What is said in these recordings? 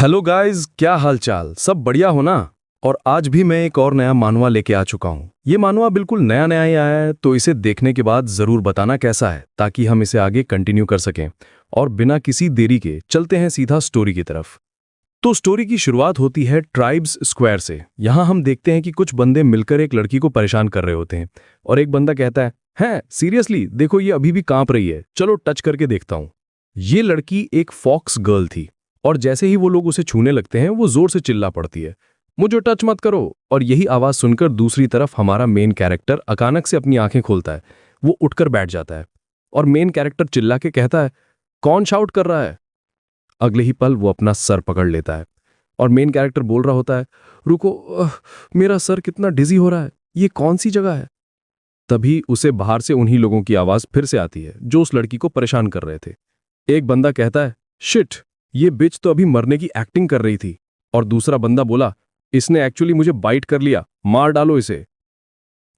Hello guys, क्या हालचाल? सब बढ़िया हो ना? और आज भी मैं एक और नया मानवा लेके आ चुका हूँ। ये मानवा बिल्कुल नया नया ही आया है, तो इसे देखने के बाद जरूर बताना कैसा है, ताकि हम इसे आगे कंटिन्यू कर सकें। और बिना किसी देरी के चलते हैं सीधा स्टोरी की तरफ। तो स्टोरी की शुरुआत होती है ट्राइब्स स्क्वायर से। यहाँ हम देखते हैं कि कुछ बंदे मिलकर एक लड़की को परेशान कर रहे होते हैं, और एक बंदा कहता है सीरियसली देखो, ये अभी भी कांप रही है, चलो टच करके देखता हूँ। ये लड़की एक फॉक्स गर्ल थी, और जैसे ही वो लोग उसे छूने लगते हैं वो जोर से चिल्ला पड़ती है, मुझे टच मत करो। और यही आवाज सुनकर दूसरी तरफ हमारा मेन कैरेक्टर अचानक से अपनी आंखें खोलता है। वो उठकर बैठ जाता है, और मेन कैरेक्टर चिल्ला के कहता है, कौन शाउट कर रहा है? अगले ही पल वो अपना सर पकड़ लेता है, और मेन कैरेक्टर बोल रहा होता है, रुको, मेरा सर कितना डिजी हो रहा है, ये कौन सी जगह है? तभी उसे बाहर से उन्हीं लोगों की आवाज फिर से आती है जो उस लड़की को परेशान कर रहे थे। एक बंदा कहता है, शिट, ये बिच तो अभी मरने की एक्टिंग कर रही थी। और दूसरा बंदा बोला, इसने एक्चुअली मुझे बाइट कर लिया, मार डालो इसे।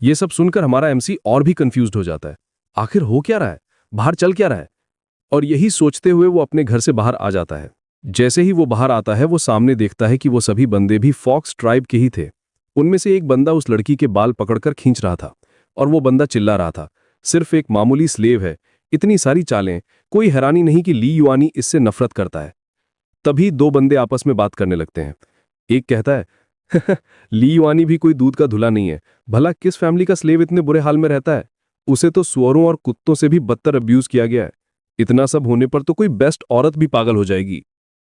ये सब सुनकर हमारा एमसी और भी कंफ्यूज्ड हो जाता है, आखिर हो क्या रहा है, बाहर चल क्या रहा है? और यही सोचते हुए वो अपने घर से बाहर आ जाता है। जैसे ही वो बाहर आता है वो सामने देखता है कि वो सभी बंदे भी फॉक्स ट्राइब के ही थे। उनमें से एक बंदा उस लड़की के बाल पकड़कर खींच रहा था, और वो बंदा चिल्ला रहा था, सिर्फ एक मामूली स्लेव है, इतनी सारी चालें, कोई हैरानी नहीं कि ली युआनी इससे नफरत करता है। तभी दो बंदे आपस में बात करने लगते हैं। एक कहता है, ली युआनी भी कोई दूध का धुला नहीं है, भला किस फैमिली का स्लेव इतने बुरे हाल में रहता है? उसे तो सुअरों और कुत्तों से भी बदतर अब्यूज किया गया है। इतना सब होने पर तो कोई बेस्ट औरत भी पागल हो जाएगी।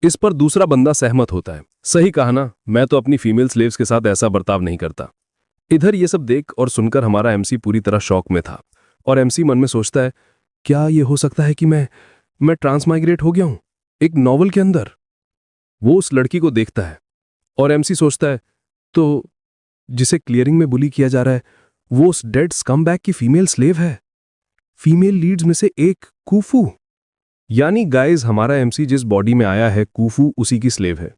इस पर दूसरा बंदा सहमत होता है, सही कहा ना, मैं तो अपनी फीमेल स्लेव्स के साथ ऐसा बर्ताव नहीं करता। इधर ये सब देख और सुनकर हमारा एमसी पूरी तरह शॉक में था, और एमसी मन में सोचता है, क्या ये हो सकता है कि मैं ट्रांसमाइग्रेट हो गया हूं एक नॉवल के अंदर? वो उस लड़की को देखता है, और एमसी सोचता है, तो जिसे क्लियरिंग में बुली किया जा रहा है वो उस डेड स्कमबैग की फीमेल स्लेव है, फीमेल लीड्स में से एक, कूफू। यानी गाइस, हमारा एमसी जिस बॉडी में आया है कूफू उसी की स्लेव है।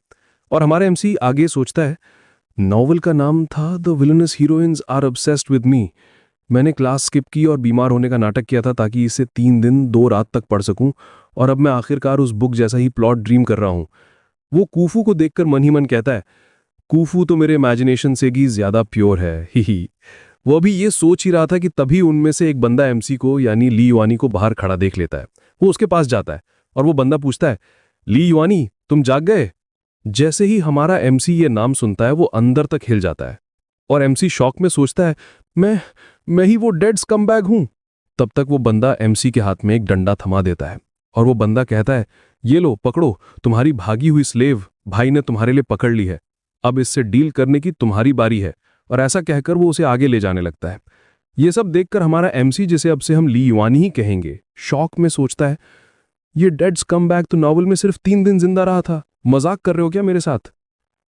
और हमारा एमसी आगे सोचता है, नॉवल का नाम था the villainous heroines are obsessed with me. मैंने क्लास स्किप की और बीमार होने का नाटक किया था ताकि इसे 3 दिन 2 रात तक पढ़ सकूं, और अब मैं आखिरकार उस बुक जैसा ही प्लॉट ड्रीम कर रहा हूं। वो कूफू को देखकर मन ही मन कहता है, कूफू तो मेरे इमेजिनेशन से भी ज्यादा प्योर है, ही। वो अभी ये सोच ही रहा था कि तभी उनमें से एक बंदा एमसी को यानी ली युआनी को बाहर खड़ा देख लेता है। वो उसके पास जाता है, और वो बंदा पूछता है, ली युआनी, तुम जाग गए? जैसे ही हमारा एमसी ये नाम सुनता है वो अंदर तक हिल जाता है, और एमसी शॉक में सोचता है, मैं ही वो डेड स्कमबैग हूं। तब तक वो बंदा एमसी के हाथ में एक डंडा थमा देता है, और वो बंदा कहता है, ये लो पकड़ो, तुम्हारी भागी हुई स्लेव भाई ने तुम्हारे लिए पकड़ ली है, अब इससे डील करने की तुम्हारी बारी है। और ऐसा कहकर वो उसे आगे ले जाने लगता है। ये सब देखकर हमारा एमसी, जिसे अब से हम ली युआनी ही कहेंगे, शॉक में सोचता है, ये डेड स्कमबैग तो नॉवल में सिर्फ 3 दिन जिंदा रहा था, मजाक कर रहे हो क्या मेरे साथ?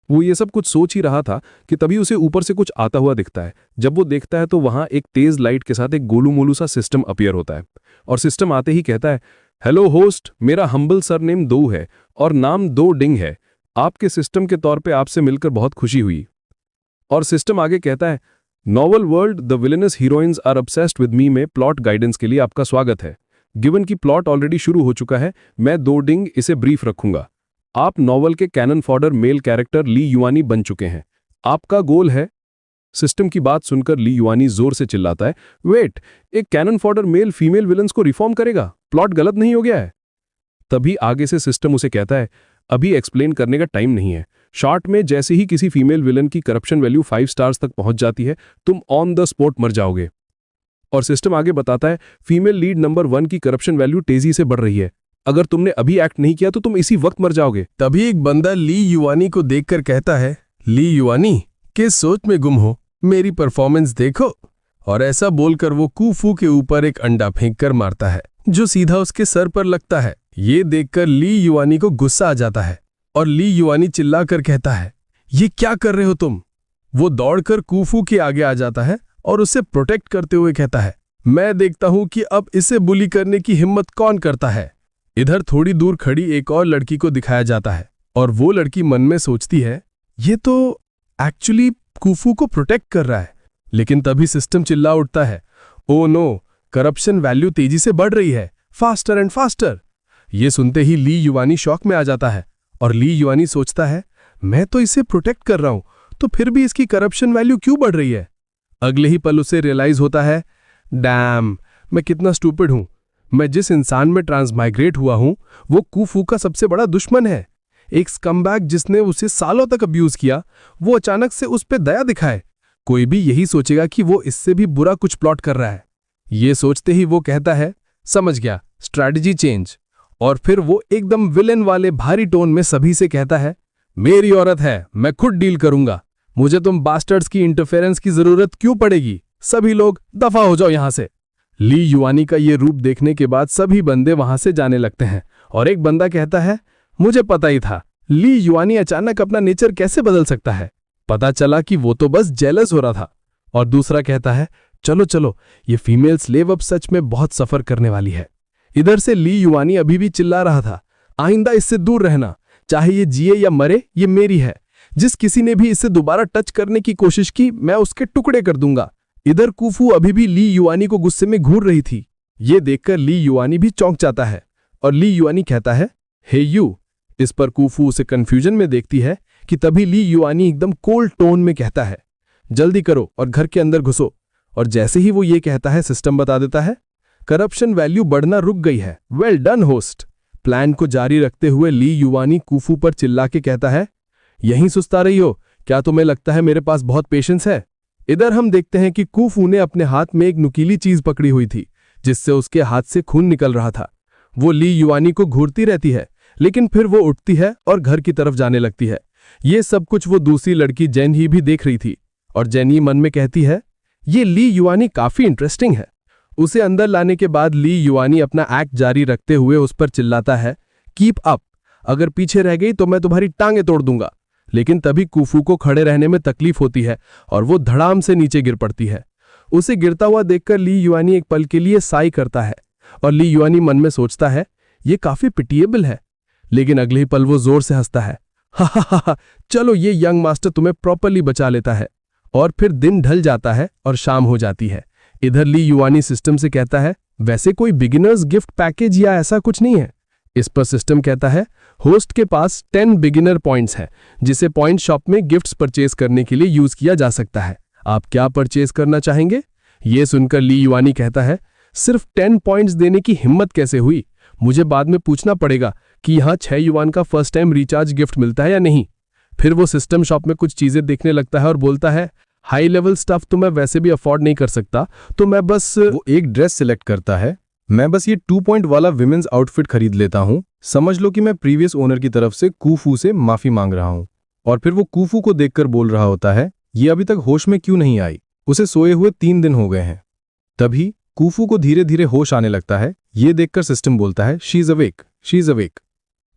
वो ये सब कुछ सोच ही रहा था कि तभी उसे ऊपर से कुछ आता हुआ दिखता है। जब वो देखता है तो वहां एक तेज लाइट के साथ एक गोलू मोलू सा सिस्टम अपीयर होता है, और सिस्टम आते ही कहता है, हेलो होस्ट, मेरा हम्बल सरनेम दो है और नाम दो डिंग है। आपके सिस्टम के तौर पे आपसे मिलकर बहुत खुशी हुई। और सिस्टम आगे कहता है, novel world the villainous heroines are obsessed with me में प्लॉट गाइडेंस के लिए आपका स्वागत है। गिवन की प्लॉट ऑलरेडी शुरू हो चुका है, मैं दो डिंग इसे ब्रीफ रखूंगा। आप नॉवल के कैनन फॉडर मेल कैरेक्टर ली युआनी बन चुके हैं। आपका गोल है। सिस्टम की बात सुनकर ली युआनी जोर से चिल्लाता है, वेट, एक cannon fodder male female villains को रिफॉर्म करेगा? प्लॉट गलत नहीं हो गया है? तभी आगे से सिस्टम उसे कहता है, अभी एक्सप्लेन करने का टाइम नहीं है। शॉर्ट में जैसे ही किसी फीमेल विलन की करप्शन वैल्यू 5 स्टार्स तक पहुंच जाती है, तुम ऑन द स्पॉट मर जाओगे। और सिस्टम आगे बताता है, फीमेल लीड नंबर 1 की करप्शन वैल्यू तेजी से बढ़ रही है, अगर तुमने अभी एक्ट नहीं किया तो तुम इसी वक्त मर जाओगे। तभी एक बंदा ली युआनी को देखकर कहता है, ली युआनी, किस सोच में गुम हो, मेरी परफॉर्मेंस देखो। और ऐसा बोलकर वो कूफू के ऊपर एक अंडा फेंककर मारता है, जो सीधा उसके सर पर लगता है। ये देखकर ली युआनी को गुस्सा आ जाता है, और ली युआनी चिल्लाकर कहता है, ये क्या कर रहे हो तुम? वो दौड़कर कूफू के आगे आ जाता है और उसे प्रोटेक्ट करते हुए कहता है, मैं देखता हूं कि अब इसे बुली करने की हिम्मत कौन करता है। इधर थोड़ी दूर खड़ी एक और लड़की को दिखाया जाता है, और वो लड़की मन में सोचती है, ये तो एक्चुअली कूफू को प्रोटेक्ट कर रहा है। लेकिन तभी सिस्टम चिल्ला उठता है, ओ नो, करप्शन वैल्यू तेजी से बढ़ रही है, फास्टर एंड फास्टर। ये सुनते ही ली युआनी शॉक में आ जाता है, और ली युआनी सोचता है, मैं तो इसे प्रोटेक्ट कर रहा हूं, तो फिर भी इसकी करप्शन वैल्यू क्यों बढ़ रही है। अगले ही पल उसे रियलाइज होता है, डैम, मैं कितना स्टूपिड हूं। मैं जिस इंसान में ट्रांसमाइग्रेट हुआ हूं वो कुफू का सबसे बड़ा दुश्मन है। एक स्कमबैग जिसने उसे सालों तक अब्यूज किया, वो अचानक से उस पे दया दिखाए। कोई भी यही सोचेगा कि वो इससे भी बुरा कुछ प्लॉट कर रहा है। ये सोचते ही वो कहता है, समझ गया, स्ट्रैटेजी चेंज। और फिर वो एकदम विलेन वाले भारी टोन में सभी से कहता है, मेरी औरत है, मैं खुद डील करूंगा। मुझे तुम बास्टर्ड्स की इंटरफेरेंस की जरूरत क्यों पड़ेगी। सभी लोग दफा हो जाओ यहां से। ली युआनी का ये रूप देखने के बाद सभी बंदे वहां से जाने लगते हैं और एक बंदा कहता है, मुझे पता ही था, ली युआनी अचानक अपना नेचर कैसे बदल सकता है। पता चला कि वो तो बस जेलस हो रहा था। और दूसरा कहता है, चलो चलो, ये फीमेल स्लेव अब सच में बहुत सफर करने वाली है। इधर से ली युआनी अभी भी चिल्ला रहा था, आइंदा इससे दूर रहना, चाहे ये जिए या मरे, ये मेरी है। जिस किसी ने भी इससे दोबारा टच करने की कोशिश की, मैं उसके टुकड़े कर दूंगा। इधर कुफू अभी भी ली युआनी को गुस्से में घूर रही थी। ये देखकर ली युआनी भी चौंक जाता है और ली युआनी कहता है, हे यू। इस पर कुफू उसे कंफ्यूजन में देखती है कि तभी ली युआनी एकदम कोल्ड टोन में कहता है, जल्दी करो और घर के अंदर घुसो। और जैसे ही वो ये कहता है, सिस्टम बता देता है, करप्शन वैल्यू बढ़ना रुक गई है। Well done host. प्लान को जारी रखते हुए ली युआनी कुफू पर चिल्ला के कहता है, यहीं सुस्ता रही हो, क्या तुम्हें लगता है मेरे पास बहुत पेशेंस है। इधर हम देखते हैं कि कुफू ने अपने हाथ में एक नुकीली चीज पकड़ी हुई थी जिससे उसके हाथ से खून निकल रहा था। वो ली युआनी को घूरती रहती है, लेकिन फिर वो उठती है और घर की तरफ जाने लगती है। ये सब कुछ वो दूसरी लड़की जेन ही भी देख रही थी और जेनी मन में कहती है, ये ली युआनी काफी इंटरेस्टिंग है। उसे अंदर लाने के बाद ली युआनी अपना एक्ट जारी रखते हुए उस पर चिल्लाता है, कीप अप, अगर पीछे रह गई तो मैं तुम्हारी टांगे तोड़ दूंगा। लेकिन तभी कुफू को खड़े रहने में तकलीफ होती है और वो धड़ाम से नीचे गिर पड़ती है। उसे गिरता हुआ देखकर ली युआनी एक पल के लिए साई करता है और ली युआनी मन में सोचता है, ये काफी पिटिएबल है। लेकिन अगले ही पल वो जोर से हंसता है, हा हा हा हा, चलो ये यंग मास्टर तुम्हें प्रॉपरली बचा लेता है। और फिर दिन ढल जाता है और शाम हो जाती है। इधर ली युआनी सिस्टम से कहता है, वैसे कोई बिगिनर्स गिफ्ट पैकेज या ऐसा कुछ नहीं है। इस पर सिस्टम कहता है, होस्ट के पास 10 बिगिनर पॉइंट्स हैं जिसे पॉइंट शॉप में गिफ्ट्स परचेज करने के लिए यूज किया जा सकता है। आप क्या परचेज करना चाहेंगे। ये सुनकर ली युआनी कहता है, सिर्फ 10 पॉइंट्स देने की हिम्मत कैसे हुई। मुझे बाद में पूछना पड़ेगा कि यहाँ 6 युआन का फर्स्ट टाइम रिचार्ज गिफ्ट मिलता है या नहीं। फिर वो सिस्टम शॉप में कुछ चीजें देखने लगता है और बोलता है, हाई लेवल स्टफ तो मैं वैसे भी अफोर्ड नहीं कर सकता, तो मैं बस वो एक ड्रेस सिलेक्ट करता है, मैं बस ये 2 पॉइंट वाला विमेंस आउटफिट खरीद लेता हूँ। समझ लो कि मैं प्रीवियस ओनर की तरफ से कुफू से माफी मांग रहा हूँ। और फिर वो कुफू को देखकर बोल रहा होता है, ये अभी तक होश में क्यों नहीं आई, उसे सोए हुए 3 दिन हो गए हैं। तभी कुफू को धीरे धीरे होश आने लगता है। ये देखकर सिस्टम बोलता है, she is awake, she is awake.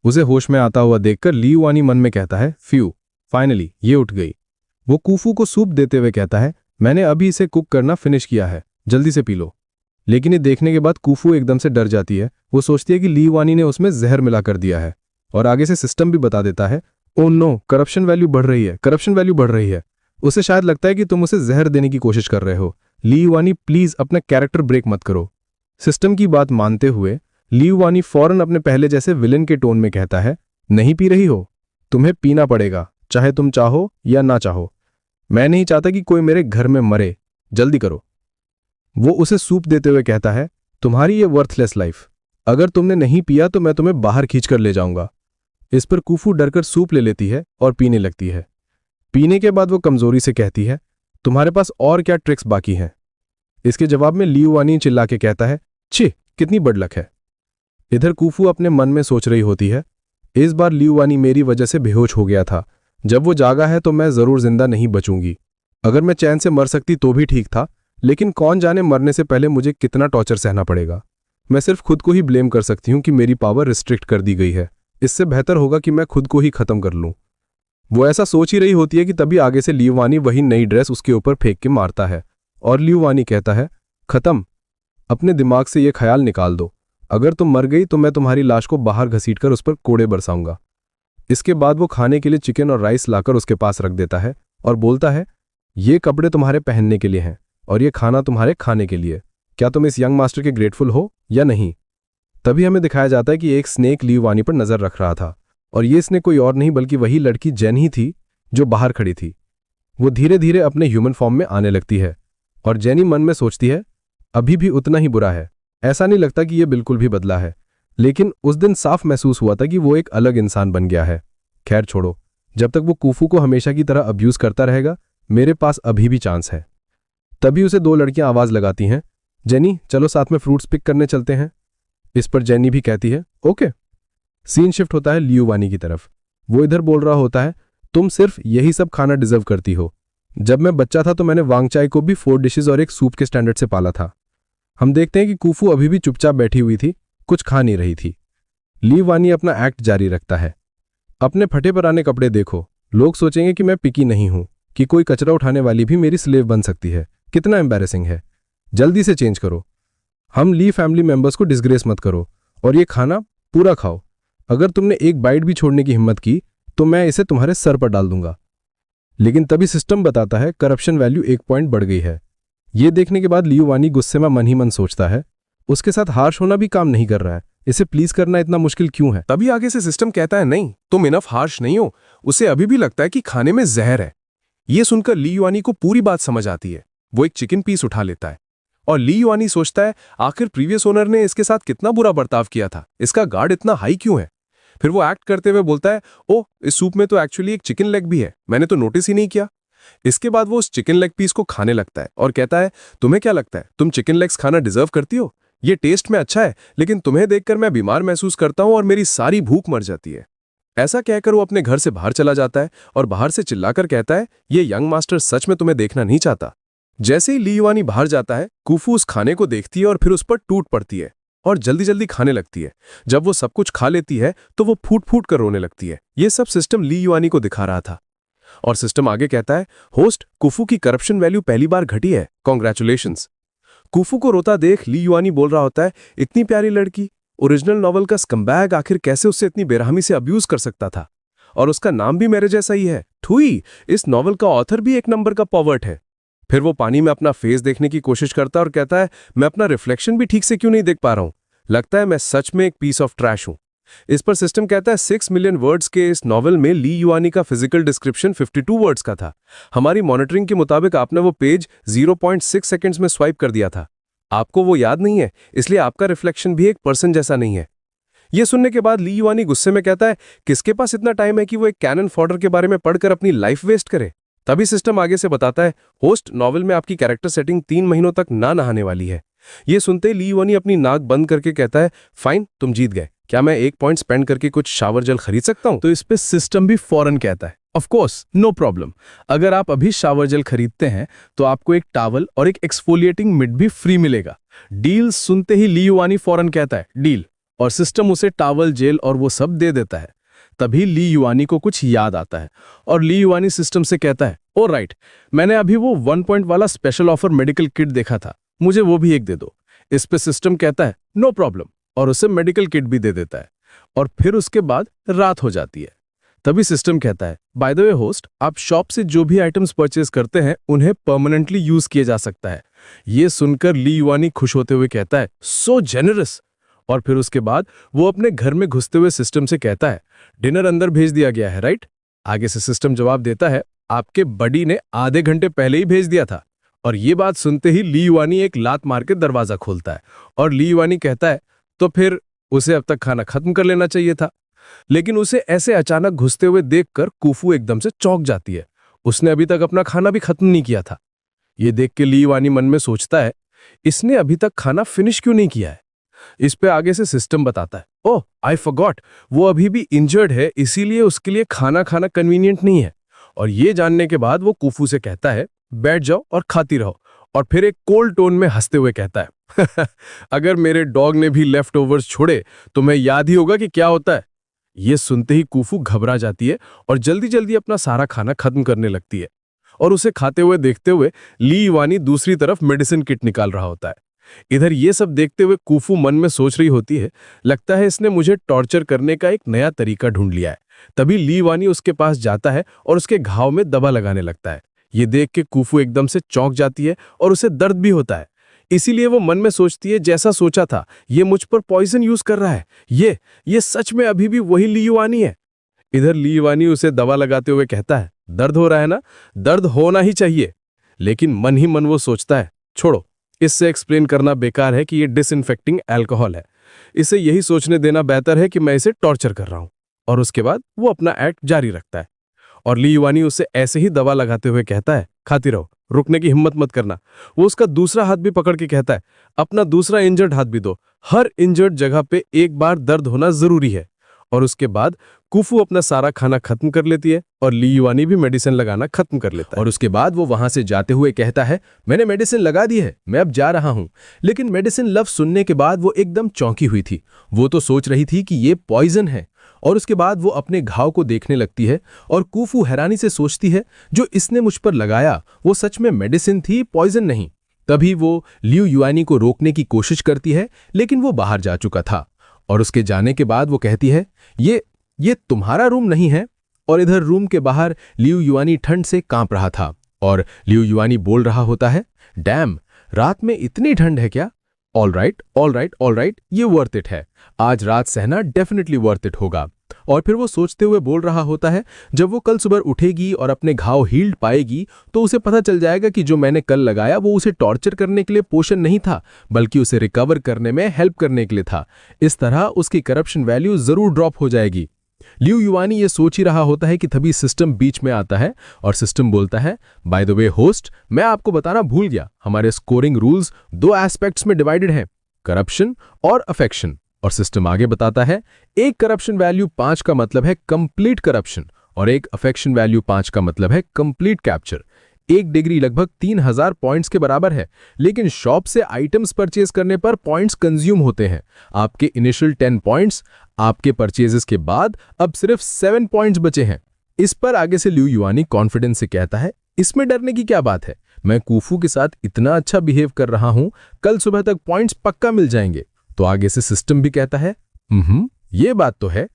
उसे होश में आता हुआ देखकर ली युआनी मन में कहता है, फ्यू, फाइनली ये उठ गई। वो कुफू को सूप देते हुए कहता है, मैंने अभी इसे कुक करना फिनिश किया है, जल्दी से पी लो। लेकिन ये देखने के बाद कुफू एकदम से डर जाती है। वो सोचती है कि ली युआनी ने उसमें जहर मिला कर दिया है। और आगे से सिस्टम भी बता देता है, ओह नो, करप्शन वैल्यू बढ़ रही है, करप्शन वैल्यू बढ़ रही है। उसे शायद लगता है कि तुम उसे जहर देने की कोशिश कर रहे हो। ली युआनी प्लीज अपना कैरेक्टर ब्रेक मत करो। सिस्टम की बात मानते हुए ली युआनी फौरन अपने पहले जैसे विलेन के टोन में कहता है, नहीं पी रही हो, तुम्हें पीना पड़ेगा, चाहे तुम चाहो या ना चाहो। मैं नहीं चाहता कि कोई मेरे घर में मरे, जल्दी करो। वो उसे सूप देते हुए कहता है, तुम्हारी ये वर्थलेस लाइफ, अगर तुमने नहीं पिया तो मैं तुम्हें बाहर खींचकर ले जाऊंगा। इस पर कुफू डरकर सूप ले लेती है और पीने लगती है। पीने के बाद वो कमजोरी से कहती है, तुम्हारे पास और क्या ट्रिक्स बाकी हैं। इसके जवाब में ली युआनी चिल्ला के कहता है, छी, कितनी बड़लक है। इधर कुफू अपने मन में सोच रही होती है, इस बार ली युआनी मेरी वजह से बेहोश हो गया था। जब वो जागा है तो मैं जरूर जिंदा नहीं बचूंगी। अगर मैं चैन से मर सकती तो भी ठीक था, लेकिन कौन जाने मरने से पहले मुझे कितना टॉर्चर सहना पड़ेगा। मैं सिर्फ खुद को ही ब्लेम कर सकती हूँ कि मेरी पावर रिस्ट्रिक्ट कर दी गई है। इससे बेहतर होगा कि मैं खुद को ही खत्म कर लूं। वो ऐसा सोच ही रही होती है कि तभी आगे से ली युआनी वही नई ड्रेस उसके ऊपर फेंक के मारता है और ली युआनी कहता है, खत्म, अपने दिमाग से ये ख्याल निकाल दो, अगर तुम मर गई तो मैं तुम्हारी लाश को बाहर घसीटकर उस पर कोड़े बरसाऊंगा। इसके बाद वो खाने के लिए चिकन और राइस लाकर उसके पास रख देता है और बोलता है, ये कपड़े तुम्हारे पहनने के लिए हैं और ये खाना तुम्हारे खाने के लिए। क्या तुम इस यंग मास्टर के ग्रेटफुल हो या नहीं। तभी हमें दिखाया जाता है कि एक स्नेक ली युआनी पर नजर रख रहा था और ये इसने कोई और नहीं बल्कि वही लड़की जेन ही थी जो बाहर खड़ी थी। वो धीरे धीरे अपने ह्यूमन फॉर्म में आने लगती है और जेनी मन में सोचती है अभी भी उतना ही बुरा है। ऐसा नहीं लगता कि ये बिल्कुल भी बदला है, लेकिन उस दिन साफ महसूस हुआ था कि वो एक अलग इंसान बन गया है। खैर छोड़ो, जब तक वो कूफू को हमेशा की तरह अब्यूज करता रहेगा मेरे पास अभी भी चांस है। तभी उसे दो लड़कियां आवाज लगाती हैं, जेनी चलो साथ में फ्रूट्स पिक करने चलते हैं। इस पर जेनी भी कहती है ओके। सीन शिफ्ट होता है लियुवानी की तरफ। वो इधर बोल रहा होता है तुम सिर्फ यही सब खाना डिजर्व करती हो। जब मैं बच्चा था तो मैंने वांगचाई को भी 4 डिशेज और एक सूप के स्टैंडर्ड से पाला था। हम देखते हैं कि कूफू अभी भी चुपचाप बैठी हुई थी, कुछ खा नहीं रही थी। लियुवानी अपना एक्ट जारी रखता है। अपने फटे पुराने कपड़े देखो, लोग सोचेंगे कि मैं पिकी नहीं हूं, कि कोई कचरा उठाने वाली भी मेरी स्लेव बन सकती है। कितना एम्बैरेसिंग है। जल्दी से चेंज करो। हम ली फैमिली मेंबर्स को डिस्ग्रेस मत करो और ये खाना पूरा खाओ। अगर तुमने एक बाइट भी छोड़ने की हिम्मत की तो मैं इसे तुम्हारे सर पर डाल दूंगा। लेकिन तभी सिस्टम बताता है करप्शन वैल्यू 1 पॉइंट बढ़ गई है। ये देखने के बाद लियुवानी गुस्से में मन ही मन सोचता है उसके साथ हार्श होना भी काम नहीं कर रहा है, इसे प्लीज करना इतना मुश्किल क्यों है। तभी आगे से सिस्टम कहता है नहीं, तुम इनफ हार्श नहीं हो। उसे अभी भी लगता है कि खाने में जहर है। ये सुनकर लियुवानी को पूरी बात समझ आती है। वो एक चिकन पीस उठा लेता है और लियुवानी सोचता है आखिर प्रीवियस ओनर ने इसके साथ कितना बुरा बर्ताव किया था, इसका गार्ड इतना हाई क्यों है। फिर वो एक्ट करते हुए बोलता है ओह इस सूप में तो एक्चुअली एक चिकन लेग भी है, मैंने तो नोटिस ही नहीं किया। इसके बाद वो उस चिकन लेग पीस को खाने लगता है और कहता है तुम्हें क्या लगता है तुम चिकन लेग्स खाना डिजर्व करती हो। ये टेस्ट में अच्छा है लेकिन तुम्हें देखकर मैं बीमार महसूस करता हूं और मेरी सारी भूख मर जाती है। ऐसा कहकर वो अपने घर से बाहर चला जाता है और बाहर से चिल्लाकर कहता है ये यंग मास्टर सच में तुम्हें देखना नहीं चाहता। जैसे ही लियुवानी बाहर जाता है कूफू उस खाने को देखती है और फिर उस पर टूट पड़ती है और जल्दी जल्दी खाने लगती है। जब वो सब कुछ खा लेती है तो वो फूट फूट कर रोने लगती है। ये सब सिस्टम लियुवानी को दिखा रहा था और सिस्टम आगे कहता है होस्ट कुफू की करप्शन वैल्यू पहली बार घटी है, कॉन्ग्रेचुलेशंस। कुफू को रोता देख लियुवानी बोल रहा होता है इतनी प्यारी लड़की, ओरिजिनल नॉवल का स्कम्बैग आखिर कैसे उससे इतनी बेरहमी से अब्यूज कर सकता था। और उसका नाम भी मेरे जैसा ही है, ठुई। इस नॉवल का ऑथर भी एक नंबर का पॉवर्ट है। फिर वो पानी में अपना फेस देखने की कोशिश करता है और कहता है मैं अपना रिफ्लेक्शन भी ठीक से क्यों नहीं देख पा रहा हूं, लगता है मैं सच में एक पीस ऑफ ट्रैश हूं। इस पर सिस्टम कहता है 6 मिलियन वर्ड्स के इस नॉवल में लियुवानी का फिजिकल डिस्क्रिप्शन 52 वर्ड्स का था। हमारी मॉनिटरिंग के मुताबिक आपने वो पेज 0.6 सेकंड्स में स्वाइप कर दिया था। आपको वो याद नहीं है, इसलिए आपका रिफ्लेक्शन भी एक पर्सन जैसा नहीं है। ये सुनने के बाद लियुवानी गुस्से में कहता है किसके पास इतना टाइम है कि वो एक कैनन फॉडर के बारे में पढ़कर अपनी लाइफ वेस्ट करे। तभी सिस्टम आगे से बताता है होस्ट नॉवल में आपकी कैरेक्टर सेटिंग 3 महीनों तक ना नहाने वाली है। ये सुनते ही लियुवानी अपनी नाक बंद करके कहता है फाइन तुम जीत गए, क्या मैं 1 पॉइंट स्पेंड करके कुछ शावर जेल खरीद सकता हूं। तो इस पे सिस्टम भी फौरन कहता है ऑफ कोर्स नो प्रॉब्लम, अगर आप अभी शावर जेल खरीदते हैं तो आपको एक टॉवल और एक एक्सफोलिएटिंग मिट भी फ्री मिलेगा। डील सुनते ही लियुवानी फौरन कहता है डील, और सिस्टम उसे टॉवल जेल और वो सब दे देता है। तभी लियुवानी को कुछ याद आता है और लियुवानी सिस्टम से कहता है ओ राइट, मैंने अभी वो 1 पॉइंट वाला स्पेशल ऑफर मेडिकल किट देखा था, मुझे वो भी एक दे दो। इस पे सिस्टम कहता है नो प्रॉब्लम और उसे मेडिकल किट भी दे देता है और फिर उसके बाद रात हो जाती है। तभी सिस्टम कहता है बाय द वे होस्ट, आप शॉप से जो भी आइटम्स परचेज करते हैं उन्हें परमानेंटली यूज किया जा सकता है। ये सुनकर लियुवानी खुश होते हुए कहता है सो जेनरस, और फिर उसके बाद वो अपने घर में घुसते हुए सिस्टम से कहता है डिनर अंदर भेज दिया गया है राइट। आगे से सिस्टम जवाब देता है आपके बडी ने आधे घंटे पहले ही भेज दिया था। और ये बात सुनते ही लियुवानी एक लात मार के दरवाजा खोलता है और लियुवानी कहता है तो फिर उसे अब तक खाना खत्म कर लेना चाहिए था। लेकिन उसे ऐसे अचानक घुसते हुए देखकर कूफू एकदम से चौंक जाती है। उसने अभी तक अपना खाना भी खत्म नहीं किया था। ये देख के लियुवानी मन में सोचता है इसने अभी तक खाना फिनिश क्यों नहीं किया है। इस पे आगे से सिस्टम बताता है ओह आई फॉरगॉट, वो अभी भी इंजर्ड है, इसीलिए उसके लिए खाना खाना कन्वीनियंट नहीं है। और ये जानने के बाद वो कूफू से कहता है बैठ जाओ और खाती रहो, और फिर एक कोल्ड टोन में हंसते हुए कहता है अगर मेरे डॉग ने भी लेफ्ट ओवर्स छोड़े तो मैं याद ही होगा कि क्या होता है। ये सुनते ही कूफू घबरा जाती है और जल्दी जल्दी अपना सारा खाना खत्म करने लगती है। और उसे खाते हुए देखते हुए लियुवानी दूसरी तरफ मेडिसिन किट निकाल रहा होता है। इधर ये सब देखते हुए कूफू मन में सोच रही होती है लगता है इसने मुझे टॉर्चर करने का एक नया तरीका ढूंढ लिया है। तभी लियुवानी उसके पास जाता है और उसके घाव में दवा लगाने लगता है। ये देख के कूफू एकदम से चौंक जाती है और उसे दर्द भी होता है। इसीलिए वो मन में सोचती है जैसा सोचा था ये मुझ पर पॉइजन यूज कर रहा है, ये सच में अभी भी वही लियुवानी है। इधर ली युआनी उसे दवा लगाते हुए कहता है, दर्द हो रहा है ना? दर्द होना ही चाहिए। लेकिन मन ही मन वो सोचता है, छोड़ो, इससे एक्सप्लेन करना बेकार है कि ये डिसइंफेक्टिंग अल्कोहल है। इसे यही सोचने देना बेहतर है कि मैं इसे टॉर्चर कर रहा हूं। और उसके बाद वो अपना एक्ट जारी रखता है। और ली युआनी उसे ऐसे ही दवा लगाते हुए कहता है, खाती रहो, रुकने की हिम्मत मत करना। वो उसका दूसरा हाथ भी पकड़ के कहता है, अपना दूसरा इंजर्ड हाथ भी दो। हर इंजर्ड जगह पे एक बार दर्द होना जरूरी है। और उसके बाद कुफू अपना सारा खाना खत्म कर लेती है और ली युआनी भी मेडिसिन लगाना खत्म कर लेता है। और उसके बाद वो वहां से जाते हुए कहता है, मैंने मेडिसिन लगा दी है, मैं अब जा रहा हूं। लेकिन मेडिसिन लफ्ज सुनने के बाद वो एकदम चौंकी हुई थी। वो तो सोच रही थी कि ये पॉइजन है। और उसके बाद वो अपने घाव को देखने लगती है और कुफू हैरानी से सोचती है, जो इसने मुझ पर लगाया वो सच में मेडिसिन थी, पॉइजन नहीं। तभी वो लियू युआनी को रोकने की कोशिश करती है, लेकिन वो बाहर जा चुका था। और उसके जाने के बाद वो कहती है, ये तुम्हारा रूम नहीं है। और इधर रूम के बाहर लियू युआनी ठंड से कांप रहा था और लियू युआनी बोल रहा होता है, डैम, रात में इतनी ठंड है क्या? ऑल राइट, ये वर्थ इट है। आज रात सहना डेफिनेटली वर्थ इट होगा। और फिर वो सोचते हुए बोल रहा होता है, जब वो कल सुबह उठेगी और अपने घाव हील्ड पाएगी तो उसे पता चल जाएगा कि जो मैंने कल लगाया वो उसे टॉर्चर करने के लिए पोषण नहीं था, बल्कि उसे रिकवर करने में हेल्प करने के लिए था। इस तरह उसकी करप्शन वैल्यू जरूर ड्रॉप हो जाएगी। लियू युआनी ये सोच ही रहा होता है कि तभी सिस्टम बीच में आता है और सिस्टम बोलता है, बाय द वे होस्ट, मैं आपको बताना भूल गया, हमारे स्कोरिंग रूल्स 2 एस्पेक्ट्स में डिवाइडेड हैं, करप्शन और अफेक्शन। और सिस्टम आगे बताता है, एक करप्शन वैल्यू 5 का मतलब है कंप्लीट करप्शन और एक अफेक्शन वैल्यू 5 का मतलब है कंप्लीट कैप्चर। 1 डिग्री लगभग 3000 पॉइंट्स के बराबर है, लेकिन शॉप से आइटम्स परचेज करने पर पॉइंट्स कंज्यूम होते हैं। आपके इनिशियल 10 पॉइंट्स, आपके परचेजेस के बाद अब सिर्फ 7 पॉइंट्स बचे हैं। इस पर आगे से लियू युआनी कॉन्फिडेंस से कहता है, इसमें डरने की क्या बात है, मैं कुफू के साथ इतना अच्छा बिहेव कर रहा हूं, कल सुबह तक पॉइंट्स पक्का मिल जाएंगे। तो आगे से सिस्टम भी कहता है, ये बात तो है।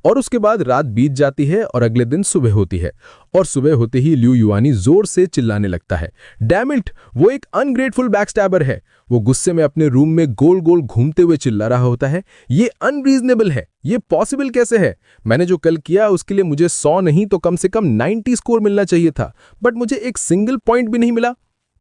और उसके बाद रात बीत जाती है और अगले दिन सुबह होती है। और सुबह होते ही लियू युआनी जोर से चिल्लाने लगता है, डैम इट, वो एक अनग्रेटफुल बैकस्टैबर है। वो गुस्से में अपने रूम में गोल गोल घूमते हुए चिल्ला रहा होता है, ये अनरीजनेबल है, ये पॉसिबल कैसे है? मैंने जो कल किया उसके लिए मुझे 100 नहीं तो कम से कम 90 स्कोर मिलना चाहिए था, बट मुझे एक सिंगल पॉइंट भी नहीं मिला।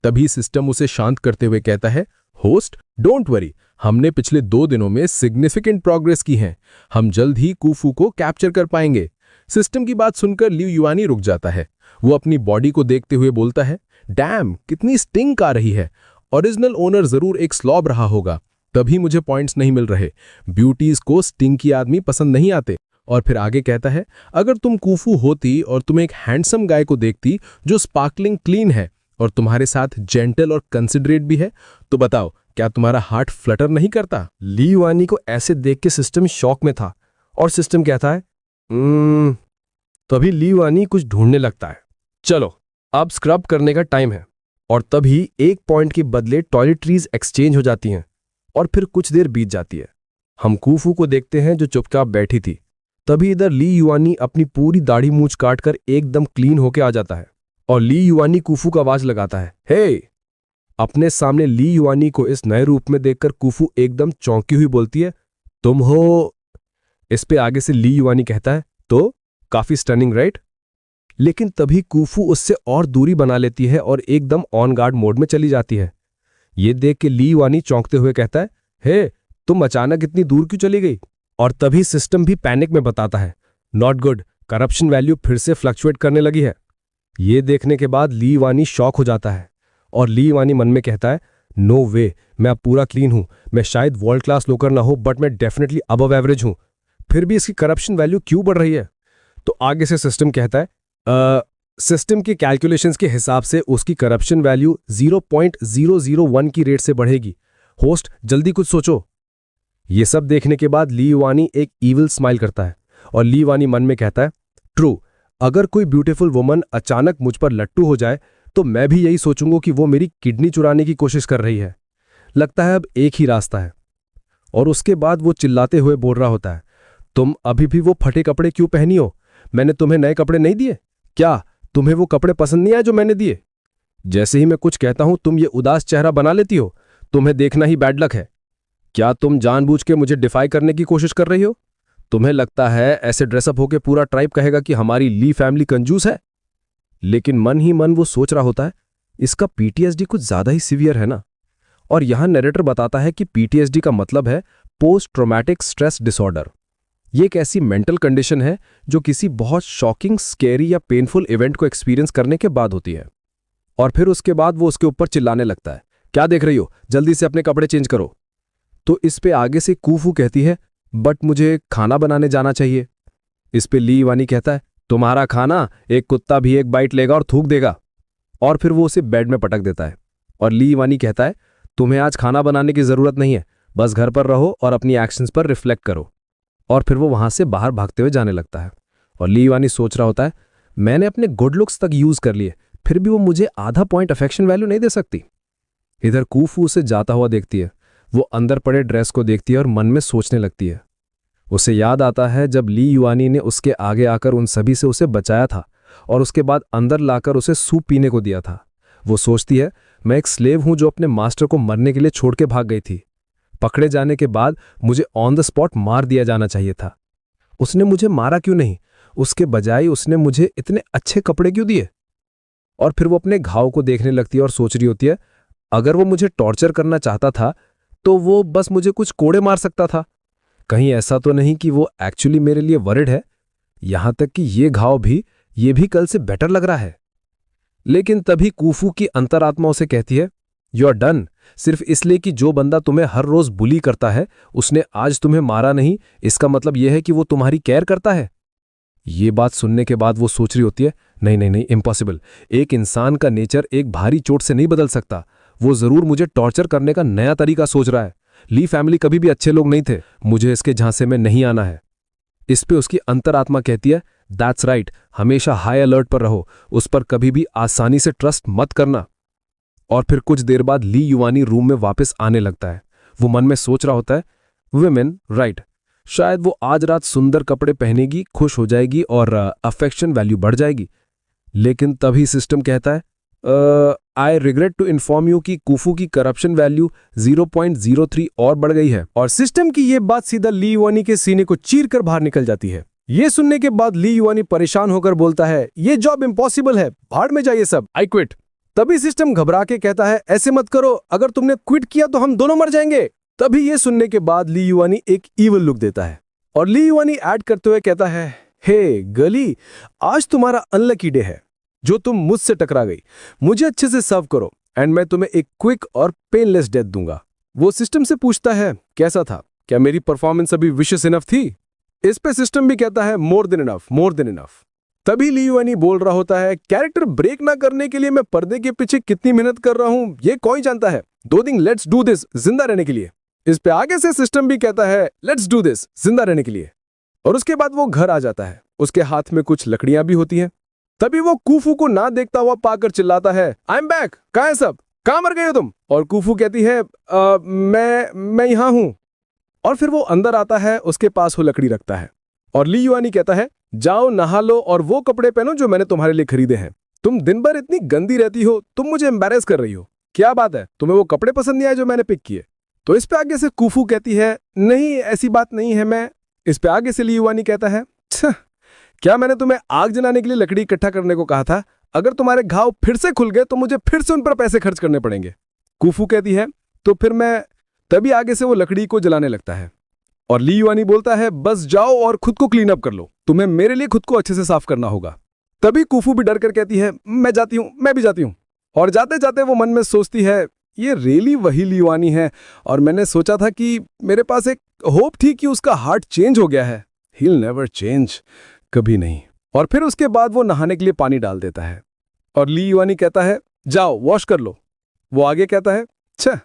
तभी सिस्टम उसे शांत करते हुए कहता है, होस्ट, डोंट वरी, हमने पिछले 2 दिनों में सिग्निफिकेंट प्रोग्रेस की है, हम जल्द ही कुफू को कैप्चर कर पाएंगे। सिस्टम की बात सुनकर लियू युआनी रुक जाता है। वो अपनी बॉडी को देखते हुए बोलता है, डैम, कितनी स्टिंक आ रही है। ओरिजिनल ओनर जरूर एक स्लॉब रहा होगा, तभी मुझे पॉइंट्स नहीं मिल रहे। ब्यूटीज को स्टिंकी आदमी पसंद नहीं आते। और फिर आगे कहता है, अगर तुम कुफू होती और तुम एक हैंडसम गाय को देखती जो स्पार्कलिंग क्लीन है और तुम्हारे साथ जेंटल और कंसिडरेट भी है, तो बताओ, क्या तुम्हारा हार्ट फ्लटर नहीं करता? ली युआनी को ऐसे देख के सिस्टम शॉक में था और सिस्टम कहता है, तभी ली युआनी कुछ ढूंढने लगता है। चलो, अब स्क्रब करने का टाइम है। और तभी 1 पॉइंट के बदले टॉयलेटरीज एक्सचेंज हो जाती हैं और फिर कुछ देर बीत जाती है। हम कुफू को देखते हैं जो चुपचाप बैठी थी। तभी इधर ली युआनी अपनी पूरी दाढ़ी मूंछ काटकर एकदम क्लीन होके आ जाता है और ली युआनी कुफू का आवाज लगाता है, हे! अपने सामने ली युआनी को इस नए रूप में देखकर कुफू एकदम चौंकी हुई बोलती है, तुम हो? इस पे आगे से ली युआनी कहता है, तो काफी स्टनिंग राइट? लेकिन तभी कुफू उससे और दूरी बना लेती है और एकदम ऑन गार्ड मोड में चली जाती है। ये देख के ली युआनी चौंकते हुए कहता है, हे, तुम अचानक इतनी दूर क्यों चली गई? और तभी सिस्टम भी पैनिक में बताता है, नॉट गुड, करप्शन वैल्यू फिर से फ्लक्चुएट करने लगी है। ये देखने के बाद ली युआनी शॉक हो जाता है और ली युआनी मन में कहता है, नो वे, मैं अब पूरा क्लीन हूं। मैं शायद वर्ल्ड क्लास लोकर ना हो, बट मैं डेफिनेटली अबव एवरेज हूं। फिर भी इसकी करप्शन वैल्यू क्यों बढ़ रही है? तो आगे से सिस्टम कहता है, सिस्टम के कैलकुलेशंस के हिसाब से उसकी करप्शन वैल्यू 0.001 की रेट से बढ़ेगी। होस्ट, जल्दी कुछ सोचो। ये सब देखने के बाद ली युआनी एक ईविल स्माइल करता है और ली युआनी मन में कहता है, ट्रू, अगर कोई ब्यूटीफुल वुमन अचानक मुझ पर लट्टू हो जाए तो मैं भी यही सोचूंगा कि वो मेरी किडनी चुराने की कोशिश कर रही है। लगता है अब एक ही रास्ता है। और उसके बाद वो चिल्लाते हुए बोल रहा होता है, तुम अभी भी वो फटे कपड़े क्यों पहनी हो? मैंने तुम्हें नए कपड़े नहीं दिए क्या? तुम्हें वो कपड़े पसंद नहीं आए जो मैंने दिए? जैसे ही मैं कुछ कहता हूं तुम ये उदास चेहरा बना लेती हो। तुम्हें देखना ही बैड लक है। क्या तुम जानबूझ के मुझे डिफाई करने की कोशिश कर रही हो? तुम्हें लगता है ऐसे ड्रेसअप होके पूरा ट्राइब कहेगा कि हमारी ली फैमिली कंजूस है? लेकिन मन ही मन वो सोच रहा होता है, इसका पीटीएसडी कुछ ज्यादा ही सीवियर है ना। और यहां नरेटर बताता है कि पीटीएसडी का मतलब है पोस्ट ट्रॉमेटिक स्ट्रेस डिसऑर्डर। ये एक ऐसी मेंटल कंडीशन है जो किसी बहुत शॉकिंग, स्केरी या पेनफुल इवेंट को एक्सपीरियंस करने के बाद होती है। और फिर उसके बाद वो उसके ऊपर चिल्लाने लगता है, क्या देख रही हो, जल्दी से अपने कपड़े चेंज करो। तो इस पे आगे से कूफू कहती है, बट मुझे खाना बनाने जाना चाहिए। इस पे ली युआनी कहता है, तुम्हारा खाना एक कुत्ता भी एक बाइट लेगा और थूक देगा। और फिर वो उसे बेड में पटक देता है। और ली युआनी कहता है, तुम्हें आज खाना बनाने की जरूरत नहीं है, बस घर पर रहो और अपनी एक्शंस पर रिफ्लेक्ट करो। और फिर वो वहां से बाहर भागते हुए जाने लगता है। और ली युआनी सोच रहा होता है, मैंने अपने गुड लुक्स तक यूज कर लिए, फिर भी वो मुझे आधा पॉइंट अफेक्शन वैल्यू नहीं दे सकती। इधर कूफू उसे जाता हुआ देखती है। वो अंदर पड़े ड्रेस को देखती है और मन में सोचने लगती है। उसे याद आता है जब ली युआनी ने उसके आगे आकर उन सभी से उसे बचाया था और उसके बाद अंदर लाकर उसे सूप पीने को दिया था। वो सोचती है, मैं एक स्लेव हूं जो अपने मास्टर को मरने के लिए छोड़ के भाग गई थी। पकड़े जाने के बाद मुझे ऑन द स्पॉट मार दिया जाना चाहिए था। उसने मुझे मारा क्यों नहीं? उसके बजाय उसने मुझे इतने अच्छे कपड़े क्यों दिए? और फिर वो अपने घाव को देखने लगती है और सोच रही होती है, अगर वो मुझे टॉर्चर करना चाहता था तो वो बस मुझे कुछ कोड़े मार सकता था। कहीं ऐसा तो नहीं कि वो एक्चुअली मेरे लिए वरिड है? यहां तक कि ये घाव ये भी कल से बेटर लग रहा है। लेकिन तभी कूफू की अंतरात्मा उसे कहती है, यू आर डन, सिर्फ इसलिए कि जो बंदा तुम्हें हर रोज बुली करता है उसने आज तुम्हें मारा नहीं, इसका मतलब यह है कि वो तुम्हारी केयर करता है। ये बात सुनने के बाद वो सोच रही होती है, नहीं नहीं नहीं, इम्पॉसिबल। एक इंसान का नेचर एक भारी चोट से नहीं बदल सकता। वो जरूर मुझे टॉर्चर करने का नया तरीका सोच रहा है। ली फैमिली कभी भी अच्छे लोग नहीं थे, मुझे इसके झांसे में नहीं आना है। इस पे उसकी अंतरात्मा कहती है, दैट्स राइट, हमेशा हाई अलर्ट पर रहो, उस पर कभी भी आसानी से ट्रस्ट मत करना। और फिर कुछ देर बाद ली युआनी रूम में वापस आने लगता है। वो मन में सोच रहा होता है, वुमेन राइट, शायद वो आज रात सुंदर कपड़े पहनेगी, खुश हो जाएगी और अफेक्शन वैल्यू बढ़ जाएगी। लेकिन तभी सिस्टम कहता है, I regret to inform you कि कूफू की करप्शन वैल्यू 0.03 और बढ़ गई है। और सिस्टम की ये बात सीधा ली युआनी के सीने को चीर कर बाहर निकल जाती है। ये सुनने के बाद ली युआनी परेशान होकर बोलता है, ये जॉब इम्पॉसिबल है, भाड़ में जाइए सब, आई क्विट। तभी सिस्टम घबरा के कहता है, ऐसे मत करो, अगर तुमने क्विट किया तो हम दोनों मर जाएंगे। तभी ये सुनने के बाद ली युआनी एक ईवल लुक देता है और ली युआनी ऐड करते हुए कहता है, हे गली, आज तुम्हारा अनलकी डे है जो तुम मुझसे टकरा गई। मुझे अच्छे से सर्व करो एंड मैं तुम्हें एक क्विक और पेनलेस डेथ दूंगा। वो सिस्टम से पूछता है, कैसा था, क्या मेरी परफॉर्मेंस अभी विशेष इनफ थी? इस पे सिस्टम भी कहता है, more than enough, more than enough. तभी ली युआनी बोल रहा होता है, कैरेक्टर ब्रेक ना करने के लिए मैं पर्दे के पीछे कितनी मेहनत कर रहा हूं ये कोई जानता है। 2 दिन लेट्स डू दिस जिंदा रहने के लिए। इस पे आगे से सिस्टम भी कहता है, लेट्स डू दिस जिंदा रहने के लिए। और उसके बाद वो घर आ जाता है। उसके हाथ में कुछ लकड़ियां भी होती हैं। तभी वो कूफू को ना देखता हुआ पाकर चिल्लाता है, आई एम बैक, कहां है सब, कहां मर गए हो तुम? और कूफू कहती है, मैं यहां हूं। और फिर वो अंदर आता है, उसके पास वो लकड़ी रखता है और ली युआनी कहता है, जाओ नहा लो और वो कपड़े पहनो जो मैंने तुम्हारे लिए खरीदे हैं। तुम दिन भर इतनी गंदी रहती हो, तुम मुझे एम्बैरेस कर रही हो। क्या बात है, तुम्हें वो कपड़े पसंद नहीं आए जो मैंने पिक किए? तो इस पे आगे से कूफू कहती है, नहीं ऐसी बात नहीं है, मैं। इस पे आगे से ली युआनी कहता है, क्या मैंने तुम्हें आग जलाने के लिए लकड़ी इकट्ठा करने को कहा था? अगर तुम्हारे घाव फिर से खुल गए तो मुझे फिर से उन पर पैसे खर्च करने पड़ेंगे। कूफू कहती है, तो फिर मैं। तभी आगे से वो लकड़ी को जलाने लगता है और ली युआनी बोलता है, बस जाओ और खुद को क्लीन अप कर लो, तुम्हें मेरे लिए खुद को अच्छे से साफ करना होगा। तभी कूफू भी डर कर कहती है, मैं जाती हूं, मैं भी जाती हूं। और जाते जाते वो मन में सोचती है, ये रियली वही ली युआनी है और मैंने सोचा था कि मेरे पास एक होप थी कि उसका हार्ट चेंज हो गया है। ही विल नेवर चेंज, कभी नहीं। और फिर उसके बाद वो नहाने के लिए पानी डाल देता है और ली युआनी कहता है, जाओ वॉश कर लो। वो आगे कहता है, अच्छा,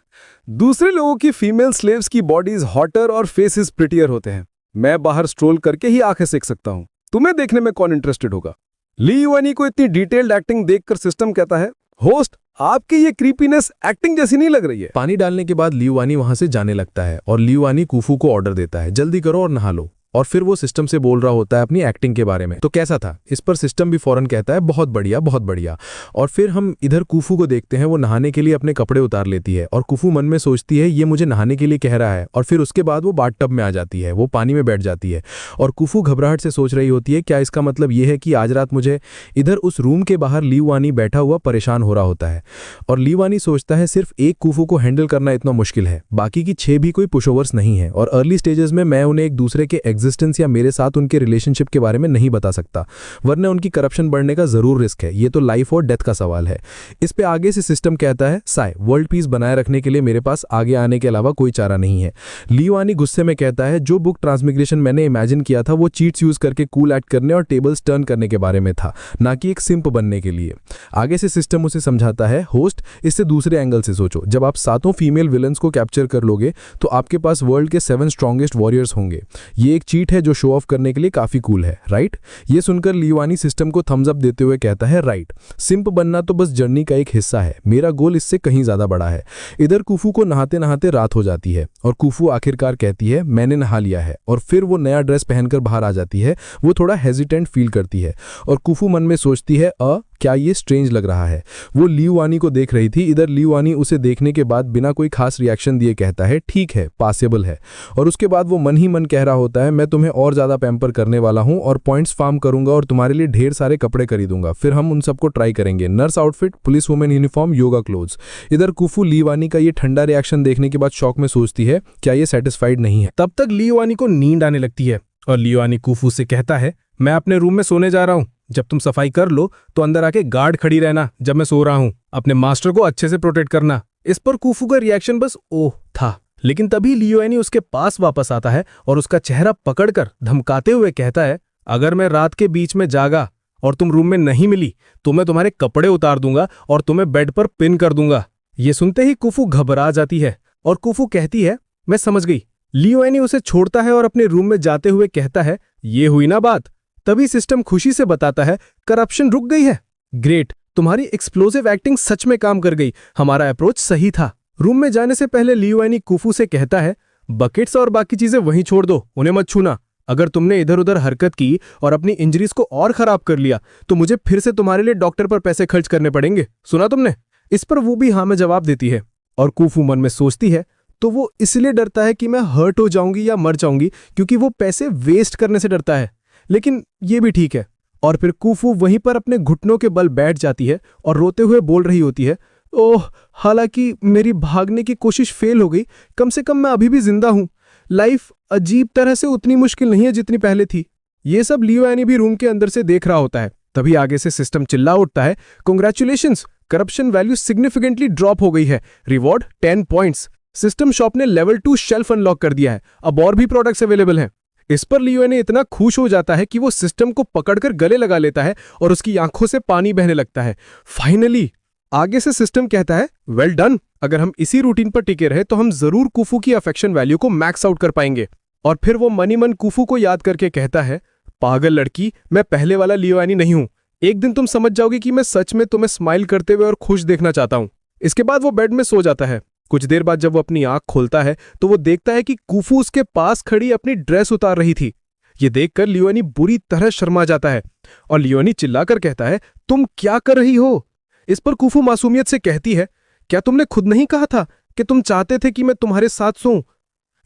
दूसरे लोगों की फीमेल स्लेव्स की बॉडीज हॉटर और फेसेस प्रिटियर होते हैं, मैं बाहर स्ट्रोल करके ही आंखें सेक सकता हूं, तुम्हें देखने में कौन इंटरेस्टेड होगा? ली युआनी को इतनी डिटेल्ड एक्टिंग देखकर सिस्टम कहता है, होस्ट, आपकी ये क्रीपीनेस एक्टिंग जैसी नहीं लग रही है। पानी डालने के बाद ली युआनी वहां से जाने लगता है और ली युआनी कूफू को ऑर्डर देता है, जल्दी करो और नहा लो। और फिर वो सिस्टम से बोल रहा होता है अपनी एक्टिंग के बारे में। तो कैसा था? इस पर सिस्टम भी फौरन कहता है बहुत बढ़िया, बहुत बढ़िया। और फिर हम इधर कुफू को देखते हैं, वो नहाने के लिए अपने कपड़े उतार लेती है और कुफू मन में सोचती है ये मुझे नहाने के लिए कह रहा है। और फिर उसके बाद वो बाथटब में आ जाती है, वो पानी में बैठ जाती है और कुफू घबराहट से सोच रही होती है क्या इसका मतलब ये है कि आज रात मुझे। इधर उस रूम के बाहर लीवानी बैठा हुआ परेशान हो रहा होता है और लीवानी सोचता है सिर्फ एक कुफू को हैंडल करना इतना मुश्किल है, बाकी की 6 भी कोई पुशओवर्स नहीं है और अर्ली स्टेजेस में मैं उन्हें एक दूसरे के एग्जिस्टेंस या मेरे साथ उनके रिलेशनशिप के बारे में नहीं बता सकता, वरना उनकी करप्शन बढ़ने का जरूर रिस्क है। ये तो लाइफ और डेथ का सवाल है। इस पे आगे से सिस्टम कहता है साय, वर्ल्ड पीस बनाए रखने के लिए मेरे पास आगे आने के अलावा कोई चारा नहीं है। लीवानी गुस्से में कहता है जो बुक ट्रांसमिग्रेशन मैंने इमेजिन किया था वो चीट्स यूज करके कूल एक्ट करने और टेबल्स टर्न करने के बारे में था, ना कि एक सिंप बनने के लिए। आगे से सिस्टम उसे समझाता है होस्ट, इससे दूसरे एंगल से सोचो, जब आप 7 फीमेल विलन्स को कैप्चर कर लोगे तो आपके पास वर्ल्ड के 7 स्ट्रॉन्गेस्ट वॉरियर्स होंगे। ये एक चीट है जो शो ऑफ करने के लिए काफी कूल है, राइट? ये सुनकर लीवानी सिस्टम को थम्स अप देते हुए कहता है राइट, सिंप बनना तो बस जर्नी का एक हिस्सा है, मेरा गोल इससे कहीं ज्यादा बड़ा है। इधर कुफू को नहाते नहाते रात हो जाती है और कुफू आखिरकार कहती है मैंने नहा लिया है और फिर वो नया ड्रेस पहनकर बाहर आ जाती है। वो थोड़ा हेजिटेंट फील करती है और कुफू मन में सोचती है क्या ये स्ट्रेंज लग रहा है। वो लीवानी को देख रही थी। इधर लीवानी उसे देखने के बाद बिना कोई खास रिएक्शन दिए कहता है ठीक है, पासेबल है। और उसके बाद वो मन ही मन कह रहा होता है मैं तुम्हें और ज्यादा पैम्पर करने वाला हूं और पॉइंट्स फार्म करूंगा और तुम्हारे लिए ढेर सारे कपड़े खरीदूंगा, फिर हम उन सबको ट्राई करेंगे, nurse outfit, police women uniform, yoga clothes. इधर कुफू लीवानी का ये ठंडा रिएक्शन देखने के बाद शौक में सोचती है क्या ये सेटिस्फाइड नहीं है। तब तक लीवानी को नींद आने लगती है और लीवानी कुफू से कहता है मैं अपने रूम में सोने जा रहा हूं, जब तुम सफाई कर लो तो अंदर आके गार्ड खड़ी रहना जब मैं सो रहा हूं, अपने मास्टर को अच्छे से प्रोटेक्ट करना। इस पर कुफू का रिएक्शन बस ओह था, लेकिन तभी लीवानी उसके पास वापस आता है और उसका चेहरा पकड़कर धमकाते हुए कहता है अगर मैं रात के बीच में जागा और तुम रूम में नहीं मिली तो मैं तुम्हारे कपड़े उतार दूंगा और तुम्हें बेड पर पिन कर दूंगा। ये सुनते ही कुफू घबरा जाती है और कुफू कहती है मैं समझ गई। लीवानी उसे छोड़ता है और अपने रूम में जाते हुए कहता है ये हुई ना बात। तभी सिस्टम खुशी से बताता है करप्शन रुक गई है। ग्रेट, तुम्हारी एक्सप्लोसिव एक्टिंग सच में काम कर गई, हमारा अप्रोच सही था। रूम में जाने से पहले लीवानी कुफू से कहता है बकेट्स और बाकी चीजें वहीं छोड़ दो, उन्हें मत छूना। अगर तुमने इधर उधर हरकत की और अपनी इंजरीज को और खराब कर लिया तो मुझे फिर से तुम्हारे लिए डॉक्टर पर पैसे खर्च करने पड़ेंगे, सुना तुमने? इस पर वो भी हाँ में जवाब देती है और कुफू मन में सोचती है तो वो इसलिए डरता है कि मैं हर्ट हो जाऊंगी या मर जाऊंगी, क्योंकि वो पैसे वेस्ट करने से डरता है। लेकिन ये भी ठीक है। और फिर कुफू वहीं पर अपने घुटनों के बल बैठ जाती है और रोते हुए बोल रही होती है ओह, हालांकि मेरी भागने की कोशिश फेल हो गई, कम से कम मैं अभी भी जिंदा हूं। लाइफ अजीब तरह से उतनी मुश्किल नहीं है जितनी पहले थी। ये सब लीवानी भी रूम के अंदर से देख रहा होता है। तभी आगे से सिस्टम चिल्ला उठता है congratulations, corruption value significantly drop हो गई है, रिवॉर्ड 10 पॉइंट्स। सिस्टम शॉप ने लेवल 2 शेल्फ अनलॉक कर दिया है, अब और भी प्रोडक्ट्स अवेलेबल हैं। इस पर लीवानी इतना खुश हो जाता है कि वो सिस्टम को पकड़कर गले लगा लेता है और उसकी आंखों से पानी बहने लगता है। फाइनली। आगे से सिस्टम कहता है वेल डन, अगर हम इसी रूटीन पर टिके रहे तो हम जरूर कुफू की अफेक्शन वैल्यू को मैक्स आउट कर पाएंगे। और फिर वो मनी मन कुफू को याद करके कहता है पागल लड़की, मैं पहले वाला लीवानी नहीं हूं, एक दिन तुम समझ जाओगी कि मैं सच में तुम्हें स्माइल करते हुए और खुश देखना चाहता हूं। इसके बाद वो बेड में सो जाता है। कुछ देर बाद जब वो अपनी आंख खोलता है तो वो देखता है कि कुफू उसके पास खड़ी अपनी ड्रेस उतार रही थी। ये देखकर लीवानी बुरी तरह शर्मा जाता है और लीवानी चिल्लाकर कहता है तुम क्या कर रही हो? इस पर कुफू मासूमियत से कहती है क्या तुमने खुद नहीं कहा था कि तुम चाहते थे कि मैं तुम्हारे साथ सोऊं?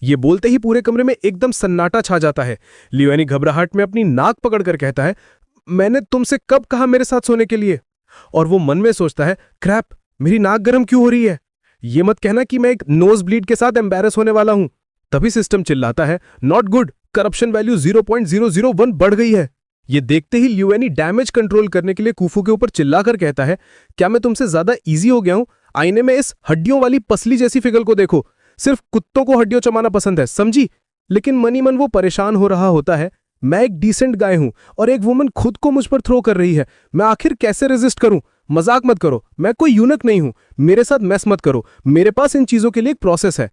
ये बोलते ही पूरे कमरे में एकदम सन्नाटा छा जाता है। लीवानी घबराहट में अपनी नाक पकड़कर कहता है मैंने तुमसे कब कहा मेरे साथ सोने के लिए? और वो मन में सोचता है क्रैप, मेरी नाक गर्म क्यों हो रही है? ये मत कहना कि मैं एक नोज ब्लीड के साथ एम्बैरस होने वाला हूं। तभी सिस्टम चिल्लाता है नॉट गुड, करप्शन वैल्यू 0.001 बढ़ गई है। ये देखते ही लीवानी डैमेज कंट्रोल करने के लिए कुफू के ऊपर चिल्लाकर कहता है क्या मैं तुमसे ज्यादा इजी हो गया हूं? आईने में इस हड्डियों वाली पसली जैसी फिगर को देखो, सिर्फ कुत्तों को हड्डियों चबाना पसंद है, समझी? लेकिन मनी मन वो परेशान हो रहा होता है। मैं एक डिसेंट गाय हूं और एक वुमन खुद को मुझ पर थ्रो कर रही है, मैं आखिर कैसे रेजिस्ट करूं? मजाक मत करो, मैं कोई यूनक नहीं हूं, मेरे साथ मैस मत करो, मेरे पास इन चीजों के लिए एक प्रोसेस है।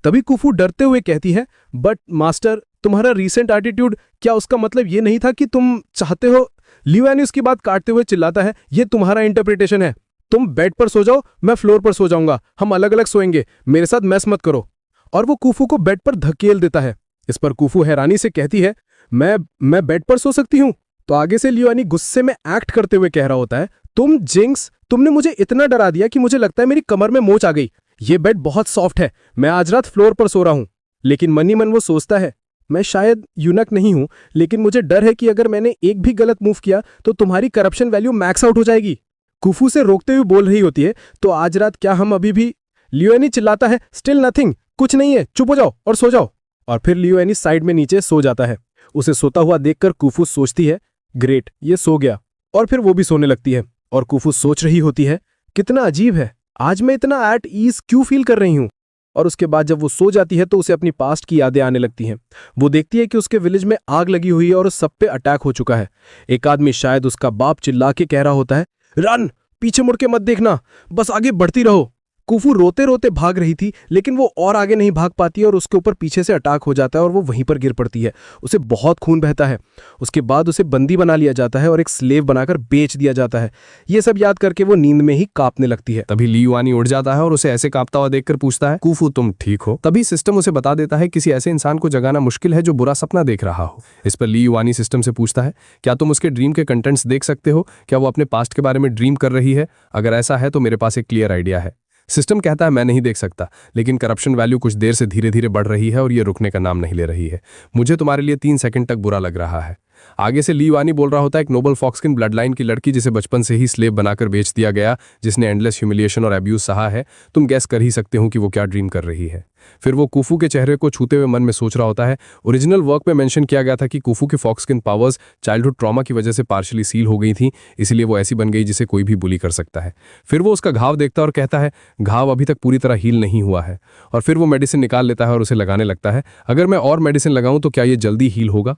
तभी कुफू डरते हुए कहती है बट मास्टर, तुम्हारा रीसेंट एटीट्यूड, क्या उसका मतलब ये नहीं था कि तुम चाहते हो? लीवानी उसकी बात काटते हुए चिल्लाता है ये तुम्हारा इंटरप्रिटेशन है, तुम बेड पर सो जाओ, मैं फ्लोर पर सो जाऊंगा, हम अलग अलग सोएंगे, मेरे साथ मैस मत करो। और वो कुफू को बेड पर धकेल देता है। इस पर कुफू हैरानी से कहती है मैं बेड पर सो सकती हूँ। तो आगे से लियोनी गुस्से में एक्ट करते हुए कह रहा होता है, तुम जिंक्स, तुमने मुझे इतना डरा दिया कि मुझे लगता है मेरी कमर में मोच आ गई। ये बेड बहुत सॉफ्ट है, मैं आज रात फ्लोर पर सो रहा हूँ। लेकिन मन ही मन वो सोचता है, मैं शायद यूनक नहीं हूं, लेकिन मुझे डर है कि अगर मैंने एक भी गलत मूव किया तो तुम्हारी करप्शन वैल्यू मैक्स आउट हो जाएगी। कुफू से रोकते हुए बोल रही होती है, तो आज रात क्या हम अभी भी। लियोनी चिल्लाता है, स्टिल नथिंग, कुछ नहीं है, चुप हो जाओ और सो जाओ। और फिर लियोनी साइड में नीचे सो जाता है। उसे सोता हुआ देखकर कुफू सोचती है, ग्रेट, ये सो गया। और फिर वो भी सोने लगती है। और कुफू सोच रही होती है, कितना अजीब है, आज मैं इतना एट ईज क्यों फील कर रही हूं। और उसके बाद जब वो सो जाती है तो उसे अपनी पास्ट की यादें आने लगती हैं। वो देखती है कि उसके विलेज में आग लगी हुई है और उस सब पे अटैक हो चुका है। एक आदमी, शायद उसका बाप, चिल्ला के कह रहा होता है, रन, पीछे मुड़ के मत देखना, बस आगे बढ़ती रहो। कुफू रोते रोते भाग रही थी, लेकिन वो और आगे नहीं भाग पाती और उसके ऊपर पीछे से अटैक हो जाता है और वो वहीं पर गिर पड़ती है। उसे बहुत खून बहता है। उसके बाद उसे बंदी बना लिया जाता है और एक स्लेव बनाकर बेच दिया जाता है। ये सब याद करके वो नींद में ही कांपने लगती है। तभी ली युआनी उड़ जाता है और उसे ऐसे कांपता हुआ देखकर पूछता है, कुफू तुम ठीक हो? तभी सिस्टम उसे बता देता है किसी ऐसे इंसान को जगाना मुश्किल है जो बुरा सपना देख रहा हो। इस पर ली युआनी सिस्टम से पूछता है, क्या तुम उसके ड्रीम के कंटेंट्स देख सकते हो? क्या वो अपने पास्ट के बारे में ड्रीम कर रही है? अगर ऐसा है तो मेरे पास एक क्लियर आइडिया है। सिस्टम कहता है, मैं नहीं देख सकता, लेकिन करप्शन वैल्यू कुछ देर से धीरे धीरे बढ़ रही है और ये रुकने का नाम नहीं ले रही है। मुझे तुम्हारे लिए 3 सेकंड तक बुरा लग रहा है। आगे से ली युआनी बोल रहा होता है, एक नोबल फॉक्सकिन ब्लड लाइन की लड़की जिसे बचपन से ही स्लेव बनाकर बेच दिया गया, जिसने एंडलेस ह्यूमिलिएशन और अब्यूज सहा है। तुम गैस कर ही सकते हो कि वो क्या ड्रीम कर रही है। फिर वो कुफू के चेहरे को छूते हुए मन में सोच रहा होता है, ओरिजिनल वर्क में मेंशन किया गया था कि कुफू के फॉक्सकिन पावर्स चाइल्डहुड ट्रॉमा की वजह से पार्शियली सील हो गई थी, इसलिए वो ऐसी बन गई जिसे कोई भी बुली कर सकता है। फिर वो उसका घाव देखता है और कहता है, घाव अभी तक पूरी तरह हील नहीं हुआ है। और फिर वो मेडिसिन निकाल लेता है और उसे लगाने लगता है। अगर मैं और मेडिसिन लगाऊं तो क्या ये जल्दी हील होगा?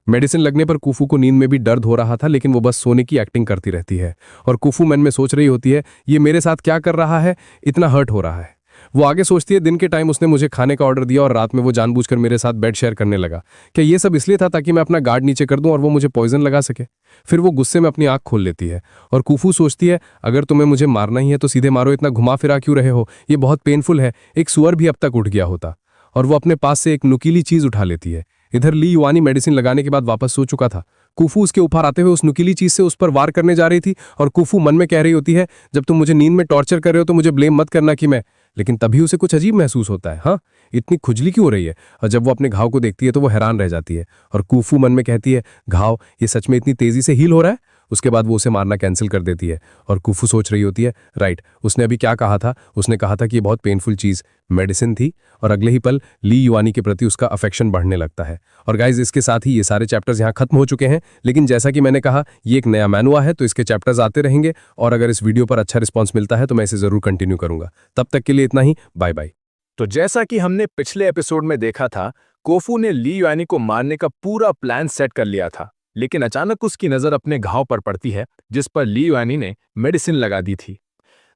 मेडिसिन लगने पर कुफू को नींद में भी दर्द हो रहा था, लेकिन वो बस सोने की एक्टिंग करती रहती है। और कुफू मन में सोच रही होती है, ये मेरे साथ क्या कर रहा है, इतना हर्ट हो रहा है। वो आगे सोचती है, दिन के टाइम उसने मुझे खाने का ऑर्डर दिया और रात में वो जानबूझकर मेरे साथ बेड शेयर करने लगा। क्या ये सब इसलिए था ताकि मैं अपना गार्ड नीचे कर दूं और वो मुझे पॉइजन लगा सके? फिर वो गुस्से में अपनी आंख खोल लेती है। और कुफू सोचती है, अगर तुम्हें मुझे मारना ही है तो सीधे मारो, इतना घुमा फिरा क्यों रहे हो, ये बहुत पेनफुल है। एक सुअर भी अब तक उठ गया होता। और वो अपने पास से एक नुकीली चीज उठा लेती है। इधर ली युआनी मेडिसिन लगाने के बाद वापस सो चुका था। कुफू उसके ऊपर आते हुए उस नुकीली चीज से उस पर वार करने जा रही थी और कुफू मन में कह रही होती है, जब तुम मुझे नींद में टॉर्चर कर रहे हो तो मुझे ब्लेम मत करना कि मैं। लेकिन तभी उसे कुछ अजीब महसूस होता है, हाँ, इतनी खुजली क्यों हो रही है? और जब वो अपने घाव को देखती है तो वो हैरान रह जाती है। और कुफू मन में कहती है, घाव ये सच में इतनी तेजी से हील हो रहा है? उसके बाद वो उसे मारना कैंसिल कर देती है। और कुफू सोच रही होती है, राइट, उसने अभी क्या कहा था? उसने कहा था कि ये बहुत पेनफुल चीज मेडिसिन थी। और अगले ही पल ली युआनी के प्रति उसका अफेक्शन बढ़ने लगता है। और गाइज, इसके साथ ही ये सारे चैप्टर्स यहाँ खत्म हो चुके हैं। लेकिन जैसा कि मैंने कहा, ये एक नया मैनुआ है तो इसके चैप्टर्स आते रहेंगे। और अगर इस वीडियो पर अच्छा रिस्पॉन्स मिलता है तो मैं इसे जरूर कंटिन्यू करूंगा। तब तक के लिए इतना ही, बाय बाय। तो जैसा कि हमने पिछले एपिसोड में देखा था, कोफू ने ली युआनी को मारने का पूरा प्लान सेट कर लिया था। लेकिन अचानक उसकी नजर अपने घाव पर पड़ती है, जिस पर ली युआनी ने मेडिसिन लगा दी थी।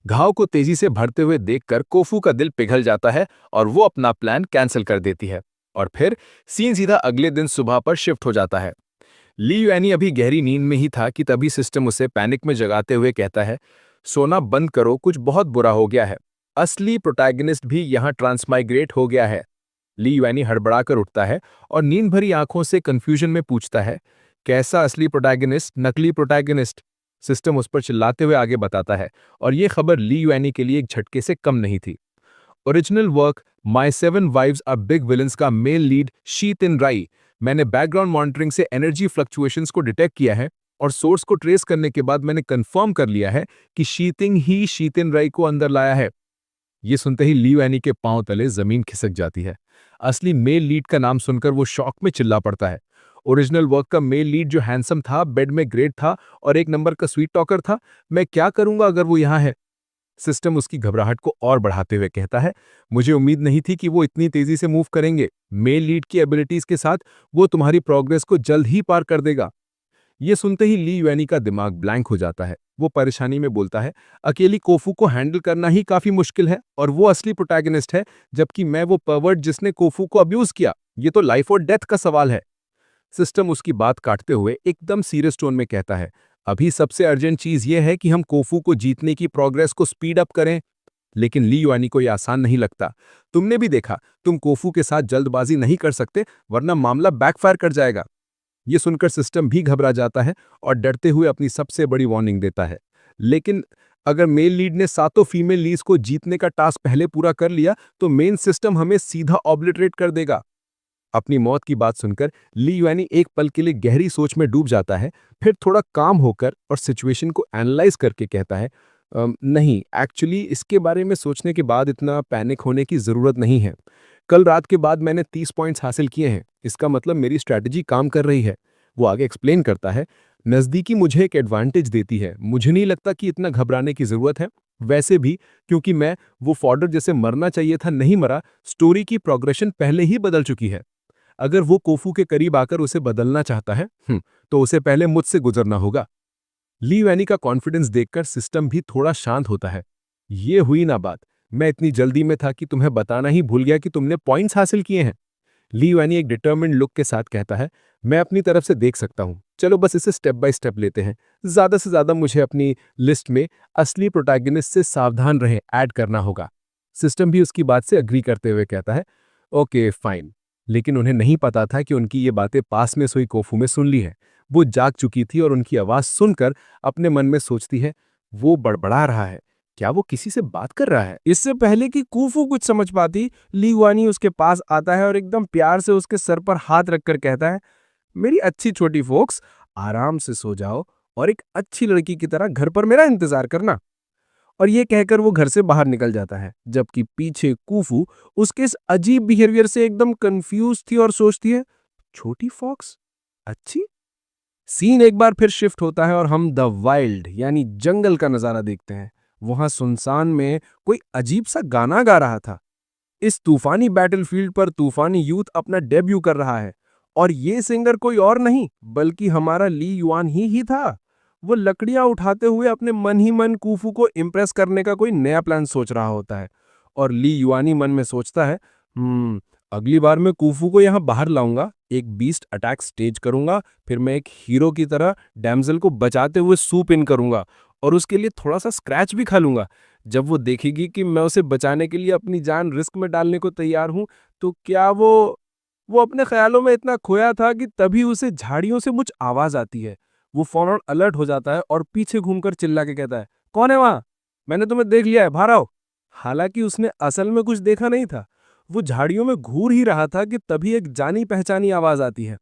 घाव को तेजी से बढ़ते हुए देखकर कोफू का दिल पिघल जाता है और वो अपना प्लान कैंसिल कर देती है। और फिर सीन सीधा अगले दिन सुबह पर शिफ्ट हो जाता है। ली युआनी अभी गहरी नींद में ही था कि तभी सिस्टम उसे पैनिक में जगाते हुए कहता है, सोना बंद करो, कुछ बहुत बुरा हो गया है। असली प्रोटैगनिस्ट भी यहाँ ट्रांसमाइग्रेट हो गया है। ली युआनी हड़बड़ाकर उठता है और नींद भरी आंखों से कंफ्यूजन में पूछता है, कैसा असली प्रोटैगनिस्ट, नकली प्रोटैगनिस्ट? सिस्टम उस पर चिल्लाते हुए आगे बताता है। और ये खबर ली युआनी के लिए एक झटके से कम नहीं थी। Original work my 7 wives are big villains का मेल लीड शी तिन राई। मैंने बैकग्राउंड मॉनिटरिंग से एनर्जी फ्लक्चुएशंस को डिटेक्ट किया है और सोर्स को ट्रेस करने के बाद मैंने कंफर्म कर लिया है कि शीतिंग ही शीतिन राई को अंदर लाया है। ये सुनते ही ली युआनी के पांव तले जमीन खिसक जाती है। असली मेल लीड का नाम सुनकर वो शॉक में चिल्ला पड़ता है। ओरिजिनल वर्क का मेल लीड जो हैंडसम था, बेड में ग्रेट था और एक नंबर का स्वीट टॉकर था, मैं क्या करूंगा अगर वो यहां है? सिस्टम उसकी घबराहट को और बढ़ाते हुए कहता है, मुझे उम्मीद नहीं थी कि वो इतनी तेजी से मूव करेंगे। मेल लीड की एबिलिटीज के साथ वो तुम्हारी प्रोग्रेस को जल्द ही पार कर देगा। ये सुनते ही ली युआनी का दिमाग ब्लैंक हो जाता है। वो परेशानी में बोलता है, अकेली कोफू को हैंडल करना ही काफी मुश्किल है और वो असली प्रोटैगनिस्ट है, जबकि मैं वो पर्वर्ट जिसने कोफू को अब्यूज किया। ये तो लाइफ और डेथ का सवाल है। सिस्टम उसकी बात काटते हुए एकदम सीरियस टोन में कहता है, अभी सबसे अर्जेंट चीज ये है कि हम कोफू को जीतने की प्रोग्रेस को स्पीड अप करें। लेकिन ली युआनी को यह आसान नहीं लगता। तुमने भी देखा, तुम कोफू के साथ जल्दबाजी नहीं कर सकते, वरना मामला बैकफायर कर जाएगा। ये सुनकर सिस्टम भी घबरा जाता है और डरते हुए अपनी सबसे बड़ी वार्निंग देता है। लेकिन अगर मेल लीड ने सातों फीमेल लीड्स को जीतने का टास्क पहले पूरा कर लिया तो मेन सिस्टम हमें सीधा ऑब्लिटरेट कर देगा। अपनी मौत की बात सुनकर ली युआनी एक पल के लिए गहरी सोच में डूब जाता है, फिर थोड़ा काम होकर और सिचुएशन को एनालाइज करके कहता है, नहीं, एक्चुअली इसके बारे में सोचने के बाद इतना पैनिक होने की ज़रूरत नहीं है। कल रात के बाद मैंने 30 पॉइंट्स हासिल किए हैं, इसका मतलब मेरी स्ट्रैटेजी काम कर रही है। वो आगे एक्सप्लेन करता है, नज़दीकी मुझे एक एडवांटेज देती है, मुझे नहीं लगता कि इतना घबराने की ज़रूरत है। वैसे भी क्योंकि मैं वो फॉर्डर जैसे मरना चाहिए था नहीं मरा, स्टोरी की प्रोग्रेशन पहले ही बदल चुकी है। अगर वो कोफू के करीब आकर उसे बदलना चाहता है तो उसे पहले मुझसे गुजरना होगा। ली युआनी का कॉन्फिडेंस देखकर सिस्टम भी थोड़ा शांत होता है। ये हुई ना बात, मैं इतनी जल्दी में था कि तुम्हें बताना ही भूल गया कि तुमने पॉइंट्स हासिल किए हैं। ली युआनी एक डिटर्मिन्ड लुक के साथ कहता है, मैं अपनी तरफ से देख सकता हूं, चलो बस इसे स्टेप बाय स्टेप लेते हैं। ज्यादा से ज्यादा मुझे अपनी लिस्ट में असली प्रोटैगनिस्ट से सावधान रहे ऐड करना होगा। सिस्टम भी उसकी बात से अग्री करते हुए कहता है, ओके फाइन। लेकिन उन्हें नहीं पता था कि उनकी ये बातें पास में सोई कोफू में सुन ली है। वो जाग चुकी थी और उनकी आवाज सुनकर अपने मन में सोचती है, वो बड़बड़ा रहा है, क्या वो किसी से बात कर रहा है? इससे पहले कि कूफू कुछ समझ पाती, ली युआनी उसके पास आता है और एकदम प्यार से उसके सर पर हाथ रखकर कहता है, मेरी अच्छी छोटी फोक्स, आराम से सो जाओ और एक अच्छी लड़की की तरह घर पर मेरा इंतजार करना। और ये कहकर वो घर से बाहर निकल जाता है, जबकि पीछे कूफू उसके इस अजीब बिहेवियर से एकदम कंफ्यूज थी और सोचती है, छोटी फॉक्स अच्छी। सीन एक बार फिर शिफ्ट होता है और हम द वाइल्ड यानी जंगल का नजारा देखते हैं। वहां सुनसान में कोई अजीब सा गाना गा रहा था। इस तूफानी बैटलफील्ड पर तूफानी यूथ अपना डेब्यू कर रहा है और ये सिंगर कोई और नहीं बल्कि हमारा ली युआन ही था। वो लकड़ियां उठाते हुए अपने मन ही मन कूफू को इम्प्रेस करने का कोई नया प्लान सोच रहा होता है और ली युआनी मन में सोचता है, अगली बार मैं कूफू को यहाँ बाहर लाऊंगा, एक बीस्ट अटैक स्टेज करूंगा, फिर मैं एक हीरो की तरह डैमजल को बचाते हुए सूप इन करूंगा और उसके लिए थोड़ा सा स्क्रैच भी खा लूंगा। जब वो देखेगी कि मैं उसे बचाने के लिए अपनी जान रिस्क में डालने को तैयार हूं, तो क्या वो अपने ख्यालों में इतना खोया था कि तभी उसे झाड़ियों से मुझ आवाज आती है। वो फौरन अलर्ट हो जाता है और पीछे घूमकर चिल्ला के कहता है, कौन है वहां? मैंने तुम्हें देख लिया है, बाहर आओ। हालांकि उसने असल में कुछ देखा नहीं था, वो झाड़ियों में घूर ही रहा था कि तभी एक जानी पहचानी आवाज आती है,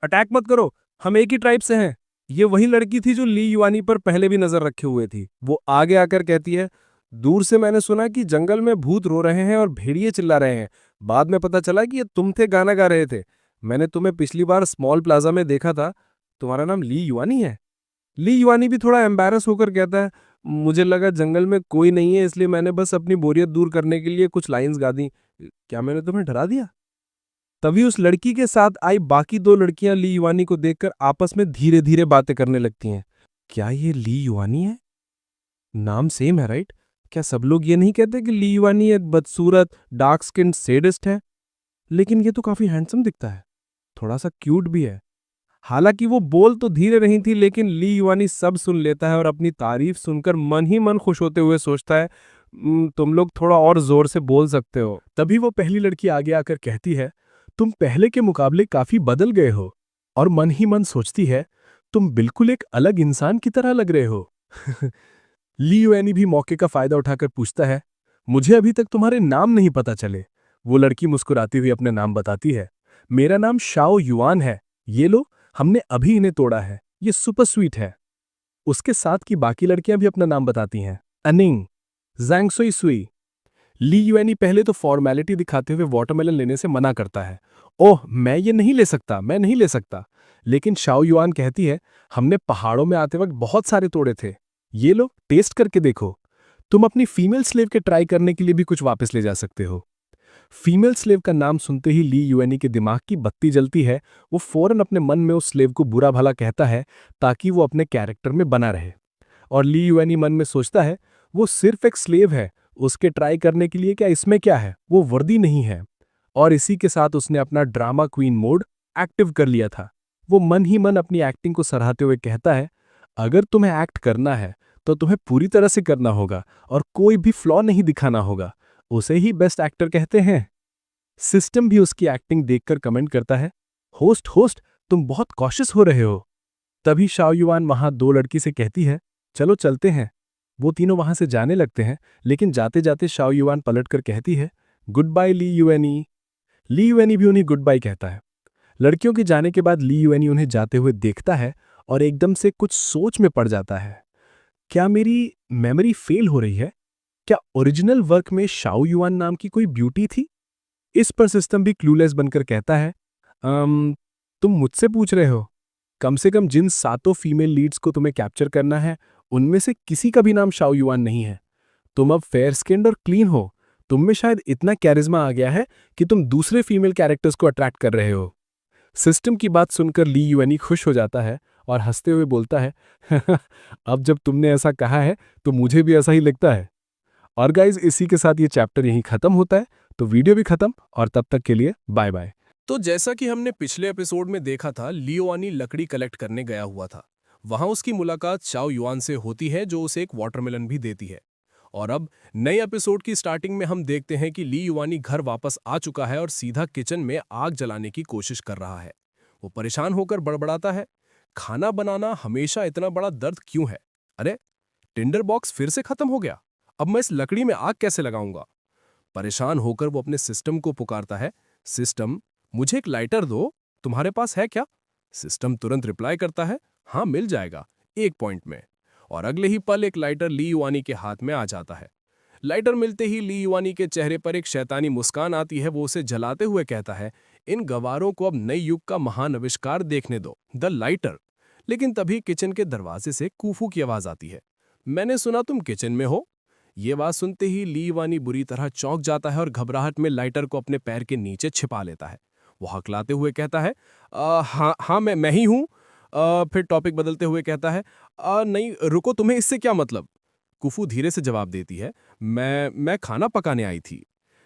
अटैक मत करो, हम एक ही ट्राइब से हैं। ये वही लड़की थी जो ली युआनी पर पहले भी नजर रखे हुए थी। वो आगे आकर कहती है, दूर से मैंने सुना कि जंगल में भूत रो रहे हैं और भेड़िए चिल्ला रहे हैं। बाद में पता चला कि ये तुम थे, गाना गा रहे थे। मैंने तुम्हें पिछली बार स्मॉल प्लाजा में देखा था। तुम्हारा नाम ली युआनी है? ली युआनी भी थोड़ा एम्बैरस होकर कहता है, मुझे लगा जंगल में कोई नहीं है, इसलिए मैंने बस अपनी बोरियत दूर करने के लिए कुछ लाइंस गा दी। क्या मैंने तुम्हें डरा दिया? तभी उस लड़की के साथ आई बाकी दो लड़कियां ली युआनी को देखकर आपस में धीरे धीरे बातें करने लगती हैं। क्या ये ली युआनी है? नाम सेम है राइट? क्या सब लोग ये नहीं कहते कि ली युआनी एक बदसूरत डार्क स्किन सेडिस्ट है? लेकिन ये तो काफी हैंडसम दिखता है, थोड़ा सा क्यूट भी है। हालांकि वो बोल तो धीरे रही थी, लेकिन ली युआनी सब सुन लेता है और अपनी तारीफ सुनकर मन ही मन खुश होते हुए सोचता है, तुम लोग थोड़ा और जोर से बोल सकते हो। तभी वो पहली लड़की आगे आकर कहती है, तुम पहले के मुकाबले काफी बदल गए हो। और मन ही मन सोचती है, तुम बिल्कुल एक अलग इंसान की तरह लग रहे हो। ली युआनी भी मौके का फायदा उठाकर पूछता है, मुझे अभी तक तुम्हारे नाम नहीं पता चले। वो लड़की मुस्कुराती हुई अपने नाम बताती है, मेरा नाम शाओ युआन है। ये लो, हमने अभी इन्हें तोड़ा है, ये सुपर स्वीट है। उसके साथ की बाकी लड़कियां भी अपना नाम बताती हैं, अनिंग, ज़ैंग सुई। ली युआनी पहले तो फॉर्मेलिटी दिखाते हुए वाटरमेलन लेने से मना करता है, ओह मैं ये नहीं ले सकता, मैं नहीं ले सकता। लेकिन शाओ युआन कहती है, हमने पहाड़ों में आते वक्त बहुत सारे तोड़े थे, ये लो टेस्ट करके देखो। तुम अपनी फीमेल स्लेव के ट्राई करने के लिए भी कुछ वापस ले जा सकते हो। फीमेल स्लेव का नाम सुनते ही ली युआनी के दिमाग की बत्ती जलती है। वो फौरन अपने मन में उस स्लेव को बुरा भला कहता है ताकि वो अपने कैरेक्टर में बना रहे। और ली युआनी मन में सोचता है, वो सिर्फ एक स्लेव है, उसके ट्राई करने के लिए क्या इसमें क्या है, वो वर्दी नहीं है। और इसी के साथ उसने अपना ड्रामा क्वीन मोड एक्टिव कर लिया था। वो मन ही मन अपनी एक्टिंग को सराहते हुए कहता है, अगर तुम्हें एक्ट करना है तो तुम्हें पूरी तरह से करना होगा और कोई भी फ्लॉ नहीं दिखाना होगा, उसे ही बेस्ट एक्टर कहते हैं। सिस्टम भी उसकी एक्टिंग देखकर कमेंट करता है, होस्ट तुम बहुत कॉशियस हो रहे हो। तभी शाओ युआन वहां दो लड़की से कहती है, चलो चलते हैं। वो तीनों वहां से जाने लगते हैं, लेकिन जाते जाते शाओ युआन पलट कर कहती है, गुड बाय ली युएनी। ली युएनी भी उन्हें गुड बाय कहता है। लड़कियों के जाने के बाद ली युएनी उन्हें जाते हुए देखता है और एकदम से कुछ सोच में पड़ जाता है। क्या मेरी मेमोरी फेल हो रही है? क्या ओरिजिनल वर्क में शाओ युआन नाम की कोई ब्यूटी थी? इस पर सिस्टम भी क्लूलेस बनकर कहता है, तुम मुझसे पूछ रहे हो? कम से कम जिन 7 फीमेल लीड्स को तुम्हें कैप्चर करना है, उनमें से किसी का भी नाम शाओ युआन नहीं है। तुम अब फेयर स्किन्ड और क्लीन हो। तुम में शायद इतना कैरिज्मा आ गया है कि तुम दूसरे फीमेल कैरेक्टर्स को अट्रैक्ट कर रहे हो। सिस्टम की बात सुनकर ली युएनी खुश हो जाता है और हंसते हुए बोलता है, अब जब तुमने ऐसा कहा है तो मुझे भी ऐसा ही लगता है। और गाइज, इसी के साथ ये चैप्टर यहीं खत्म होता है। तो वीडियो भी खत्म, और तब तक के लिए बाय बाय। तो जैसा कि हमने पिछले एपिसोड में देखा था, ली युआनी लकड़ी कलेक्ट करने गया हुआ था। वहां उसकी मुलाकात शाओ युआन से होती है, जो उसे एक वाटरमेलन भी देती है। और अब नए एपिसोड की स्टार्टिंग में हम देखते हैं कि ली युआनी घर वापस आ चुका है और सीधा किचन में आग जलाने की कोशिश कर रहा है। वो परेशान होकर बड़बड़ाता है, खाना बनाना हमेशा इतना बड़ा दर्द क्यों है? अरे, टिंडर बॉक्स फिर से खत्म हो गया। अब मैं इस लकड़ी में आग कैसे लगाऊंगा? परेशान होकर वो अपने सिस्टम को पुकारता है, सिस्टम, मुझे एक लाइटर दो, तुम्हारे पास है क्या? सिस्टम तुरंत रिप्लाई करता है, हाँ मिल जाएगा, 1 पॉइंट में। और अगले ही पल एक लाइटर ली युआनी के हाथ में आ जाता है। लाइटर मिलते ही ली युआनी के चेहरे पर एक शैतानी मुस्कान आती है। वो उसे जलाते हुए कहता है, इन गवारों को अब नई युग का महान आविष्कार देखने दो, द लाइटर। लेकिन तभी किचन के दरवाजे से कूफू की आवाज आती है, मैंने सुना तुम किचन में हो। ये बात सुनते ही ली युआनी बुरी तरह चौंक जाता है और घबराहट में लाइटर को अपने पैर के नीचे छिपा लेता है। वो हकलाते हुए कहता है, हाँ मैं ही हूँ। फिर टॉपिक बदलते हुए कहता है, नहीं रुको, तुम्हें इससे क्या मतलब? कुफू धीरे से जवाब देती है, मैं खाना पकाने आई थी।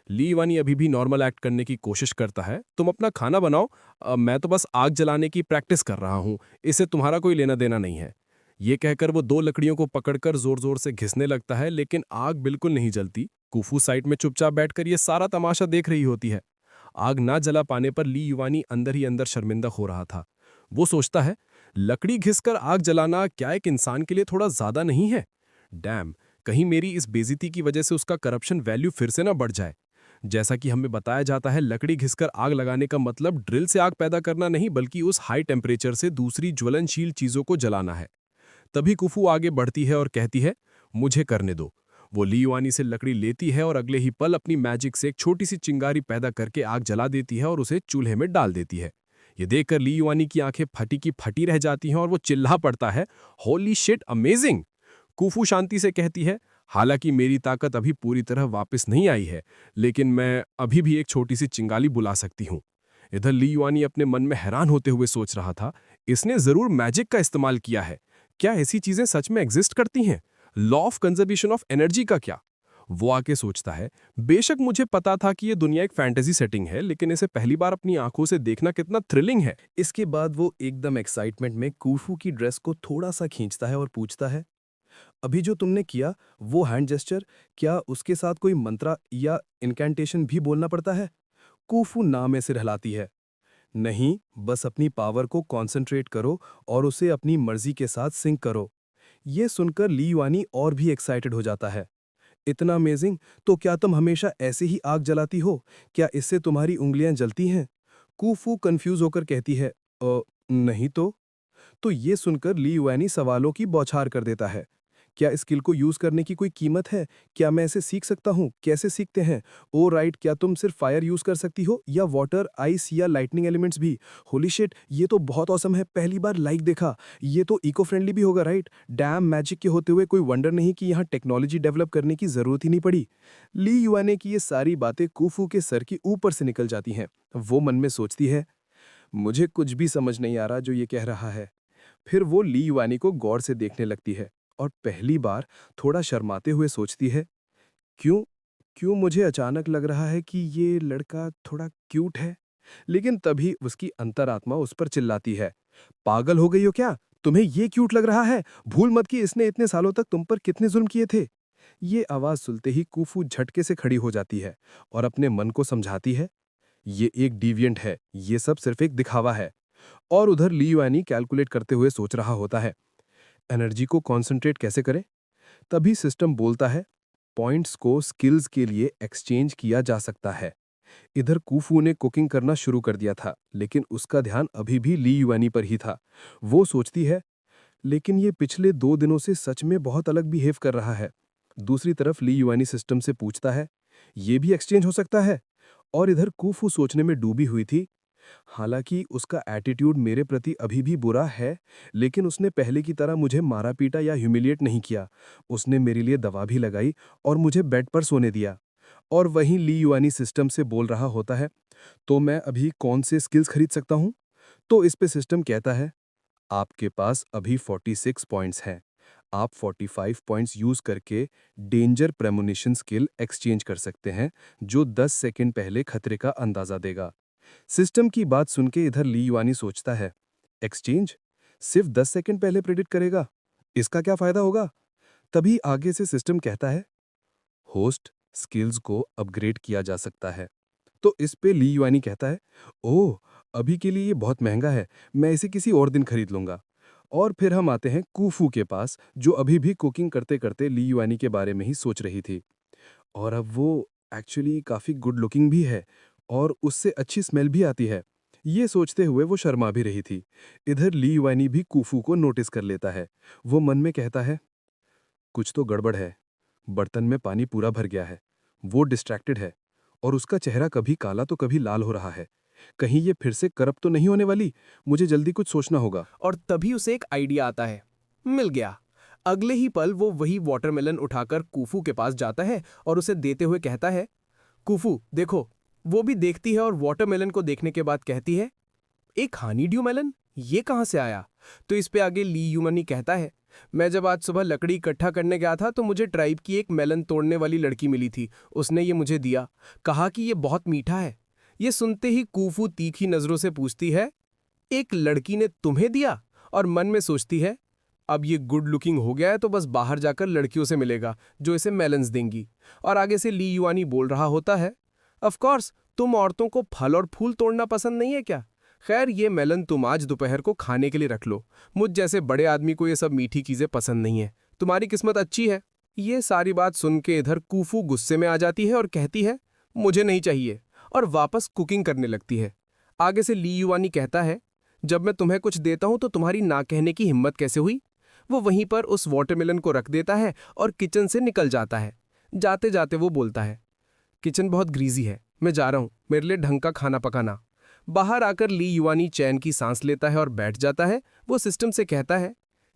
ली युआनी अभी भी नॉर्मल एक्ट करने की कोशिश करता है, तुम अपना खाना बनाओ, मैं तो बस आग जलाने की प्रैक्टिस कर रहा हूँ, इससे तुम्हारा कोई लेना देना नहीं है। ये कहकर वो 2 लकड़ियों को पकड़कर जोर जोर से घिसने लगता है, लेकिन आग बिल्कुल नहीं जलती। कुफू साइड में चुपचाप बैठकर ये सारा तमाशा देख रही होती है। आग ना जला पाने पर ली युआनी अंदर ही अंदर शर्मिंदा हो रहा था। वो सोचता है, लकड़ी घिसकर आग जलाना क्या एक इंसान के लिए थोड़ा ज्यादा नहीं है? डैम, कहीं मेरी इस बेइज्जती की वजह से उसका करप्शन वैल्यू फिर से ना बढ़ जाए। जैसा कि हमें बताया जाता है, लकड़ी घिसकर आग लगाने का मतलब ड्रिल से आग पैदा करना नहीं, बल्कि उस हाई टेम्परेचर से दूसरी ज्वलनशील चीजों को जलाना है। तभी कुफू आगे बढ़ती है और कहती है, मुझे करने दो। वो ली युआनी से लकड़ी लेती है और अगले ही पल अपनी मैजिक से एक छोटी सी चिंगारी पैदा करके आग जला देती है और उसे चूल्हे में डाल देती है। ये देखकर ली युआनी की आंखें फटी की फटी रह जाती हैं और वो चिल्ला पड़ता है, होली शिट, अमेजिंग। कुफू शांति से कहती है, हालांकि मेरी ताकत अभी पूरी तरह वापस नहीं आई है, लेकिन मैं अभी भी एक छोटी सी चिंगारी बुला सकती हूँ। इधर ली युआनी अपने मन में हैरान होते हुए सोच रहा था, इसने जरूर मैजिक का इस्तेमाल किया है। क्या ऐसी चीजें सच में एग्जिस्ट करती हैं? Law of conservation of energy का क्या? वो आके सोचता है, बेशक मुझे पता था कि ये दुनिया एक फैंटेसी सेटिंग है, लेकिन इसे पहली बार अपनी आंखों से देखना कितना थ्रिलिंग है। इसके बाद वो एकदम एक्साइटमेंट में कूफू की ड्रेस को थोड़ा सा खींचता है और पूछता है, अभी जो तुमने किया वो हैंड जेस्चर, क्या उसके साथ कोई मंत्रा या इनकैंटेशन भी बोलना पड़ता है? कूफू ना में सिर हिलाती है, नहीं, बस अपनी पावर को कॉन्सेंट्रेट करो और उसे अपनी मर्जी के साथ सिंक करो। ये सुनकर ली युआनी और भी एक्साइटेड हो जाता है, इतना अमेजिंग, तो क्या तुम हमेशा ऐसे ही आग जलाती हो? क्या इससे तुम्हारी उंगलियां जलती हैं? कूफू कंफ्यूज होकर कहती है, नहीं तो ये सुनकर ली युआनी सवालों की बौछार कर देता है, क्या स्किल को यूज करने की कोई कीमत है? क्या मैं इसे सीख सकता हूँ? कैसे सीखते हैं? ओ राइट, क्या तुम सिर्फ फायर यूज कर सकती हो या वाटर, आइस या लाइटनिंग एलिमेंट्स भी? होली शिट, ये तो बहुत औसम है, पहली बार लाइक देखा। ये तो इको फ्रेंडली भी होगा, राइट? डैम, मैजिक के होते हुए कोई वंडर नहीं कि यहाँ टेक्नोलॉजी डेवलप करने की जरूरत ही नहीं पड़ी। ली युआनी की ये सारी बातें कूफू के सर की ऊपर से निकल जाती हैं। वो मन में सोचती है, मुझे कुछ भी समझ नहीं आ रहा जो ये कह रहा है। फिर वो ली युआनी को गौर से देखने लगती है और पहली बार थोड़ा शर्माते हुए सोचती है, क्यों क्यों मुझे अचानक लग रहा है कि ये लड़का थोड़ा क्यूट है। लेकिन तभी उसकी अंतरात्मा उस पर चिल्लाती है, पागल हो गई हो क्या? तुम्हें ये क्यूट लग रहा है? भूल मत कि इसने इतने सालों तक तुम पर कितने जुल्म किए थे। ये आवाज सुनते ही कूफू झटके से खड़ी हो जाती है और अपने मन को समझाती है, ये एक डिविएंट है, ये सब सिर्फ एक दिखावा है। और उधर ली युआनी कैलकुलेट करते हुए सोच रहा होता है, एनर्जी को कॉन्सेंट्रेट कैसे करें। तभी सिस्टम बोलता है, पॉइंट्स को स्किल्स के लिए एक्सचेंज किया जा सकता है। इधर कूफू ने कुकिंग करना शुरू कर दिया था, लेकिन उसका ध्यान अभी भी ली युआनी पर ही था। वो सोचती है, लेकिन ये पिछले 2 दिनों से सच में बहुत अलग बिहेव कर रहा है। दूसरी तरफ ली युआनी सिस्टम से पूछता है, ये भी एक्सचेंज हो सकता है। और इधर कूफू सोचने में डूबी हुई थी। हालांकि उसका एटीट्यूड मेरे प्रति अभी भी बुरा है, लेकिन उसने पहले की तरह मुझे मारा पीटा या ह्यूमिलिएट नहीं किया। उसने मेरे लिए दवा भी लगाई और मुझे बेड पर सोने दिया। और वहीं ली युआनी सिस्टम से बोल रहा होता है, तो मैं अभी कौन से स्किल्स खरीद सकता हूं? तो इस पे सिस्टम कहता है, आपके पास अभी 46 पॉइंट्स हैं। आप 45 पॉइंट्स यूज करके डेंजर प्रेमोनिशन स्किल एक्सचेंज कर सकते हैं, जो 10 सेकंड पहले खतरे का अंदाजा देगा। सिस्टम की बात सुन के इधर ली युआनी सोचता है, एक्सचेंज सिर्फ 10 सेकंड पहले प्रेडिक्ट करेगा, इसका क्या फायदा होगा? तभी आगे से सिस्टम कहता है, होस्ट स्किल्स को अपग्रेड किया जा सकता है। तो इस पे ली युआनी कहता है, ओह अभी के लिए ये बहुत महंगा है, मैं इसे किसी और दिन खरीद लूंगा। और फिर हम आते हैं कूफू के पास, जो अभी भी कुकिंग करते करते ली युआनी के बारे में ही सोच रही थी। और अब वो एक्चुअली काफ़ी गुड लुकिंग भी है और उससे अच्छी स्मेल भी आती है। ये सोचते हुए वो शर्मा भी रही थी। इधर ली युआनी भी कूफू को नोटिस कर लेता है। वो मन में कहता है, कुछ तो गड़बड़ है, बर्तन में पानी पूरा भर गया है। वो डिस्ट्रैक्टेड है और उसका चेहरा कभी काला तो कभी लाल हो रहा है। कहीं ये फिर से करप्ट तो नहीं होने वाली? मुझे जल्दी कुछ सोचना होगा। और तभी उसे एक आइडिया आता है। मिल गया। अगले ही पल वो वही वाटरमेलन उठाकर कूफू के पास जाता है और उसे देते हुए कहता है, कूफू देखो। वो भी देखती है और वाटरमेलन को देखने के बाद कहती है, एक हनी ड्यू मेलन, ये कहां से आया? तो इस पे आगे ली युआनी कहता है, मैं जब आज सुबह लकड़ी इकट्ठा करने गया था तो मुझे ट्राइब की एक मेलन तोड़ने वाली लड़की मिली थी। उसने ये मुझे दिया, कहा कि ये बहुत मीठा है। ये सुनते ही कूफू तीखी नजरों से पूछती है, एक लड़की ने तुम्हें दिया? और मन में सोचती है, अब ये गुड लुकिंग हो गया है तो बस बाहर जाकर लड़कियों से मिलेगा जो इसे मेलन्स देंगी। और आगे से ली युआनी बोल रहा होता है, ऑफ कोर्स तुम औरतों को फल और फूल तोड़ना पसंद नहीं है क्या? खैर ये मेलन तुम आज दोपहर को खाने के लिए रख लो। मुझ जैसे बड़े आदमी को ये सब मीठी चीजें पसंद नहीं है। तुम्हारी किस्मत अच्छी है। ये सारी बात सुन के इधर कूफू गुस्से में आ जाती है और कहती है, मुझे नहीं चाहिए, और वापस कुकिंग करने लगती है। आगे से ली युआनी कहता है, जब मैं तुम्हें कुछ देता हूं तो तुम्हारी ना कहने की हिम्मत कैसे हुई? वो वहीं पर उस वाटरमेलन को रख देता है और किचन से निकल जाता है। जाते जाते वो बोलता है, किचन बहुत ग्रीजी है, मैं जा रहा हूं, मेरे लिए ढंग का खाना पकाना। बाहर आकर ली युआनी चैन की सांस लेता है और बैठ जाता है। वो सिस्टम से कहता है,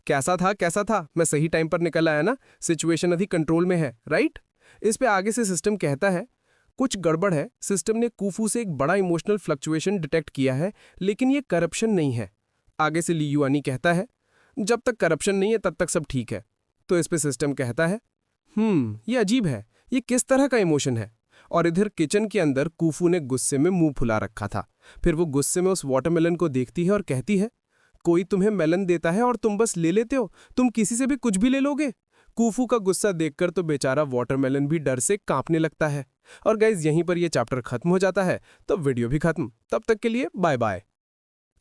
कैसा था? मैं सही टाइम पर निकल आया ना? सिचुएशन अभी कंट्रोल में है, राइट? इस पे आगे से सिस्टम कहता है, कुछ गड़बड़ है। सिस्टम ने कूफू से एक बड़ा इमोशनल फ्लक्चुएशन डिटेक्ट किया है, लेकिन ये करप्शन नहीं है। आगे से ली युआनी कहता है, जब तक करप्शन नहीं है तब तक सब ठीक है। तो इस पे सिस्टम कहता है, ये अजीब है, ये किस तरह का इमोशन है? और इधर किचन के अंदर कूफू ने गुस्से में मुंह फुला रखा था। फिर वो गुस्से में उस वाटरमेलन को देखती है और कहती है, कोई तुम्हें मेलन देता है और तुम बस ले लेते हो? तुम किसी से भी कुछ भी ले लोगे? कूफू का गुस्सा देखकर तो बेचारा वाटरमेलन भी डर से कांपने लगता है। और गाइज यहीं पर ये चैप्टर खत्म हो जाता है, तो वीडियो भी खत्म। तब तक के लिए बाय बाय।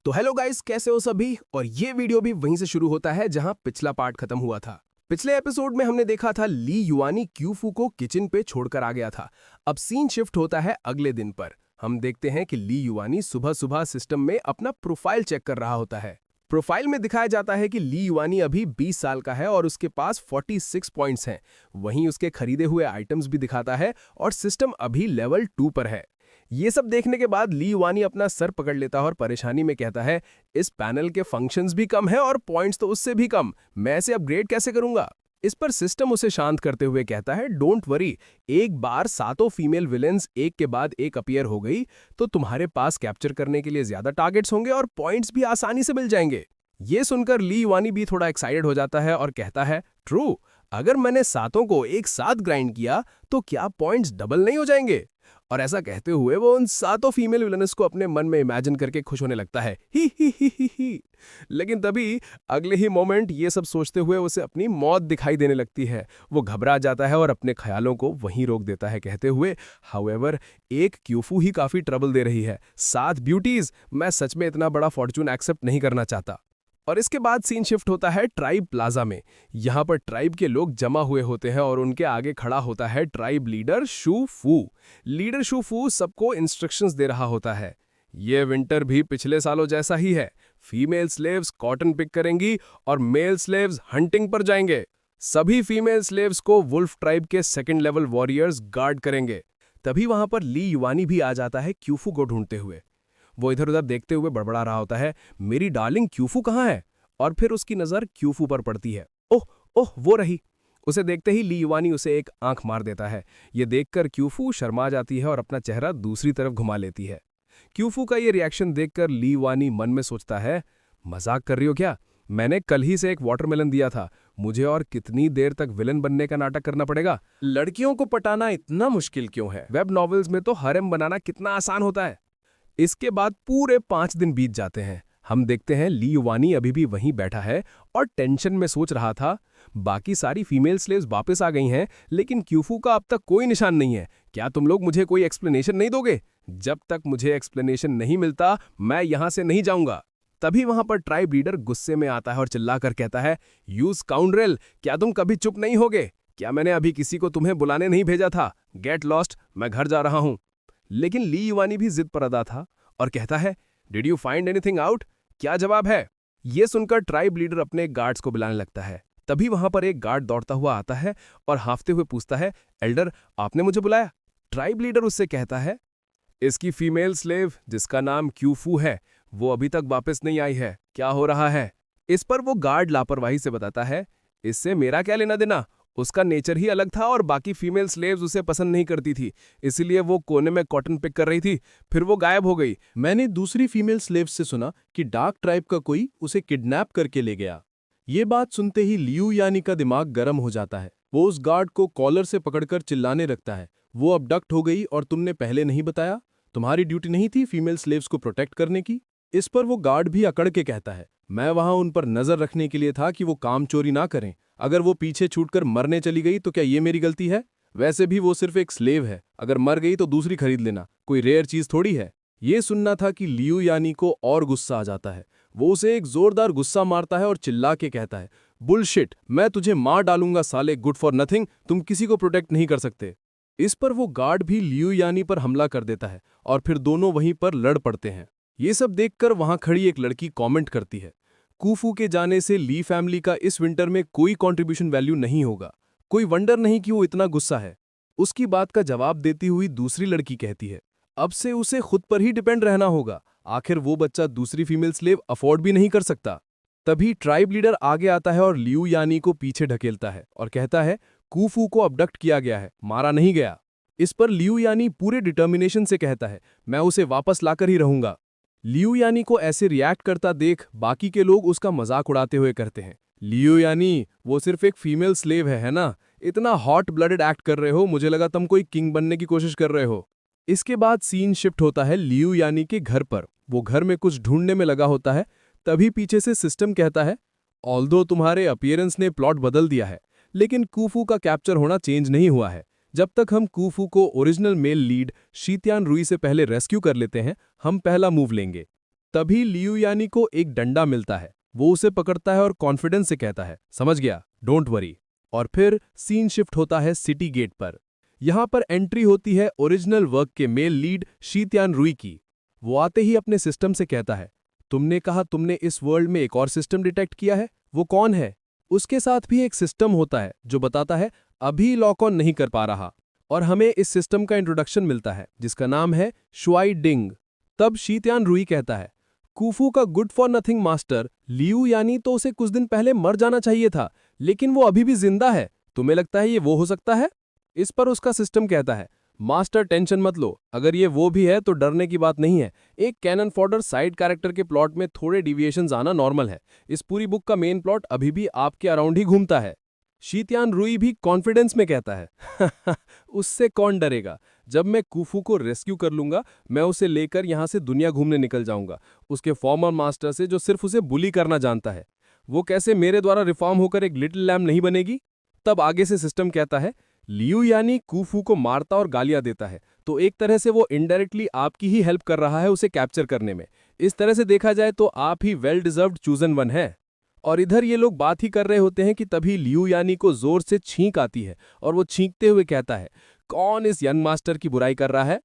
तो हेलो गाइज, कैसे हो सभी? और ये वीडियो भी वहीं से शुरू होता है जहां पिछला पार्ट खत्म हुआ था। पिछले एपिसोड में हमने देखा था ली युआनी क्यूफू को किचन पे छोड़कर आ गया था। अब सीन शिफ्ट होता है अगले दिन पर। हम देखते हैं कि ली युआनी सुबह सुबह सिस्टम में अपना प्रोफाइल चेक कर रहा होता है। प्रोफाइल में दिखाया जाता है कि ली युआनी अभी 20 साल का है और उसके पास 46 पॉइंट्स हैं। वहीं उसके खरीदे हुए आइटम्स भी दिखाता है और सिस्टम अभी लेवल 2 पर है। ये सब देखने के बाद ली युआनी अपना सर पकड़ लेता है और परेशानी में कहता है, इस पैनल के फंक्शंस भी कम है और पॉइंट्स तो उससे भी कम, मैं इसे अपग्रेड कैसे करूंगा? इस पर सिस्टम उसे शांत करते हुए कहता है, डोंट वरी, एक बार 7 फीमेल विलेंस एक के बाद एक अपीयर हो गई तो तुम्हारे पास कैप्चर करने के लिए ज्यादा टारगेट्स होंगे और पॉइंट्स भी आसानी से मिल जाएंगे। ये सुनकर ली युआनी भी थोड़ा एक्साइटेड हो जाता है और कहता है, ट्रू, अगर मैंने 7 को एक साथ ग्राइंड किया तो क्या पॉइंट्स डबल नहीं हो जाएंगे? और ऐसा कहते हुए वो उन 7 फीमेल विलनस को अपने मन में इमेजिन करके खुश होने लगता है। ही। लेकिन तभी अगले ही मोमेंट ये सब सोचते हुए उसे अपनी मौत दिखाई देने लगती है। वो घबरा जाता है और अपने ख्यालों को वहीं रोक देता है, कहते हुए हाउएवर एक क्यूफू ही काफी ट्रबल दे रही है। 7 ब्यूटीज, मैं सच में इतना बड़ा फॉर्चून एक्सेप्ट नहीं करना चाहता। और इसके बाद सीन शिफ्ट होता है ट्राइब प्लाजा में। यहाँ पर ट्राइब के लोग जमा हुए होते हैं और उनके आगे खड़ा होता है ट्राइब लीडर शू फू। लीडर शू फू सबको इंस्ट्रक्शंस दे रहा होता है। ये विंटर भी पिछले सालों जैसा ही है। फीमेल स्लेव्स कॉटन पिक करेंगी और मेल स्लेव्स हंटिंग पर जाएंगे। सभी फीमेल स्लेव्स को वुल्फ ट्राइब के 2nd लेवल वॉरियर्स गार्ड करेंगे। तभी वहां पर ली युआनी भी आ जाता है क्यूफू को ढूंढते हुए। वो इधर उधर देखते हुए बड़बड़ा रहा होता है, मेरी डार्लिंग क्यूफू कहाँ है? और फिर उसकी नजर क्यूफू पर पड़ती है। ओह वो रही। उसे देखते ही ली युआनी उसे एक आंख मार देता है। ये देखकर क्यूफू शर्मा जाती है और अपना चेहरा दूसरी तरफ घुमा लेती है। क्यूफू का ये रिएक्शन देखकर ली युआनी मन में सोचता है, मजाक कर रही हो क्या? मैंने कल ही से एक वाटरमेलन दिया था, मुझे और कितनी देर तक विलन बनने का नाटक करना पड़ेगा? लड़कियों को पटाना इतना मुश्किल क्यों है? वेब नॉवेल्स में तो हरेम बनाना कितना आसान होता है। इसके बाद पूरे 5 दिन बीत जाते हैं। हम देखते हैं ली युआनी अभी भी वहीं बैठा है और टेंशन में सोच रहा था, बाकी सारी फीमेल स्लेव्स वापस आ गई हैं, लेकिन क्यूफू का अब तक कोई निशान नहीं है। क्या तुम लोग मुझे कोई एक्सप्लेनेशन नहीं दोगे? जब तक मुझे एक्सप्लेनेशन नहीं मिलता मैं यहां से नहीं जाऊंगा। तभी वहां पर ट्राइब लीडर गुस्से में आता है और चिल्लाकर कहता है, यू स्काउंड्रेल, क्या तुम कभी चुप नहीं होगे? क्या मैंने अभी किसी को तुम्हें बुलाने नहीं भेजा था? गेट लॉस्ट, मैं घर जा रहा हूं। लेकिन ली युआनी भी जिद पर अदा था और कहता है, did you find anything out? क्या जवाब है? ये सुनकर ट्राइब लीडर अपने गार्ड्स को बुलाने लगता है। तभी वहां पर एक गार्ड दौड़ता हुआ आता है और हांफते हुए पूछता है, एल्डर, आपने मुझे बुलाया? ट्राइब लीडर उससे कहता है, इसकी फीमेल स्लेव जिसका नाम क्यूफू है वो अभी तक वापस नहीं आई है, क्या हो रहा है? इस पर वो गार्ड लापरवाही से बताता है, इससे मेरा क्या लेना देना? उसका नेचर ही अलग था और बाकी फीमेल स्लेव्स उसे पसंद नहीं करती थी, इसलिए वो कोने में कॉटन पिक कर रही थी, फिर वो गायब हो गई। मैंने दूसरी फीमेल स्लेव से सुना कि डार्क ट्राइब का कोई उसे किडनैप करके ले गया। ये बात सुनते ही लियू यानी का दिमाग गर्म हो जाता है। वो उस गार्ड को कॉलर से पकड़कर चिल्लाने लगता है, वो अबडक्ट हो गई और तुमने पहले नहीं बताया? तुम्हारी ड्यूटी नहीं थी फीमेल स्लेव्स को प्रोटेक्ट करने की? इस पर वो गार्ड भी अकड़ के कहता है, मैं वहां उन पर नजर रखने के लिए था कि वो काम चोरी ना करें। अगर वो पीछे छूटकर मरने चली गई तो क्या ये मेरी गलती है? वैसे भी वो सिर्फ एक स्लेव है, अगर मर गई तो दूसरी खरीद लेना, कोई रेयर चीज थोड़ी है। ये सुनना था कि लियू यानी को और गुस्सा आ जाता है। वो उसे एक जोरदार गुस्सा मारता है और चिल्ला के कहता है, बुलशिट, मैं तुझे मार डालूंगा साले गुड फॉर नथिंग, तुम किसी को प्रोटेक्ट नहीं कर सकते। इस पर वो गार्ड भी लियू यानी पर हमला कर देता है और फिर दोनों वहीं पर लड़ पड़ते हैं। ये सब देखकर वहां खड़ी एक लड़की कमेंट करती है, कूफू के जाने से ली फैमिली का इस विंटर में कोई कंट्रीब्यूशन वैल्यू नहीं होगा। कोई वंडर नहीं कि वो इतना गुस्सा है। उसकी बात का जवाब देती हुई दूसरी लड़की कहती है, अब से उसे खुद पर ही डिपेंड रहना होगा, आखिर वो बच्चा दूसरी फीमेल स्लेव अफोर्ड भी नहीं कर सकता। तभी ट्राइब लीडर आगे आता है और लियू यानी को पीछे ढकेलता है और कहता है, कूफू को अबडक्ट किया गया है, मारा नहीं गया। इस पर लियू यानी पूरे डिटर्मिनेशन से कहता है, मैं उसे वापस लाकर ही रहूंगा। लियू यानी को ऐसे रिएक्ट करता देख बाकी के लोग उसका मजाक उड़ाते हुए करते हैं, लियू यानी वो सिर्फ एक फीमेल स्लेव है ना? इतना हॉट ब्लडेड एक्ट कर रहे हो, मुझे लगा तुम कोई किंग बनने की कोशिश कर रहे हो। इसके बाद सीन शिफ्ट होता है लियू यानी के घर पर। वो घर में कुछ ढूंढने में लगा होता है। तभी पीछे से सिस्टम कहता है, ऑल्दो तुम्हारे अपीयरेंस ने प्लॉट बदल दिया है, लेकिन कूफू का कैप्चर होना चेंज नहीं हुआ है। जब तक हम कूफू को ओरिजिनल मेल लीड शीत्यान रुई से पहले रेस्क्यू कर लेते हैं, हम पहला मूव लेंगे। तभी लियू यानी को एक डंडा मिलता है। वो उसे पकड़ता है और कॉन्फिडेंस से कहता है, समझ गया, डोंट वरी। और फिर सीन शिफ्ट होता है सिटी गेट पर। यहां पर एंट्री होती है ओरिजिनल वर्क के मेल लीड शीत्यान रुई की। वो आते ही अपने सिस्टम से कहता है, तुमने कहा तुमने इस वर्ल्ड में एक और सिस्टम डिटेक्ट किया है, वो कौन है? उसके साथ भी एक सिस्टम होता है जो बताता है अभी लॉक ऑन नहीं कर पा रहा, और हमें इस सिस्टम का इंट्रोडक्शन मिलता है जिसका नाम है शुआई डिंग। तब शीत्यान रुई कहता है, कूफू का good for nothing master Liu यानी तो उसे कुछ दिन पहले मर जाना चाहिए था, लेकिन वो अभी भी जिंदा है। तुम्हें लगता है ये वो हो सकता है? इस पर उसका सिस्टम कहता है, मास्टर टेंशन मत लो, अगर ये वो भी है तो डरने की बात नहीं है। एक कैनन फॉडर साइड कैरेक्टर के प्लॉट में थोड़े डिविएशंस आना नॉर्मल है। इस पूरी बुक का मेन प्लॉट अभी भी आपके अराउंड ही घूमता है। शीत्यान रुई भी कॉन्फिडेंस में कहता है, उससे कौन डरेगा? जब मैं कुफू को रेस्क्यू कर लूंगा, मैं उसे लेकर यहाँ से दुनिया घूमने निकल जाऊंगा, उसके फॉर्मर मास्टर से जो सिर्फ उसे बुली करना जानता है। वो कैसे मेरे द्वारा रिफॉर्म होकर एक लिटिल लैम्ब नहीं बनेगी? तब आगे से सिस्टम कहता है, लियू यानी कुफू को मारता और गालियां देता है, तो एक तरह से वो इनडायरेक्टली आपकी ही हेल्प कर रहा है उसे कैप्चर करने में। इस तरह से देखा जाए तो आप ही वेल डिजर्व्ड चूजन वन है। और इधर ये लोग बात ही कर रहे होते हैं कि तभी लियू यानी को जोर से छींक आती है और वो छींकते हुए कहता है, कौन इस यंग मास्टर की बुराई कर रहा है?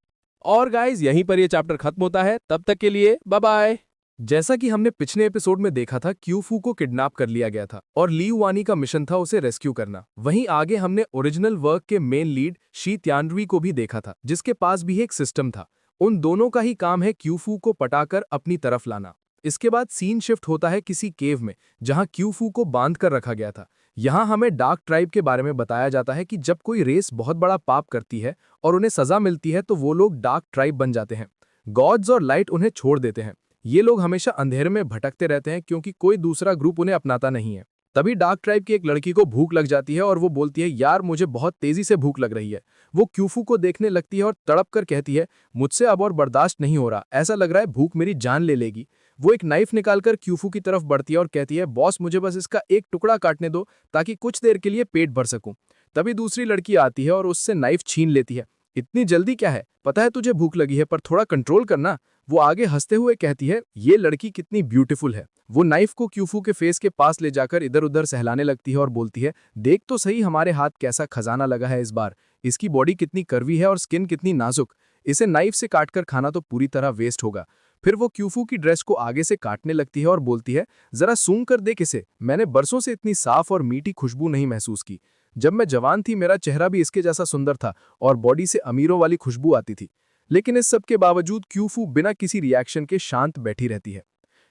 और गाइज यहीं पर ये चैप्टर खत्म होता है। तब तक के लिए बाय बाय। जैसा कि हमने पिछले एपिसोड में देखा था, क्यूफू को किडनैप कर लिया गया था और ली युआनी का मिशन था उसे रेस्क्यू करना। वहीं आगे हमने ओरिजिनल वर्क के मेन लीड शी त्यानरुई को भी देखा था, जिसके पास भी एक सिस्टम था। उन दोनों का ही काम है क्यूफू को पटाकर अपनी तरफ लाना। इसके बाद सीन शिफ्ट होता है किसी केव में, जहां क्यूफू को बांध कर रखा गया था। यहाँ हमें डार्क ट्राइब के बारे में बताया जाता है कि जब कोई रेस बहुत बड़ा पाप करती है और उन्हें सजा मिलती है तो वो लोग डार्क ट्राइब बन जाते हैं। गॉड्स और लाइट उन्हें छोड़ देते हैं। ये लोग हमेशा अंधेरे में भटकते रहते हैं क्योंकि कोई दूसरा ग्रुप उन्हें अपनाता नहीं है। तभी डार्क ट्राइब की एक लड़की को भूख लग जाती है और वो बोलती है, यार मुझे बहुत तेजी से भूख लग रही है। वो क्यूफू को देखने लगती है और तड़प कर कहती है, मुझसे अब और बर्दाश्त नहीं हो रहा, ऐसा लग रहा है भूख मेरी जान ले लेगी। वो एक नाइफ निकालकर क्यूफू की तरफ बढ़ती है और कहती है, बॉस मुझे बस इसका एक टुकड़ा काटने दो ताकि कुछ देर के लिए पेट भर सकूं। तभी दूसरी लड़की आती है और उससे नाइफ छीन लेती है। इतनी जल्दी क्या है, पता है तुझे भूख लगी है पर थोड़ा कंट्रोल करना। वो आगे हंसते हुए कहती है, ये लड़की कितनी ब्यूटीफुल है। वो नाइफ को क्यूफू के फेस के पास ले जाकर इधर उधर सहलाने लगती है और बोलती है, देख तो सही हमारे हाथ कैसा खजाना लगा है इस बार। इसकी बॉडी कितनी कर्वी है और स्किन कितनी नाजुक। इसे नाइफ से काटकर खाना तो पूरी तरह वेस्ट होगा। फिर वो क्यूफू की ड्रेस को आगे से काटने लगती है और बोलती है, जरा सूंघ कर देख इसे, मैंने बरसों से इतनी साफ और मीठी खुशबू नहीं महसूस की। जब मैं जवान थी मेरा चेहरा भी इसके जैसा सुंदर था और बॉडी से अमीरों वाली खुशबू आती थी। लेकिन इस सब के बावजूद क्यूफू बिना किसी रिएक्शन के शांत बैठी रहती है।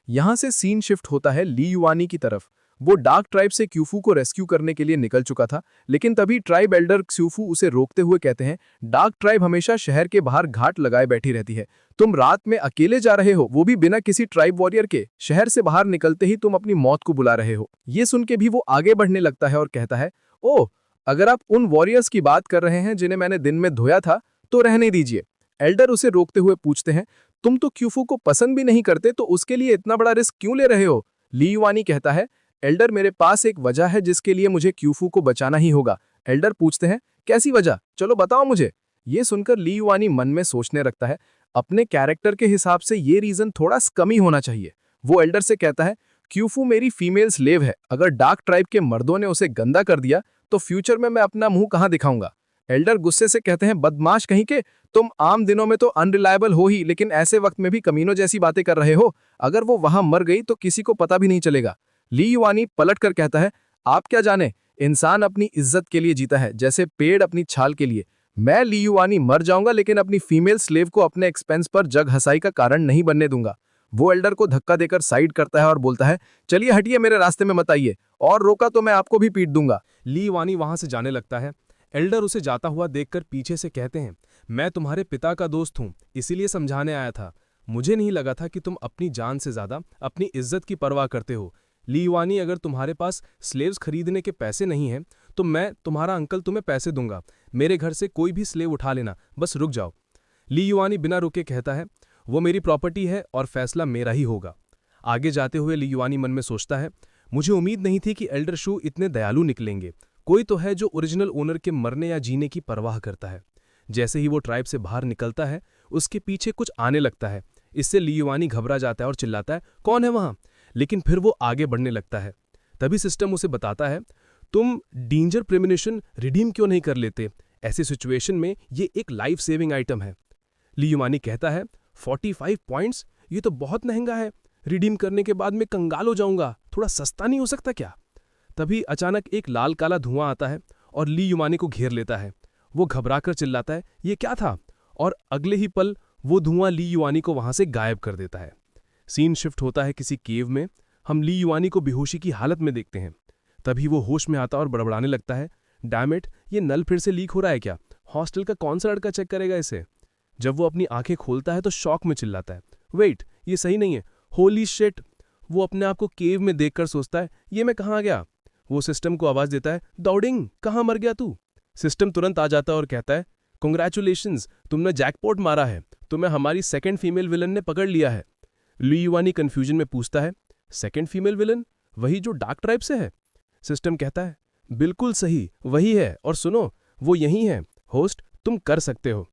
यहाँ से सीन शिफ्ट होता है ली युआनी की तरफ। वो डार्क ट्राइब से क्यूफू को रेस्क्यू करने के लिए निकल चुका था, लेकिन तभी ट्राइब एल्डर क्यूफू उसे रोकते हुए कहते हैं, डार्क ट्राइब हमेशा शहर के बाहर घाट लगाए बैठी रहती है। तुम रात में अकेले जा रहे हो, वो भी बिना किसी ट्राइब वॉरियर के। शहर से बाहर निकलते ही तुम अपनी मौत को बुला रहे हो। ये सुन के भी वो आगे बढ़ने लगता है और कहता है, ओह, अगर आप उन वॉरियर्स की बात कर रहे हैं जिन्हें मैंने दिन में धोया था तो रहने दीजिए। एल्डर उसे रोकते हुए पूछते हैं, तुम तो क्यूफू को पसंद भी नहीं करते तो उसके लिए इतना बड़ा रिस्क क्यों ले रहे हो? ली युआनी कहता है, एल्डर मेरे पास एक वजह है जिसके लिए मुझे क्यूफू को बचाना ही होगा। एल्डर पूछते हैं, कैसी वजह, चलो बताओ मुझे। ये सुनकर ली युआनी मन में सोचने लगता है, अपने कैरेक्टर के हिसाब से ये रीजन थोड़ा कम ही होना चाहिए। वो एल्डर से कहता है, क्यूफू मेरी फीमेल स्लेव है, अगर डार्क ट्राइब के मर्दों ने उसे गंदा कर दिया तो फ्यूचर में मैं अपना मुंह कहां दिखाऊंगा? एल्डर गुस्से से कहते हैं, बदमाश कहीं के, तुम आम दिनों में तो अनरिलायबल हो ही, लेकिन ऐसे वक्त में भी कमीनों जैसी बातें कर रहे हो। अगर वो वहां मर गई तो किसी को पता भी नहीं चलेगा। ली युआनी पलट कर कहता है, आप क्या जाने, इंसान अपनी इज्जत के लिए जीता है, जैसे पेड़ अपनी छाल के लिए। मैं ली युआनी मर जाऊंगा लेकिन अपनी फीमेल स्लेव को अपने एक्सपेंस पर जग हंसाई का कारण नहीं बनने दूंगा। वो एल्डर को धक्का देकर साइड करता है और बोलता है, चलिए हटिए, मेरे रास्ते में मत आइए, और रोका तो मैं आपको भी पीट दूंगा। ली युआनी वहां से जाने लगता है। एल्डर उसे जाता हुआ देखकर पीछे से कहते हैं, मैं तुम्हारे पिता का दोस्त हूं, इसीलिए समझाने आया था। मुझे नहीं लगा था कि तुम अपनी जान से ज्यादा अपनी इज्जत की परवाह करते हो। ली युआनी, अगर तुम्हारे पास स्लेव्स खरीदने के पैसे नहीं हैं तो मैं, तुम्हारा अंकल, तुम्हें पैसे दूंगा। मेरे घर से कोई भी स्लेव उठा लेना, बस रुक जाओ। ली युआनी बिना रुके कहता है, वो मेरी प्रॉपर्टी है और फैसला मेरा ही होगा। आगे जाते हुए ली युआनी मन में सोचता है, मुझे उम्मीद नहीं थी कि एल्डर शू इतने दयालु निकलेंगे। कोई तो है जो ओरिजिनल ओनर के मरने या जीने की परवाह करता है। जैसे ही वो ट्राइब से बाहर निकलता है उसके पीछे कुछ आने लगता है। इससे ली युआनी घबरा जाता है और चिल्लाता है, कौन है वहां? लेकिन फिर वो आगे बढ़ने लगता है। तभी सिस्टम उसे बताता है, तुम डेंजर प्रेमोनिशन रिडीम क्यों नहीं कर लेते? ऐसी सिचुएशन में ये एक लाइफ सेविंग आइटम है। ली युआनी कहता है, 45 पॉइंट्स, ये तो बहुत महंगा है, रिडीम करने के बाद मैं कंगाल हो जाऊंगा, थोड़ा सस्ता नहीं हो सकता क्या? तभी अचानक एक लाल काला धुआं आता है और ली युआनी को घेर लेता है। वो घबराकर चिल्लाता है, ये क्या था? और अगले ही पल वो धुआं ली युआनी को वहां से गायब कर देता है। सीन शिफ्ट होता है किसी केव में। हम ली युआनी को बेहोशी की हालत में देखते हैं। तभी वो होश में आता और बड़बड़ाने लगता है, डैम इट, ये नल फिर से लीक हो रहा है क्या? हॉस्टल का कौन सा लड़का चेक करेगा इसे? जब वो अपनी आंखें खोलता है तो शॉक में चिल्लाता है, वेट, ये सही नहीं है, होली शिट। वो अपने आप को केव में देखकर सोचता है, ये मैं कहाँ गया? वो सिस्टम को आवाज देता है, दौड़िंग, कहाँ मर गया तू? सिस्टम तुरंत आ जाता है और कहता है, कॉन्ग्रेचुलेशंस, तुमने जैकपॉट मारा है, तुम्हें हमारी सेकंड फीमेल विलन ने पकड़ लिया है। ली युआनी कंफ्यूजन में पूछता है, सेकंड फीमेल विलन? वही जो डार्क ट्राइब से है? सिस्टम कहता है, बिल्कुल सही, वही है, और सुनो, वो यही है। होस्ट, तुम कर सकते हो।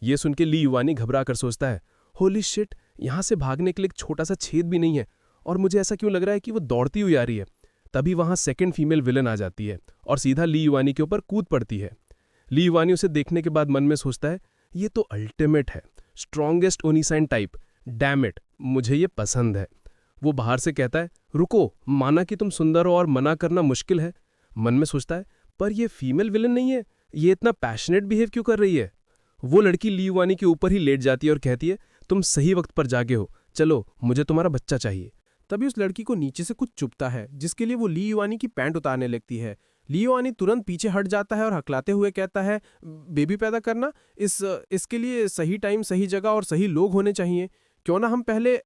ये सुन के ली युआनी घबरा कर सोचता है, होली शिट, यहाँ से भागने के लिए एक छोटा सा छेद भी नहीं है, और मुझे ऐसा क्यों लग रहा है कि वो दौड़ती हुई आ रही है। तभी वहां सेकंड फीमेल विलन आ जाती है और सीधा ली युआनी के ऊपर कूद पड़ती है। ली युआनी उसे देखने के बाद मन में सोचता है, ये तो अल्टीमेट है, स्ट्रॉन्गेस्ट ओनिसाइन टाइप, डैम इट, मुझे ये पसंद है। वो बाहर से कहता है, रुको, माना कि तुम सुंदर हो और मना करना मुश्किल है। मन में सोचता है, पर ये फीमेल विलन नहीं है, ये इतना पैशनेट बिहेव क्यों कर रही है। वो लड़की ली युआनी के ऊपर ही लेट जाती है और कहती है, तुम सही वक्त पर जागे हो, चलो, मुझे तुम्हारा बच्चा चाहिए। तभी उस लड़की को नीचे से कुछ चुभता है, जिसके लिए वो ली युआनी की पैंट उतारने लगती है। ली युआनी तुरंत पीछे हट जाता है और हकलाते हुए कहता है, बेबी पैदा करना, इसके लिए सही टाइम, सही जगह और सही लोग होने चाहिए। क्यों ना हम पहले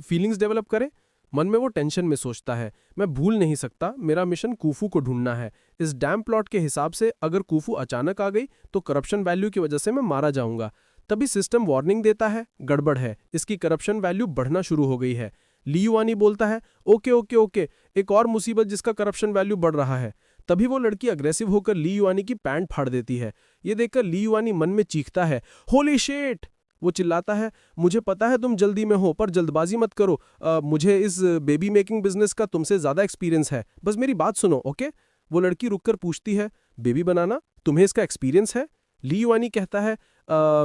फीलिंग्स डेवलप करें। मन में वो टेंशन में सोचता है, मैं भूल नहीं सकता, मेरा मिशन कूफू को ढूंढना है। इस डैम प्लॉट के हिसाब से अगर कूफू अचानक आ गई तो करप्शन वैल्यू की वजह से मैं मारा जाऊंगा। तभी सिस्टम वार्निंग देता है, गड़बड़ है, इसकी करप्शन वैल्यू बढ़ना शुरू हो गई है। ली युआनी बोलता है, ओके ओके ओके, एक और मुसीबत जिसका करप्शन वैल्यू बढ़ रहा है। तभी वो लड़की अग्रेसिव होकर ली युआनी की पैंट फाड़ देती है। ये देखकर ली युआनी मन में चीखता है, होली शिट। वो चिल्लाता है, मुझे पता है तुम जल्दी में हो, पर जल्दबाजी मत करो। मुझे इस बेबी मेकिंग बिजनेस का तुमसे ज्यादा एक्सपीरियंस है, बस मेरी बात सुनो, ओके। वो लड़की रुककर पूछती है, बेबी बनाना, तुम्हें इसका एक्सपीरियंस है? ली युआनी कहता है,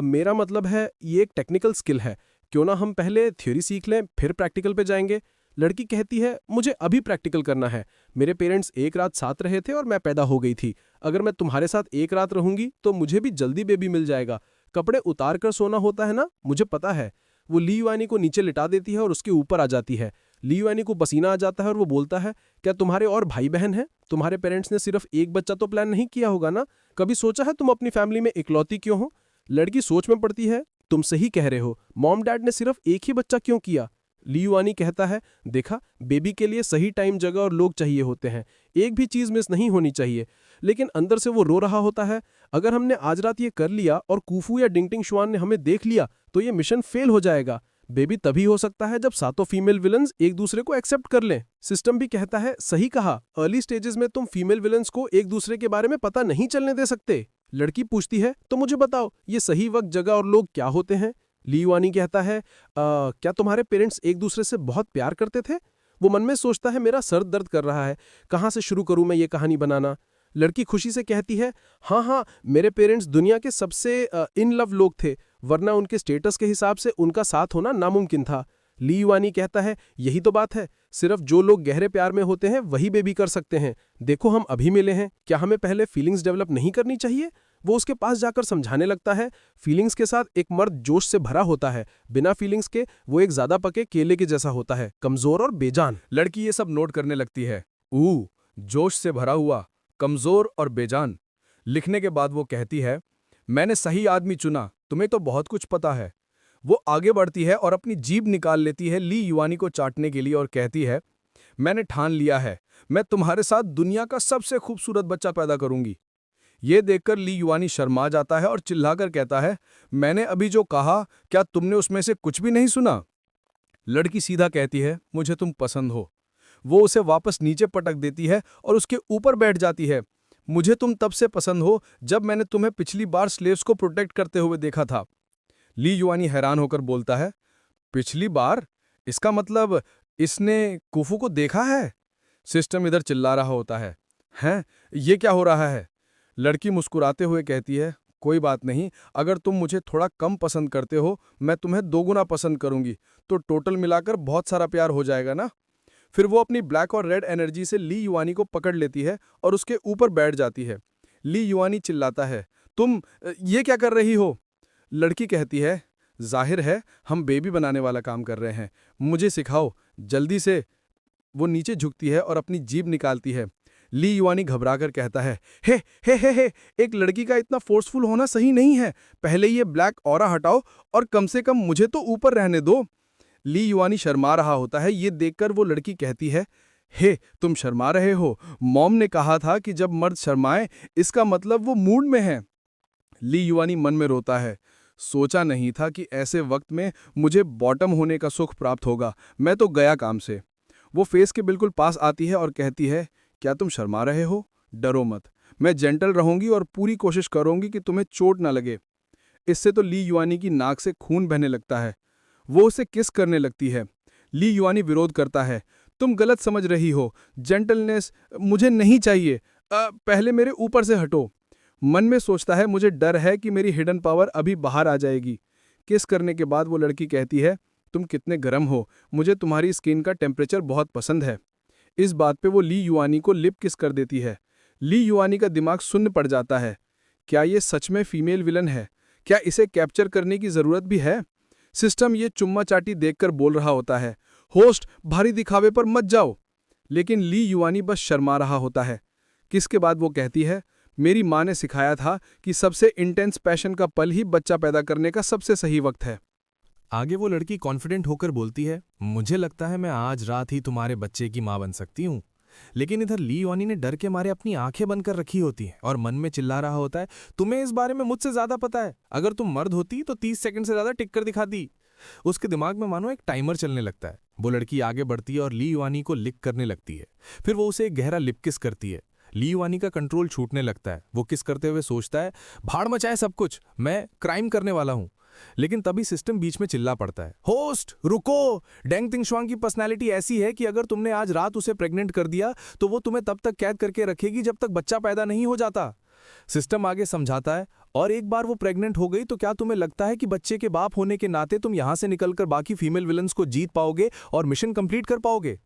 मेरा मतलब है ये एक टेक्निकल स्किल है, क्यों ना हम पहले थ्योरी सीख लें फिर प्रैक्टिकल पे जाएंगे। लड़की कहती है, मुझे अभी प्रैक्टिकल करना है, मेरे पेरेंट्स एक रात साथ रहे थे और मैं पैदा हो गई थी। अगर मैं तुम्हारे साथ एक रात रहूंगी तो मुझे भी जल्दी बेबी मिल जाएगा। कपड़े उतार कर सोना होता है ना, मुझे पता है। वो ली युआनी को नीचे लिटा देती है और उसके ऊपर आ जाती है। ली युआनी को पसीना आ जाता है और वो बोलता है, क्या तुम्हारे और भाई बहन हैं? तुम्हारे पेरेंट्स ने सिर्फ एक बच्चा तो प्लान नहीं किया होगा ना? कभी सोचा है तुम अपनी फैमिली में इकलौती क्यों हो? लड़की सोच में पड़ती है, तुम सही कह रहे हो, मॉम डैड ने सिर्फ एक ही बच्चा क्यों किया? ली युआनी कहता है, देखा, बेबी के लिए सही टाइम, जगह और लोग चाहिए होते हैं, एक भी चीज मिस नहीं होनी चाहिए। लेकिन अंदर से वो रो रहा होता है, अगर हमने आज रात ये कर लिया और कूफू या डिंगटिंग शुआन ने हमें देख लिया तो ये मिशन फेल हो जाएगा। बेबी तभी हो सकता है जब सातों फीमेल विलन्स एक दूसरे को एक्सेप्ट कर लें। सिस्टम भी कहता है, सही कहा, अर्ली स्टेजेस में तुम फीमेल विलन्स को एक दूसरे के बारे में पता नहीं चलने दे सकते। लड़की पूछती है, तो मुझे बताओ, ये सही वक्त, जगह और लोग क्या होते हैं? ली युआनी कहता है, क्या तुम्हारे पेरेंट्स एक दूसरे से बहुत प्यार करते थे? वो मन में सोचता है, मेरा सर दर्द कर रहा है, कहाँ से शुरू करूं मैं ये कहानी बनाना। लड़की खुशी से कहती है, हाँ हाँ, मेरे पेरेंट्स दुनिया के सबसे इन लव लोग थे, वरना उनके स्टेटस के हिसाब से उनका साथ होना नामुमकिन था। ली युआनी कहता है, यही तो बात है, सिर्फ जो लोग गहरे प्यार में होते हैं वही बेबी कर सकते हैं। देखो, हम अभी मिले हैं, क्या हमें पहले फीलिंग्स डेवलप नहीं करनी चाहिए? वो उसके पास जाकर समझाने लगता है, फीलिंग्स के साथ एक मर्द जोश से भरा होता है, बिना फीलिंग्स के वो एक ज्यादा पके केले के जैसा होता है, कमजोर और बेजान। लड़की ये सब नोट करने लगती है। जोश से भरा हुआ, कमजोर और बेजान। लिखने के बाद वो कहती है, मैंने सही आदमी चुना, तुम्हें तो बहुत कुछ पता है। वो आगे बढ़ती है और अपनी जीभ निकाल लेती है ली युआनी को चाटने के लिए और कहती है, मैंने ठान लिया है, मैं तुम्हारे साथ दुनिया का सबसे खूबसूरत बच्चा पैदा करूंगी। ये देखकर ली युआनी शर्मा जाता है और चिल्लाकर कहता है, मैंने अभी जो कहा, क्या तुमने उसमें से कुछ भी नहीं सुना? लड़की सीधा कहती है, मुझे तुम पसंद हो। वो उसे वापस नीचे पटक देती है और उसके ऊपर बैठ जाती है। मुझे तुम तब से पसंद हो जब मैंने तुम्हें पिछली बार स्लेव्स को प्रोटेक्ट करते हुए देखा था। ली युआनी हैरान होकर बोलता है, पिछली बार? इसका मतलब इसने कूफू को देखा है? सिस्टम इधर चिल्ला रहा होता है, हैं, ये क्या हो रहा है? लड़की मुस्कुराते हुए कहती है, कोई बात नहीं, अगर तुम मुझे थोड़ा कम पसंद करते हो, मैं तुम्हें दोगुना पसंद करूंगी, तो टोटल मिलाकर बहुत सारा प्यार हो जाएगा ना। फिर वो अपनी ब्लैक और रेड एनर्जी से ली युआनी को पकड़ लेती है और उसके ऊपर बैठ जाती है। ली युआनी चिल्लाता है, तुम ये क्या कर रही हो? लड़की कहती है, जाहिर है हम बेबी बनाने वाला काम कर रहे हैं, मुझे सिखाओ जल्दी से। वो नीचे झुकती है और अपनी जीभ निकालती है। ली युआनी घबराकर कहता है, हे, एक लड़की का इतना फोर्सफुल होना सही नहीं है, पहले ये ब्लैक ऑरा हटाओ और कम से कम मुझे तो ऊपर रहने दो। ली युआनी शर्मा रहा होता है। ये देखकर वो लड़की कहती है, हे, तुम शर्मा रहे हो? मॉम ने कहा था कि जब मर्द शर्माए इसका मतलब वो मूड में है। ली युआनी मन में रोता है। सोचा नहीं था कि ऐसे वक्त में मुझे बॉटम होने का सुख प्राप्त होगा। मैं तो गया काम से। वो फेस के बिल्कुल पास आती है और कहती है, क्या तुम शर्मा रहे हो? डरो मत, मैं जेंटल रहूंगी और पूरी कोशिश करूंगी कि तुम्हें चोट ना लगे। इससे तो ली युआनी की नाक से खून बहने लगता है। वो उसे किस करने लगती है। ली युआनी विरोध करता है, तुम गलत समझ रही हो, जेंटलनेस मुझे नहीं चाहिए, पहले मेरे ऊपर से हटो। मन में सोचता है, मुझे डर है कि मेरी हिडन पावर अभी बाहर आ जाएगी। किस करने के बाद वो लड़की कहती है, तुम कितने गर्म हो, मुझे तुम्हारी स्किन का टेम्परेचर बहुत पसंद है। इस बात पे वो ली युआनी को लिप किस कर देती है। ली युआनी का दिमाग सुन्न पड़ जाता है। क्या ये सच में फीमेल विलन है? क्या इसे कैप्चर करने की जरूरत भी है? सिस्टम ये चुम्मा चाटी देखकर बोल रहा होता है, होस्ट भारी दिखावे पर मत जाओ। लेकिन ली युआनी बस शर्मा रहा होता है। किसके बाद वो कहती है, मेरी माँ ने सिखाया था कि सबसे इंटेंस पैशन का पल ही बच्चा पैदा करने का सबसे सही वक्त है। आगे वो लड़की कॉन्फिडेंट होकर बोलती है, मुझे लगता है मैं आज रात ही तुम्हारे बच्चे की माँ बन सकती हूँ। लेकिन इधर ली युआनी ने डर के मारे अपनी आंखें बंद कर रखी होती हैं और मन में चिल्ला रहा होता है, तुम्हें इस बारे में मुझसे ज्यादा पता है। अगर तुम मर्द होती तो 30 सेकंड से ज्यादा टिक कर दिखाती। उसके दिमाग में मानो एक टाइमर चलने लगता है। वो लड़की आगे बढ़ती है और ली युआनी को लिक करने लगती है। फिर वो उसे एक गहरा लिप किस करती है। ली युआनी का कंट्रोल छूटने लगता है। वो किस करते हुए सोचता है, भाड़ मचाए सब कुछ, मैं क्राइम करने वाला हूं। लेकिन तभी सिस्टम बीच में चिल्ला पड़ता है, होस्ट रुको, डेंग तिंगशुआंग की पर्सनालिटी ऐसी है कि अगर तुमने आज रात उसे प्रेग्नेंट कर दिया तो वो तुम्हें तब तक कैद करके रखेगी जब तक बच्चा पैदा नहीं हो जाता। सिस्टम आगे समझाता है, और एक बार वो प्रेग्नेंट हो गई तो क्या तुम्हें लगता है कि बच्चे के बाप होने के नाते तुम यहां से निकलकर बाकी फीमेल विलन्स को जीत पाओगे और मिशन कंप्लीट कर पाओगे?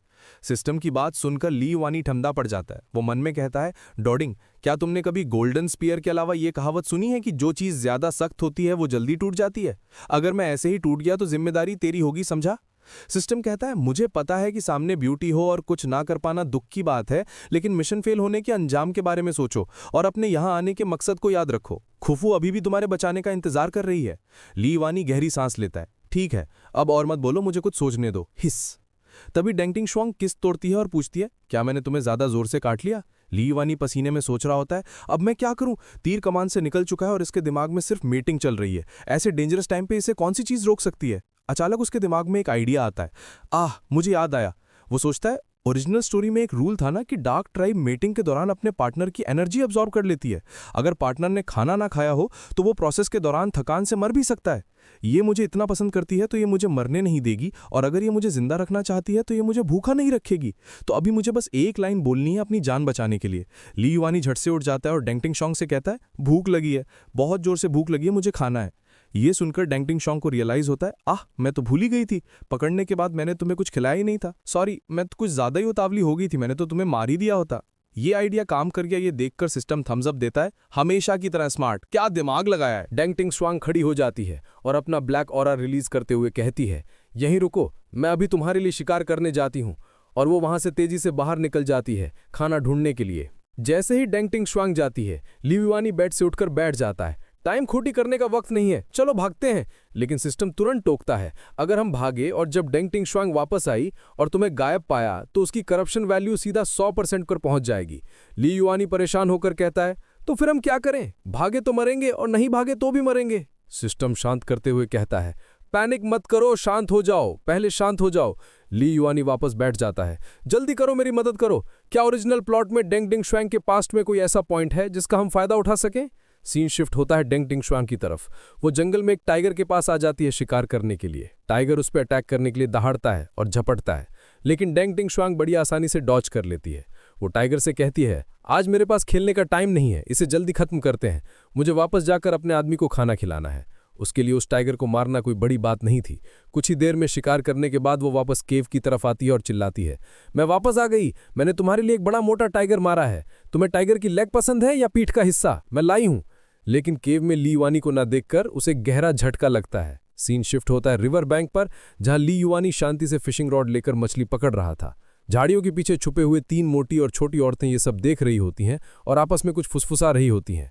सिस्टम की बात सुनकर ली युआनी ठंडा पड़ जाता है। वो मन में कहता है, डॉडिंग, क्या तुमने कभी गोल्डन स्पीयर के अलावा ये कहावत सुनी है कि जो चीज ज्यादा सख्त होती है वो जल्दी टूट जाती है? अगर मैं ऐसे ही टूट गया तो जिम्मेदारी तेरी होगी, समझा? सिस्टम कहता है, मुझे पता है कि सामने ब्यूटी हो और कुछ ना कर पाना दुख की बात है, लेकिन मिशन फेल होने के अंजाम के बारे में सोचो और अपने यहां आने के मकसद को याद रखो। खुफू अभी भी तुम्हारे बचाने का इंतजार कर रही है। ली युआनी गहरी सांस लेता है। ठीक है, अब और मत बोलो, मुझे कुछ सोचने दो। हिस। तभी डेंग तिंगशुआंग किस तोड़ती है और पूछती है, क्या मैंने तुम्हें ज्यादा जोर से काट लिया? ली युआनी पसीने में सोच रहा होता है, अब मैं क्या करूं? तीर कमान से निकल चुका है और इसके दिमाग में सिर्फ मीटिंग चल रही है। ऐसे डेंजरस टाइम पे इसे कौन सी चीज रोक सकती है? अचानक उसके दिमाग में एक आइडिया आता है। मुझे याद आया। वो सोचता है, ओरिजिनल स्टोरी में एक रूल था ना कि डार्क ट्राइब मीटिंग के दौरान अपने पार्टनर की एनर्जी अब्सॉर्ब कर लेती है। अगर पार्टनर ने खाना ना खाया हो तो वो प्रोसेस के दौरान थकान से मर भी सकता है। ये मुझे इतना पसंद करती है तो ये मुझे मरने नहीं देगी, और अगर ये मुझे जिंदा रखना चाहती है तो ये मुझे भूखा नहीं रखेगी। तो अभी मुझे बस एक लाइन बोलनी है अपनी जान बचाने के लिए। ली युआनी झट से उठ जाता है और डेंग तिंगशुआंग से कहता है, भूख लगी है, बहुत जोर से भूख लगी है, मुझे खाना है। ये सुनकर डेंग तिंगशुआंग को रियलाइज होता है, मैं तो भूल ही गई थी, पकड़ने के बाद मैंने तुम्हें कुछ खिलाया ही नहीं था। सॉरी, मैं तो कुछ ज्यादा ही उतावली हो गई थी, मैंने तो तुम्हें मार ही दिया होता। ये आइडिया काम कर गया, ये देखकर सिस्टम थम्स अप देता है, हमेशा की तरह स्मार्ट, क्या दिमाग लगाया है। डेंग तिंगशुआंग खड़ी हो जाती है और अपना ब्लैक ऑरा रिलीज करते हुए कहती है, यहीं रुको, मैं अभी तुम्हारे लिए शिकार करने जाती हूं। और वो वहां से तेजी से बाहर निकल जाती है खाना ढूंढने के लिए। जैसे ही डेंग तिंगशुआंग जाती है, ली युआनी बेड से उठकर बैठ जाता है। टाइम खोटी करने का वक्त नहीं है, चलो भागते हैं। लेकिन सिस्टम तुरंत टोकता है, अगर हम भागे और जब डेंग तिंगशुआंग वापस आई और तुम्हें गायब पाया तो उसकी करप्शन वैल्यू सीधा 100% पर पहुंच जाएगी। ली युआनी परेशान होकर कहता है, तो फिर हम क्या करें? भागे तो मरेंगे और नहीं भागे तो भी मरेंगे। सिस्टम शांत करते हुए कहता है, पैनिक मत करो, शांत हो जाओ, पहले शांत हो जाओ। ली युआनी वापस बैठ जाता है, जल्दी करो, मेरी मदद करो। क्या ओरिजिनल प्लॉट में डेंग तिंगशुआंग के पास्ट में कोई ऐसा पॉइंट है जिसका हम फायदा उठा सकें? सीन शिफ्ट होता है डेंग तिंगशुआंग की तरफ। वो जंगल में एक टाइगर के पास आ जाती है शिकार करने के लिए। टाइगर उस पर अटैक करने के लिए दहाड़ता है और झपटता है, लेकिन डेंग तिंगशुआंग बड़ी आसानी से डॉज कर लेती है। वो टाइगर से कहती है, आज मेरे पास खेलने का टाइम नहीं है, इसे जल्दी खत्म करते हैं, मुझे वापस जाकर अपने आदमी को खाना खिलाना है। उसके लिए उस टाइगर को मारना कोई बड़ी बात नहीं थी। कुछ ही देर में शिकार करने के बाद वो वापस केव की तरफ आती है और चिल्लाती है, मैं वापस आ गई, मैंने तुम्हारे लिए एक बड़ा मोटा टाइगर मारा है। तुम्हें टाइगर की लेग पसंद है या पीठ का हिस्सा? मैं लाई हूं। लेकिन केव में ली युआनी को ना देखकर उसे गहरा झटका लगता है। सीन शिफ्ट होता है रिवर बैंक पर, जहां ली युआनी शांति से फिशिंग रॉड लेकर मछली पकड़ रहा था। झाड़ियों के पीछे छुपे हुए 3 मोटी और छोटी औरतें ये सब देख रही होती हैं और आपस में कुछ फुसफुसा रही होती हैं।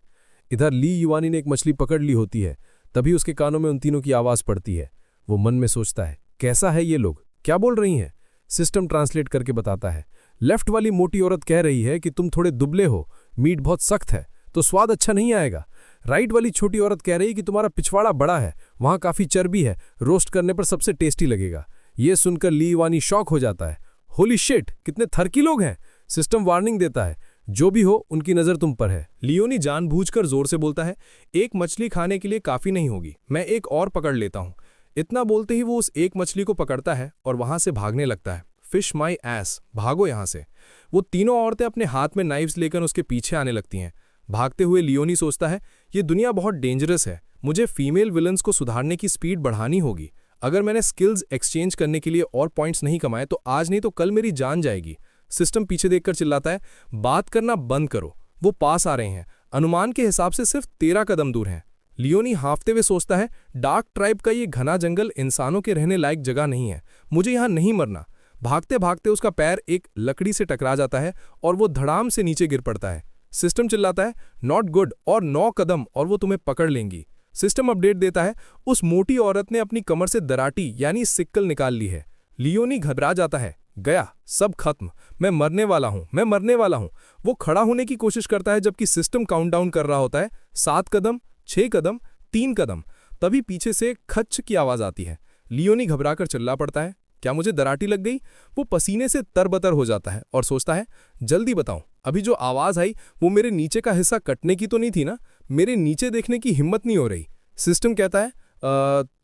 इधर ली युआनी ने एक मछली पकड़ ली होती है। तभी उसके कानों में उन तीनों की आवाज पड़ती है। वो मन में सोचता है, कैसा है ये लोग, क्या बोल रही हैं? सिस्टम ट्रांसलेट करके बताता है, लेफ्ट वाली मोटी औरत कह रही है कि तुम थोड़े दुबले हो, मीट बहुत सख्त है तो स्वाद अच्छा नहीं आएगा। राइट वाली छोटी औरत कह रही कि तुम्हारा पिछवाड़ा बड़ा है, वहां काफी चर्बी है, रोस्ट करने पर सबसे टेस्टी लगेगा। ये सुनकर ली युआनी शॉक हो जाता है। होली शिट, कितने थरकी लोग हैं। सिस्टम वार्निंग देता है, जो भी हो उनकी नजर तुम पर है। लियोनी जानबूझकर जोर से बोलता है, एक मछली खाने के लिए काफी नहीं होगी, मैं एक और पकड़ लेता हूं। इतना बोलते ही वो उस एक मछली को पकड़ता है और वहां से भागने लगता है। फिश माई एस, भागो यहां से। वो तीनों औरतें अपने हाथ में नाइफ्स लेकर उसके पीछे आने लगती हैं। भागते हुए लियोनी सोचता है, ये दुनिया बहुत डेंजरस है, मुझे फीमेल विलन्स को सुधारने की स्पीड बढ़ानी होगी। अगर मैंने स्किल्स एक्सचेंज करने के लिए और पॉइंट्स नहीं कमाए तो आज नहीं तो कल मेरी जान जाएगी। सिस्टम पीछे देखकर चिल्लाता है, बात करना बंद करो, वो पास आ रहे हैं, अनुमान के हिसाब से सिर्फ 13 कदम दूर हैं। लियोनी हांफते हुए सोचता है, डार्क ट्राइब का ये घना जंगल इंसानों के रहने लायक जगह नहीं है, मुझे यहाँ नहीं मरना। भागते भागते उसका पैर एक लकड़ी से टकरा जाता है और वो धड़ाम से नीचे गिर पड़ता है। सिस्टम चिल्लाता है, नॉट गुड, और 9 कदम और वो तुम्हें पकड़ लेंगी। सिस्टम अपडेट देता है, उस मोटी औरत ने अपनी कमर से दराटी यानी सिक्कल निकाल ली है। लियोनी घबरा जाता है, गया, सब खत्म, मैं मरने वाला हूं, मैं मरने वाला हूं। वो खड़ा होने की कोशिश करता है जबकि सिस्टम काउंटडाउन कर रहा होता है, 7 कदम, 6 कदम, 3 कदम। तभी पीछे से खच्च की आवाज आती है। लियोनी घबराकर चिल्ला पड़ता है, क्या मुझे दराटी लग गई? वो पसीने से तरबतर हो जाता है और सोचता है, जल्दी बताओ, अभी जो आवाज आई वो मेरे नीचे का हिस्सा कटने की तो नहीं थी ना? मेरे नीचे देखने की हिम्मत नहीं हो रही। सिस्टम कहता है,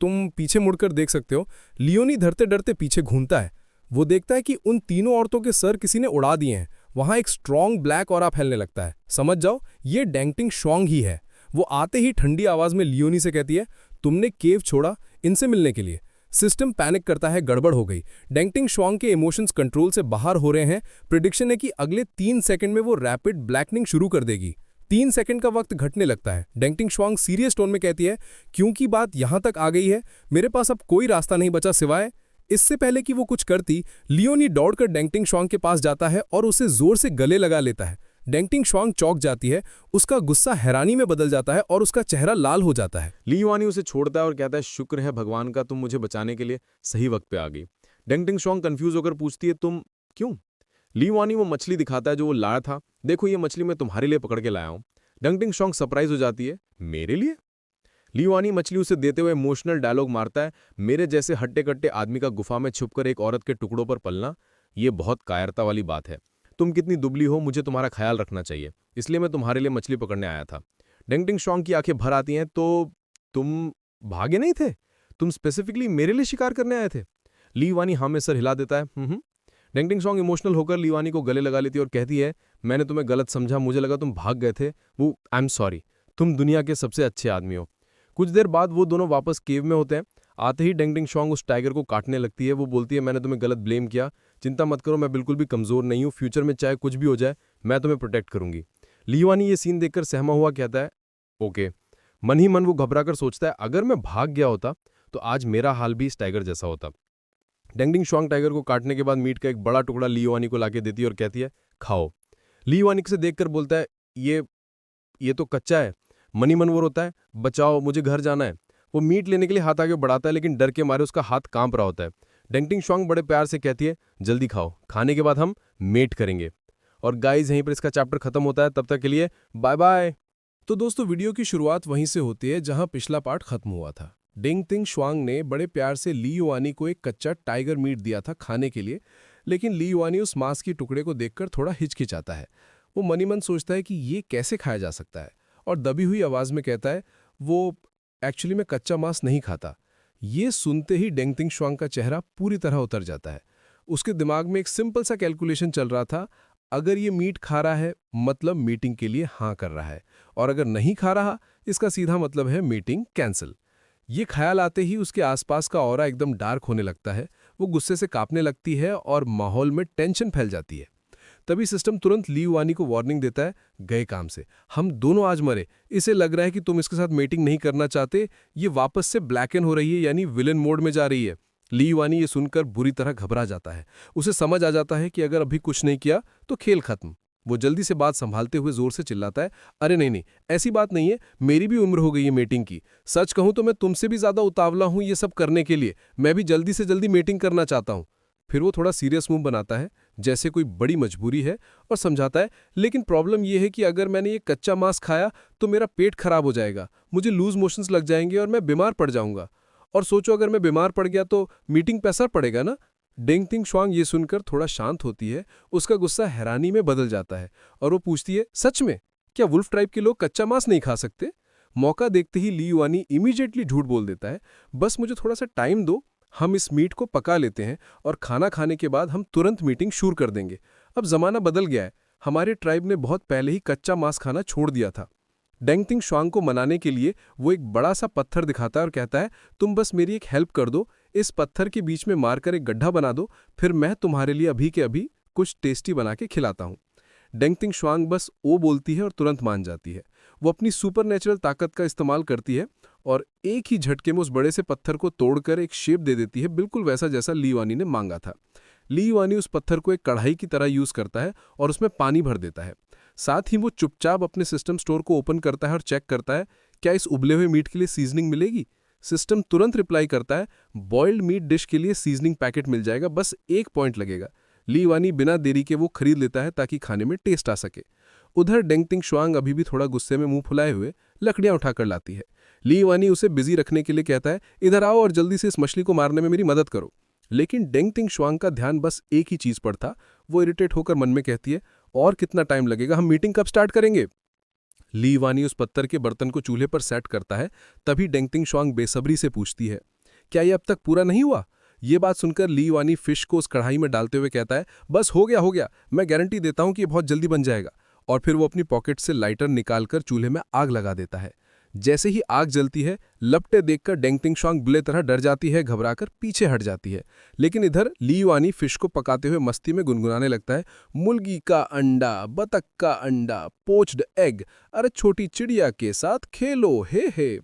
तुम पीछे मुड़कर देख सकते हो। लियोनी डरते डरते पीछे घूमता है। वो देखता है कि उन तीनों औरतों के सर किसी ने उड़ा दिए हैं। वहां एक स्ट्रॉन्ग ब्लैक ऑरा फैलने लगता है। समझ जाओ, ये डेंगटिंग श्वांग ही है। वो आते ही ठंडी आवाज में लियोनी से कहती है, तुमने केव छोड़ा इनसे मिलने के लिए। सिस्टम पैनिक करता है, गड़बड़ हो गई। डेंगटिंग श्वांग के इमोशंस कंट्रोल से बाहर हो रहे हैं। प्रिडिक्शन है कि अगले 3 सेकंड में वो रैपिड ब्लैकनिंग शुरू कर देगी। 3 सेकंड का वक्त घटने लगता है। डेंगटिंग श्वांग सीरियस टोन में कहती है, क्योंकि बात यहां तक आ गई है, मेरे पास अब कोई रास्ता नहीं बचा सिवाय। इससे पहले कि वो कुछ करती, लियोनी दौड़कर डेंगटिंग श्वांग के पास जाता है और उसे जोर से गले लगा लेता है। डेंगटिंग श्वांग चौंक जाती है, उसका गुस्सा हैरानी में बदल जाता है और उसका चेहरा लाल हो जाता है। ली युआनी उसे छोड़ता है और कहता है, शुक्र है भगवान का, तुम मुझे बचाने के लिए सही वक्त पे आ गई। डेंगटिंग श्वांग कंफ्यूज होकर पूछती है, तुम क्यों? ली युआनी वो मछली दिखाता है जो वो लाया था। देखो, ये मछली मैं तुम्हारे लिए पकड़ के लाया हूं। डेंगटिंग श्वांग सरप्राइज हो जाती है, मेरे लिए? ली युआनी मछली उसे देते हुए इमोशनल डायलॉग मारता है, मेरे जैसे हट्टे कट्टे आदमी का गुफा में छुपकर एक औरत के टुकड़ों पर पलना, ये बहुत कायरता वाली बात है। तुम कितनी दुबली हो, मुझे तुम्हारा ख्याल रखना चाहिए, इसलिए मैं तुम्हारे लिए मछली पकड़ने आया था। डेंगटिंग श्वांग की आंखें भर आती हैं, तो तुम भागे नहीं थे? तुम स्पेसिफिकली मेरे लिए शिकार करने आए थे? ली युआनी हाँ में सर हिला देता है। डेंगटिंग श्वांग इमोशनल होकर ली युआनी को गले लगा लेती है और कहती है, मैंने तुम्हें गलत समझा, मुझे लगा तुम भाग गए थे। वो आई एम सॉरी, तुम दुनिया के सबसे अच्छे आदमी हो। कुछ देर बाद वो दोनों वापस केव में होते हैं। आते ही डेंगटिंग श्वांग उस टाइगर को काटने लगती है। वो बोलती है, मैंने तुम्हें गलत ब्लेम किया, चिंता मत करो, मैं बिल्कुल भी कमजोर नहीं हूं, फ्यूचर में चाहे कुछ भी हो जाए मैं तुम्हें प्रोटेक्ट करूंगी। ली युआनी ये सीन देखकर सहमा हुआ कहता है, ओके। मन ही मन वो घबराकर सोचता है, अगर मैं भाग गया होता तो आज मेरा हाल भी इस टाइगर जैसा होता। डेंगटिंग श्वांग टाइगर को काटने के बाद मीट का एक बड़ा टुकड़ा ली युआनी को लाके देती है और कहती है, खाओ। ली युआनी से देखकर बोलता है, ये तो कच्चा है। मनी मन वो रोता है, बचाओ, मुझे घर जाना है। वो मीट लेने के लिए हाथ आगे बढ़ाता है, लेकिन डर के मारे उसका हाथ कांप रहा होता है। डेंगटिंग श्वांग बड़े प्यार से कहती है, जल्दी खाओ, खाने के बाद हम मेट करेंगे। और गाइज, यहीं पर इसका चैप्टर खत्म होता है। तब तक के लिए बाय बाय। तो दोस्तों, वीडियो की शुरुआत वहीं से होती है जहां पिछला पार्ट खत्म हुआ था। डेंगटिंग श्वांग ने बड़े प्यार से ली युआनी को एक कच्चा टाइगर मीट दिया था खाने के लिए, लेकिन ली युआनी उस मांस के टुकड़े को देखकर थोड़ा हिचकिचाता है। वो मनी मन सोचता है कि ये कैसे खाया जा सकता है, और दबी हुई आवाज में कहता है, वो एक्चुअली मैं कच्चा मांस नहीं खाता। ये सुनते ही डेंगटिंग श्वांग का चेहरा पूरी तरह उतर जाता है। उसके दिमाग में एक सिंपल सा कैलकुलेशन चल रहा था, अगर ये मीट खा रहा है मतलब मीटिंग के लिए हाँ कर रहा है, और अगर नहीं खा रहा इसका सीधा मतलब है मीटिंग कैंसिल। ये ख्याल आते ही उसके आसपास का ऑरा एकदम डार्क होने लगता है। वो गुस्से से कांपने लगती है और माहौल में टेंशन फैल जाती है। तभी सिस्टम तुरंत ली युआनी को वार्निंग देता है, गए काम से, हम दोनों आज मरे। इसे लग रहा है कि तुम इसके साथ मीटिंग नहीं करना चाहते। ये वापस से ब्लैकन हो रही है, यानी विलन मोड में जा रही है। ली युआनी ये सुनकर बुरी तरह घबरा जाता है। उसे समझ आ जाता है कि अगर अभी कुछ नहीं किया तो खेल खत्म। वो जल्दी से बात संभालते हुए जोर से चिल्लाता है, अरे नहीं, ऐसी बात नहीं है, मेरी भी उम्र हो गई है मीटिंग की। सच कहूं तो मैं तुमसे भी ज्यादा उतावला हूं ये सब करने के लिए। मैं भी जल्दी से जल्दी मीटिंग करना चाहता हूं। फिर वो थोड़ा सीरियस मुंह बनाता है, जैसे कोई बड़ी मजबूरी है, और समझाता है लेकिन प्रॉब्लम यह है कि अगर मैंने ये कच्चा मांस खाया तो मेरा पेट खराब हो जाएगा, मुझे लूज मोशंस लग जाएंगे और मैं बीमार पड़ जाऊंगा। और सोचो अगर मैं बीमार पड़ गया तो मीटिंग पे असर पड़ेगा ना। डेंग तिंग शुआंग ये सुनकर थोड़ा शांत होती है, उसका गुस्सा हैरानी में बदल जाता है और वो पूछती है, सच में क्या वुल्फ ट्राइब के लोग कच्चा मांस नहीं खा सकते? मौका देखते ही ली युआनी इमीडिएटली झूठ बोल देता है, बस मुझे थोड़ा सा टाइम दो, हम इस मीट को पका लेते हैं और खाना खाने के बाद हम तुरंत मीटिंग शुरू कर देंगे। अब जमाना बदल गया है, हमारे ट्राइब ने बहुत पहले ही कच्चा मांस खाना छोड़ दिया था। डेंग तिंग शुआंग को मनाने के लिए वो एक बड़ा सा पत्थर दिखाता है और कहता है, तुम बस मेरी एक हेल्प कर दो, इस पत्थर के बीच में मारकर एक गड्ढा बना दो, फिर मैं तुम्हारे लिए अभी के अभी कुछ टेस्टी बना के खिलाता हूँ। डेंग तिंग शुआंग बस ओ बोलती है और तुरंत मान जाती है। वो अपनी सुपरनेचुरल ताकत का इस्तेमाल करती है और एक ही झटके में उस बड़े से पत्थर को तोड़कर एक शेप दे देती है, बिल्कुल वैसा जैसा ली युआनी ने मांगा था। ली युआनी उस पत्थर को एक कढ़ाई की तरह यूज करता है और उसमें पानी भर देता है। साथ ही वो चुपचाप अपने सिस्टम स्टोर को ओपन करता है और चेक करता है, क्या इस उबले हुए मीट के लिए सीजनिंग मिलेगी? सिस्टम तुरंत रिप्लाई करता है, बॉइल्ड मीट डिश के लिए सीजनिंग पैकेट मिल जाएगा, बस 1 पॉइंट लगेगा। ली युआनी बिना देरी के वो खरीद लेता है ताकि खाने में टेस्ट आ सके। उधर डेंग तिंग शुआंग अभी भी थोड़ा गुस्से में मुंह फुलाए हुए लकड़ियां उठाकर लाती है। ली युआनी उसे बिजी रखने के लिए कहता है, इधर आओ और जल्दी से इस मछली को मारने में मेरी मदद करो। लेकिन डेंग तिंग शुआंग का ध्यान बस एक ही चीज पर था। वो इरिटेट होकर मन में कहती है, और कितना टाइम लगेगा, हम मीटिंग कब स्टार्ट करेंगे? ली युआनी उस पत्थर के बर्तन को चूल्हे पर सेट करता है, तभी डेंग तिंग शुआंग बेसब्री से पूछती है, क्या ये अब तक पूरा नहीं हुआ? ये बात सुनकर ली युआनी फिश को उस कढ़ाई में डालते हुए कहता है, बस हो गया, मैं गारंटी देता हूं कि ये बहुत जल्दी बन जाएगा। और फिर वो अपनी पॉकेट से लाइटर निकालकर चूल्हे में आग लगा देता है। जैसे ही आग जलती है, लपटे देखकर डेंग तिंग शुआंग बुरे तरह डर जाती है, घबराकर पीछे हट जाती है। लेकिन इधर ली युआनी फिश को पकाते हुए मस्ती में गुनगुनाने लगता है, मुर्गी का अंडा, बतख का अंडा, पोच्ड एग, अरे छोटी चिड़िया के साथ खेलो, हे।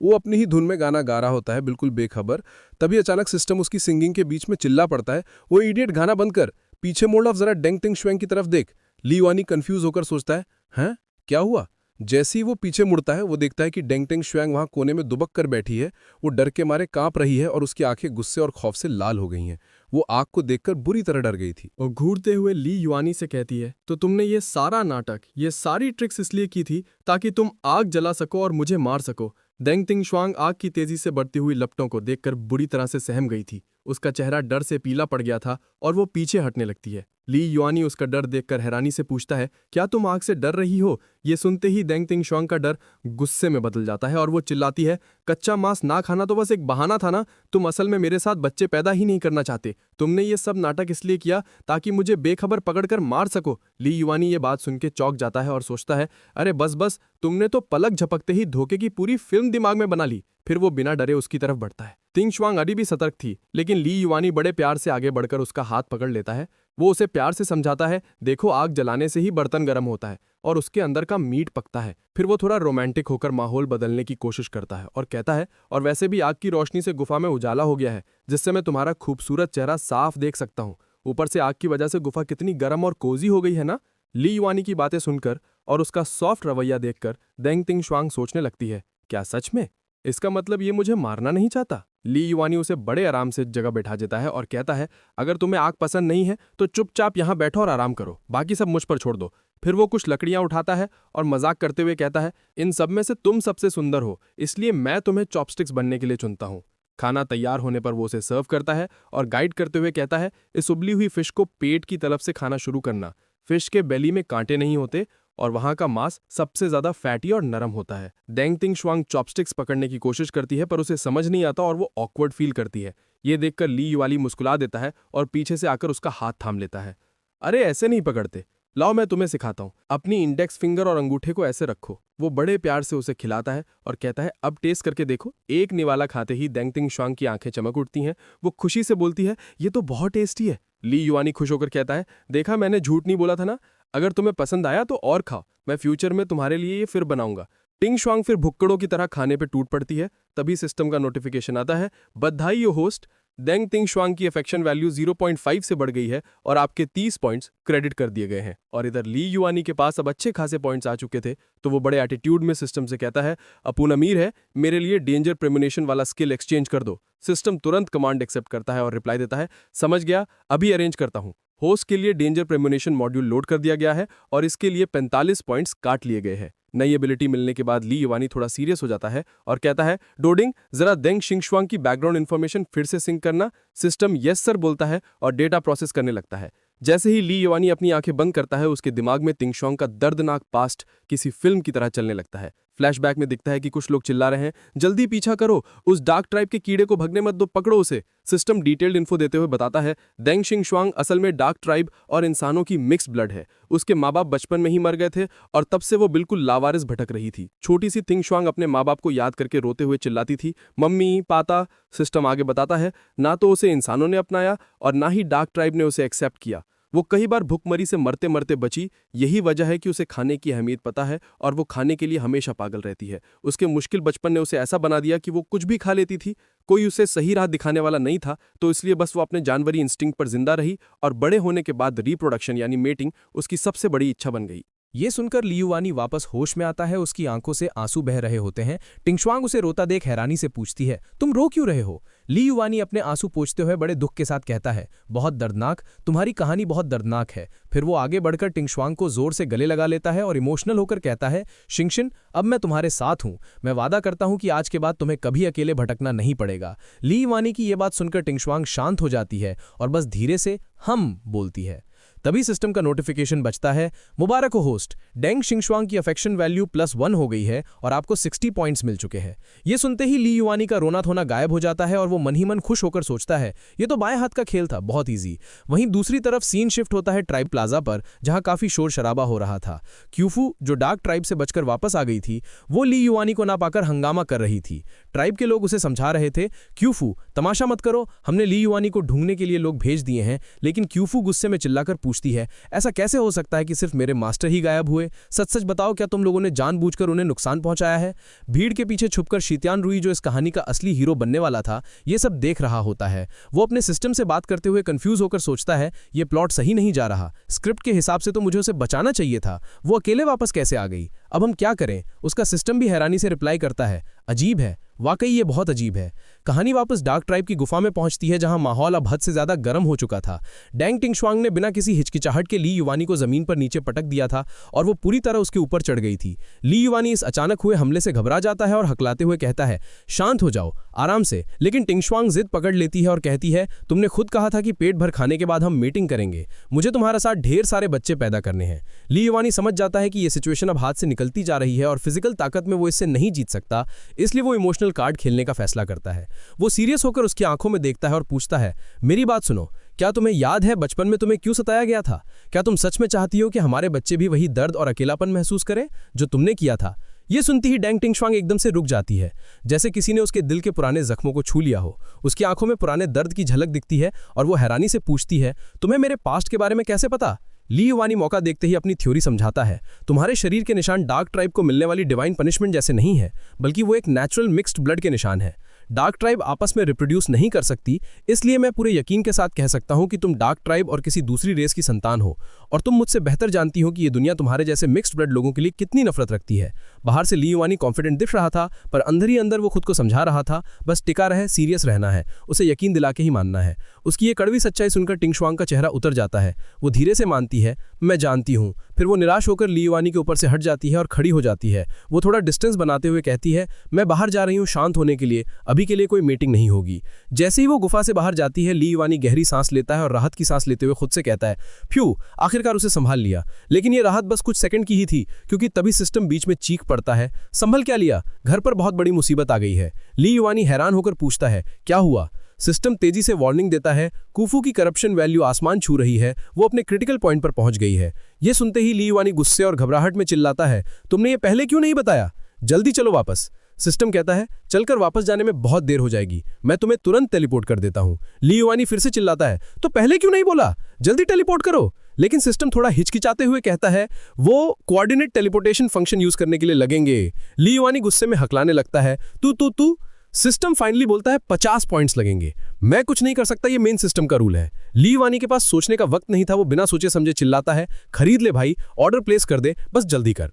वो अपनी ही धुन में गाना गा रहा होता है, बिल्कुल बेखबर। तभी अचानक सिस्टम उसकी सिंगिंग के बीच में चिल्ला पड़ता है, वो इडियट, गाना बंद कर, पीछे मोड़ और जरा डेंग तिंग शुआंग की तरफ देख। ली युआनी कंफ्यूज होकर सोचता है, हैं क्या हुआ? जैसे ही वो पीछे मुड़ता है, वो देखता है कि डेंग तिंग शुआंग वहां कोने में दुबक कर बैठी है। वो डर के मारे कांप रही है और उसकी आंखें गुस्से और खौफ से लाल हो गई हैं। वो आग को देखकर बुरी तरह डर गई थी। और घूरते हुए ली युआनी से कहती है, तो तुमने ये सारा नाटक, ये सारी ट्रिक्स इसलिए की थी ताकि तुम आग जला सको और मुझे मार सको। डेंग तिंग शुआंग आग की तेजी से बढ़ती हुई लपटों को देखकर बुरी तरह से सहम गई थी। उसका चेहरा डर से पीला पड़ गया था और वो पीछे हटने लगती है। ली युआनी उसका डर देखकर हैरानी से पूछता है, क्या तुम आग से डर रही हो? ये सुनते ही डेंग तिंग शुआंग का डर गुस्से में बदल जाता है और वो चिल्लाती है, कच्चा मांस ना खाना तो बस एक बहाना था ना, तुम असल में मेरे साथ बच्चे पैदा ही नहीं करना चाहते। तुमने ये सब नाटक इसलिए किया ताकि मुझे बेखबर पकड़कर मार सको। ली युआनी ये बात सुन के चौंक जाता है और सोचता है, अरे बस, तुमने तो पलक झपकते ही धोखे की पूरी फिल्म दिमाग में बना ली। फिर वो बिना डरे उसकी तरफ बढ़ता है। तिंग शुआंग अभी भी सतर्क थी, लेकिन ली युआनी बड़े प्यार से आगे बढ़कर उसका हाथ पकड़ लेता है। वो उसे प्यार से समझाता है, देखो आग जलाने से ही बर्तन गर्म होता है और उसके अंदर का मीट पकता है। फिर वो थोड़ा रोमांटिक होकर माहौल बदलने की कोशिश करता है और कहता है, और वैसे भी आग की रोशनी से गुफा में उजाला हो गया है, जिससे मैं तुम्हारा खूबसूरत चेहरा साफ देख सकता हूँ। ऊपर से आग की वजह से गुफा कितनी गर्म और कोजी हो गई है ना। ली युआनी की बातें सुनकर और उसका सॉफ्ट रवैया देखकर डेंग तिंग शुआंग सोचने लगती है, क्या सच में? इसका मतलब ये मुझे मारना नहीं चाहता। ली युआनी उसे बड़े आराम से जगह बैठा देता है और कहता है, अगर तुम्हें आग पसंद नहीं है तो चुपचाप यहाँ बैठो और आराम करो, बाकी सब मुझ पर छोड़ दो। फिर वो कुछ लकड़ियां उठाता है और मजाक करते हुए कहता है, इन सब में से तुम सबसे सुंदर हो, इसलिए मैं तुम्हें चॉपस्टिक्स बनने के लिए चुनता हूँ। खाना तैयार होने पर वो उसे सर्व करता है और गाइड करते हुए कहता है, इस उबली हुई फिश को पेट की तरफ से खाना शुरू करना। फिश के बेली में कांटे नहीं होते और वहां का मांस सबसे ज्यादा फैटी और नरम होता है। डेंग तिंग शुआंग चॉपस्टिक्स पकड़ने की कोशिश करती है पर उसे समझ नहीं आता और वो ऑकवर्ड फील करती है। ये देखकर ली युआनी मुस्कुरा देता है और पीछे से आकर उसका हाथ थाम लेता है। अरे ऐसे नहीं पकड़ते, लाओ मैं तुम्हें सिखाता हूँ। अपनी इंडेक्स फिंगर और अंगूठे को ऐसे रखो। वो बड़े प्यार से उसे खिलाता है और कहता है, अब टेस्ट करके देखो। एक निवाला खाते ही डेंग तिंग शुआंग की आंखें चमक उठती हैं। वो खुशी से बोलती है, ये तो बहुत टेस्टी है। ली युआनी खुश होकर कहता है, देखा मैंने झूठ नहीं बोला था ना, अगर तुम्हें पसंद आया तो और खाओ, मैं फ्यूचर में तुम्हारे लिए ये फिर बनाऊंगा। टिंग शुआंग फिर भुक्कड़ों की तरह खाने पे टूट पड़ती है। तभी सिस्टम का नोटिफिकेशन आता है, बधाई यो होस्ट, डेंग तिंग शुआंग की अफेक्शन वैल्यू 0.5 से बढ़ गई है और आपके 30 पॉइंट्स क्रेडिट कर दिए गए हैं। और इधर ली युआनी के पास अब अच्छे खासे पॉइंट्स आ चुके थे, तो वो बड़े एटीट्यूड में सिस्टम से कहता है, अपून अमीर है, मेरे लिए डेंजर प्रेमोनेशन वाला स्किल एक्सचेंज कर दो। सिस्टम तुरंत कमांड एक्सेप्ट करता है और रिप्लाई देता है, समझ गया, अभी अरेंज करता हूँ। होस्ट के लिए डेंजर प्रेमोनेशन मॉड्यूल लोड कर दिया गया है और इसके लिए 45 पॉइंट्स काट लिए गए हैं। नई एबिलिटी मिलने के बाद ली युवानी थोड़ा सीरियस हो जाता है और कहता है, डोडिंग जरा देंग शिंगशुआंग की बैकग्राउंड इन्फॉर्मेशन फिर से सिंक करना। सिस्टम यस सर बोलता है और डेटा प्रोसेस करने लगता है। जैसे ही ली युवानी अपनी आंखें बंद करता है, उसके दिमाग में तिंगशोंग का दर्दनाक पास्ट किसी फिल्म की तरह चलने लगता है। फ्लैशबैक में दिखता है कि कुछ लोग चिल्ला रहे हैं, जल्दी पीछा करो, उस डार्क ट्राइब के कीड़े को भगने मत दो, पकड़ो उसे। सिस्टम डिटेल्ड इन्फो देते हुए बताता है, देंग शिंगशुआंग असल में डार्क ट्राइब और इंसानों की मिक्स ब्लड है। उसके माँ बाप बचपन में ही मर गए थे और तब से वो बिल्कुल लावारिस भटक रही थी। छोटी सी तिंगशुआंग अपने माँ बाप को याद करके रोते हुए चिल्लाती थी, मम्मी पाता। सिस्टम आगे बताता है, ना तो उसे इंसानों ने अपनाया और ना ही डार्क ट्राइब ने उसे एक्सेप्ट किया। वो कई बार भूखमरी से मरते मरते बची। यही वजह है कि उसे खाने की अहमियत पता है और वो खाने के लिए हमेशा पागल रहती है। उसके मुश्किल बचपन ने उसे ऐसा बना दिया कि वो कुछ भी खा लेती थी। कोई उसे सही राह दिखाने वाला नहीं था, तो इसलिए बस वो अपने जानवरी इंस्टिंक्ट पर जिंदा रही और बड़े होने के बाद रिप्रोडक्शन यानी मेटिंग उसकी सबसे बड़ी इच्छा बन गई। ये सुनकर ली युवानी वापस होश में आता है। उसकी आंखों से आंसू बह रहे होते हैं। टिंगशुआंग उसे रोता देख हैरानी से पूछती है, तुम रो क्यों रहे हो? ली युवानी अपने आंसू पोंछते हुए बड़े दुख के साथ कहता है, बहुत दर्दनाक, तुम्हारी कहानी बहुत दर्दनाक है। फिर वो आगे बढ़कर टिंगशुआंग को जोर से गले लगा लेता है और इमोशनल होकर कहता है, शिंगशिन, अब मैं तुम्हारे साथ हूं। मैं वादा करता हूं कि आज के बाद तुम्हें कभी अकेले भटकना नहीं पड़ेगा। ली युवानी की ये बात सुनकर टिंगशुआंग शांत हो जाती है और बस धीरे से हम बोलती है। तभी सिस्टम का नोटिफिकेशन बजता है, मुबारक हो होस्ट, डेंग शिंगशुआंग की अफेक्शन वैल्यू +1 हो गई है और आपको 60 पॉइंट्स मिल चुके हैं। ये सुनते ही ली युवानी का रोना धोना गायब हो जाता है और वो मन ही मन खुश होकर सोचता है, ये तो बाएं हाथ का खेल था, बहुत ईजी। वहीं दूसरी तरफ सीन शिफ्ट होता है ट्राइब प्लाजा पर, जहां काफी शोर शराबा हो रहा था। क्यूफू, जो डार्क ट्राइब से बचकर वापस आ गई थी, वो ली युवानी को ना पाकर हंगामा कर रही थी। ट्राइब के लोग उसे समझा रहे थे, क्यूफू तमाशा मत करो, हमने ली युवानी को ढूंढने के लिए लोग भेज दिए हैं। लेकिन क्यूफू गुस्से में चिल्लाकर पूछती है, ऐसा कैसे हो सकता है कि सिर्फ मेरे मास्टर ही गायब हुए? सच सच बताओ, क्या तुम लोगों ने जानबूझकर उन्हें नुकसान पहुंचाया है? भीड़ के पीछे छुपकर शीत्यान रुई, जो इस कहानी का असली हीरो बनने वाला था, ये सब देख रहा होता है। वो अपने सिस्टम से बात करते हुए कंफ्यूज होकर सोचता है, ये प्लॉट सही नहीं जा रहा। स्क्रिप्ट के हिसाब से तो मुझे उसे बचाना चाहिए था, वो अकेले वापस कैसे आ गई? अब हम क्या करें? उसका सिस्टम भी हैरानी से रिप्लाई करता है, अजीब है, वाकई ये बहुत अजीब है। कहानी वापस डार्क ट्राइब की गुफा में पहुंचती है, जहां माहौल अब हद से ज्यादा गर्म हो चुका था। डेंग टिंगशुआंग ने बिना किसी हिचकिचाहट के ली युवानी को जमीन पर नीचे पटक दिया था और वो पूरी तरह उसके ऊपर चढ़ गई थी। ली युवानी इस अचानक हुए हमले से घबरा जाता है और हकलाते हुए कहता है, शांत हो जाओ, आराम से। लेकिन टिंगशुआंग जिद पकड़ लेती है और कहती है, तुमने खुद कहा था कि पेट भर खाने के बाद हम मीटिंग करेंगे, मुझे तुम्हारे साथ ढेर सारे बच्चे पैदा करने हैं। ली युवानी समझ जाता है कि यह सिचुएशन अब हाथ से निकलती जा रही है और फिजिकल ताकत में वो इससे नहीं जीत सकता, इसलिए वो इमोशनल कार्ड खेलने का फैसला करता है। वो सीरियस होकर उसकी आंखों में देखता है और पूछता है, मेरी बात सुनो, क्या तुम्हें याद है बचपन में तुम्हें क्यों सताया गया था? क्या तुम सच में चाहती हो कि हमारे बच्चे भी वही दर्द और अकेलापन महसूस करें जो तुमने किया था? ये सुनती ही डेंग टिंगशुआंग एकदम से रुक जाती है, जैसे किसी ने उसके दिल के पुराने जख्मों को छू लिया हो। उसकी आंखों में पुराने दर्द की झलक दिखती है और वो हैरानी से पूछती है, तुम्हें मेरे पास्ट के बारे में कैसे पता? ली युवानी मौका देखते ही अपनी थ्योरी समझाता है, तुम्हारे शरीर के निशान डार्क ट्राइब को मिलने वाली डिवाइन पनिशमेंट जैसे नहीं है, बल्कि वो एक नेचुरल मिक्स्ड ब्लड के निशान है। डार्क ट्राइब आपस में रिप्रोड्यूस नहीं कर सकती, इसलिए मैं पूरे यकीन के साथ कह सकता हूं कि तुम डार्क ट्राइब और किसी दूसरी रेस की संतान हो, और तुम मुझसे बेहतर जानती हो कि ये दुनिया तुम्हारे जैसे मिक्स्ड ब्लड लोगों के लिए कितनी नफरत रखती है। बाहर से ली युवानी कॉन्फिडेंट दिख रहा था, पर अंदर ही अंदर वो खुद को समझा रहा था, बस टिका रहे, सीरियस रहना है, उसे यकीन दिला के ही मानना है। उसकी ये कड़वी सच्चाई सुनकर टिंगशुआंग का चेहरा उतर जाता है। वो धीरे से मानती है, मैं जानती हूँ। फिर वो निराश होकर ली युवानी के ऊपर से हट जाती है और खड़ी हो जाती है। वो थोड़ा डिस्टेंस बनाते हुए कहती है, मैं बाहर जा रही हूँ शांत होने के लिए, अभी के लिए कोई मीटिंग नहीं होगी। जैसे ही वो गुफा से बाहर जाती है, ली युवानी गहरी सांस लेता है और राहत की सांस लेते हुए खुद से कहता है, फ्यू, आखिरकार उसे संभाल लिया। लेकिन ये राहत बस कुछ सेकंड की ही थी, क्योंकि तभी सिस्टम बीच में चीख पड़ता है, संभल क्या लिया, घर पर बहुत बड़ी मुसीबत आ गई है। ली युवानी हैरान होकर पूछता है, क्या हुआ? सिस्टम तेजी से वार्निंग देता है, कुफू की करप्शन वैल्यू आसमान छू रही है, वो अपने क्रिटिकल पॉइंट पर पहुंच गई है। ये सुनते ही ली युवानी गुस्से और घबराहट में चिल्लाता है, तुमने ये पहले क्यों नहीं बताया? जल्दी चलो वापस। सिस्टम कहता है, चलकर वापस जाने में बहुत देर हो जाएगी, मैं तुम्हें तुरंत टेलीपोर्ट कर देता हूं। ली युवानी फिर से चिल्लाता है, तो पहले क्यों नहीं बोला? जल्दी टेलीपोर्ट करो। लेकिन सिस्टम थोड़ा हिचकिचाते हुए कहता है, वो कोऑर्डिनेट टेलीपोर्टेशन फंक्शन यूज करने के लिए लगेंगे। ली युवानी गुस्से में हकलाने लगता है, तू। सिस्टम फाइनली बोलता है, 50 पॉइंट्स लगेंगे। मैं कुछ नहीं कर सकता, ये मेन सिस्टम का रूल है। ली युवानी के पास सोचने का वक्त नहीं था, वो बिना सोचे समझे चिल्लाता है, खरीद ले भाई, ऑर्डर प्लेस कर दे, बस जल्दी कर।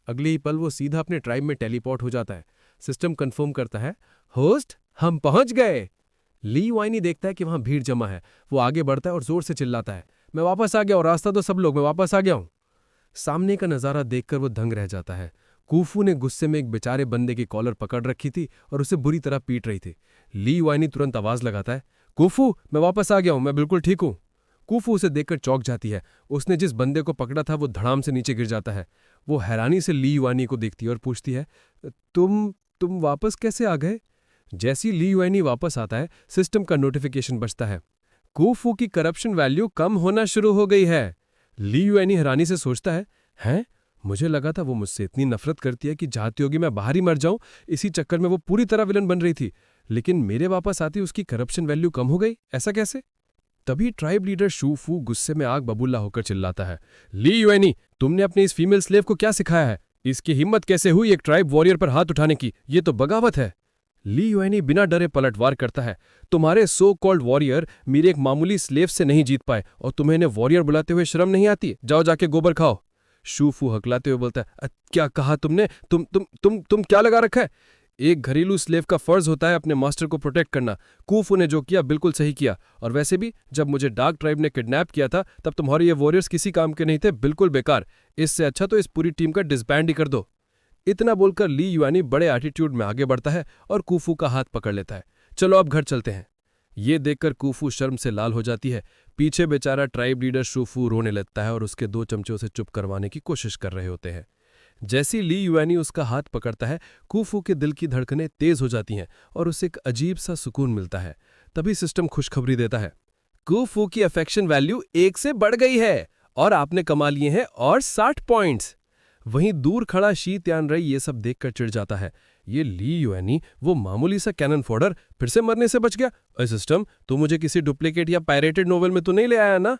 अगले ही पल वो सीधा अपने ट्राइब में टेलीपोर्ट हो जाता है। सिस्टम कंफर्म करता है, होस्ट, हम पहुंच गए। ली युवानी देखता है कि वहां भीड़ जमा है। वो आगे बढ़ता है और जोर से चिल्लाता है, मैं वापस आ गया हूँ, रास्ता तो सब लोग, मैं वापस आ गया हूँ। सामने का नज़ारा देखकर वो दंग रह जाता है। कूफू ने गुस्से में एक बेचारे बंदे की कॉलर पकड़ रखी थी और उसे बुरी तरह पीट रही थी। ली युआनी तुरंत आवाज लगाता है, कूफू मैं वापस आ गया हूं, मैं बिल्कुल ठीक हूं। कूफू उसे देखकर चौंक जाती है। उसने जिस बंदे को पकड़ा था वो धड़ाम से नीचे गिर जाता है। वो हैरानी से ली युआनी को देखती है और पूछती है, तुम वापस कैसे आ गए? जैसी ली युआनी वापस आता है, सिस्टम का नोटिफिकेशन बजता है, कूफू की करप्शन वैल्यू कम होना शुरू हो गई है। ली युआनी हैरानी से सोचता है, हैं? मुझे लगा था वो मुझसे इतनी नफरत करती है कि चाहती होगी मैं बाहर ही मर जाऊं, इसी चक्कर में वो पूरी तरह विलन बन रही थी, लेकिन मेरे वापस आती उसकी करप्शन वैल्यू कम हो गई, ऐसा कैसे? तभी ट्राइब लीडर शू फू गुस्से में आग बबूला होकर चिल्लाता है, ली युआनी, तुमने अपने इस फीमेल स्लेव को क्या सिखाया है? इसकी हिम्मत कैसे हुई एक ट्राइब वॉरियर पर हाथ उठाने की? ये तो बगावत है। ली युआनी बिना डरे पलटवार करता है, तुम्हारे सो कॉल्ड वॉरियर मेरे एक मामूली स्लेव से नहीं जीत पाए और तुम्हें इन्हें वॉरियर बुलाते हुए शर्म नहीं आती? जाओ जाके गोबर खाओ। शू फू हकलाते हुए बोलता है, क्या कहा तुमने? तुम क्या लगा रखा है? एक घरेलू स्लेव का फर्ज होता है अपने मास्टर को प्रोटेक्ट करना। कूफू ने जो किया बिल्कुल सही किया, और वैसे भी जब मुझे डार्क ट्राइब ने किडनैप किया था तब तुम्हारे ये वॉरियर्स किसी काम के नहीं थे, बिल्कुल बेकार। इससे अच्छा तो इस पूरी टीम का डिसबैंड ही कर दो। इतना बोलकर ली युआनी बड़े एटीट्यूड में आगे बढ़ता है और कूफू का हाथ पकड़ लेता है। चलो अब घर चलते हैं। ये देखकर कूफू शर्म से लाल हो जाती है। पीछे बेचारा ट्राइब लीडर शूफू रोने लगता है और उसके 2 चमचों से चुप करवाने की कोशिश कर रहे होते हैं। जैसी ली युआनी उसका हाथ पकड़ता है, कूफू के दिल की धड़कनें तेज हो जाती हैं और उसे एक अजीब सा सुकून मिलता है। तभी सिस्टम खुशखबरी देता है, कूफू की अफेक्शन वैल्यू 1 से बढ़ गई है और आपने कमा लिए हैं और 60 पॉइंट्स। वहीं दूर खड़ा शी त्यानरई ये सब देखकर चिढ़ जाता है। ये ली युआनी, वो मामूली सा कैनन फोडर, फिर से मरने से बच गया। अरे सिस्टम, तू मुझे किसी डुप्लीकेट या पायरेटेड नोवेल में तो नहीं ले आया ना?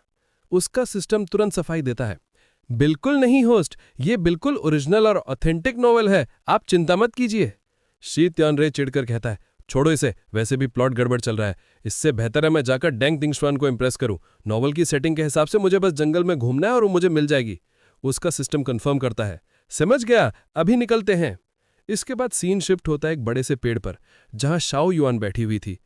उसका सिस्टम तुरंत सफाई देता है, बिल्कुल नहीं होस्ट, ये बिल्कुल ओरिजिनल और ऑथेंटिक नोवेल है, आप चिंता मत कीजिए। शी त्यानरई चिढ़कर कहता है, छोड़ो इसे, वैसे भी प्लॉट गड़बड़ चल रहा है। इससे बेहतर है मैं जाकर डेंग तिंगशुआन को इम्प्रेस करूं। नॉवल की सेटिंग के हिसाब से मुझे बस जंगल में घूमना है और वो मुझे मिल जाएगी। उसका सिस्टम कंफर्म करता है, समझ गया, अभी निकलते हैं। इसके बाद सीन शिफ्ट होता है एक बड़े से पेड़ पर, जहां शाओ युआन बैठी हुई थी।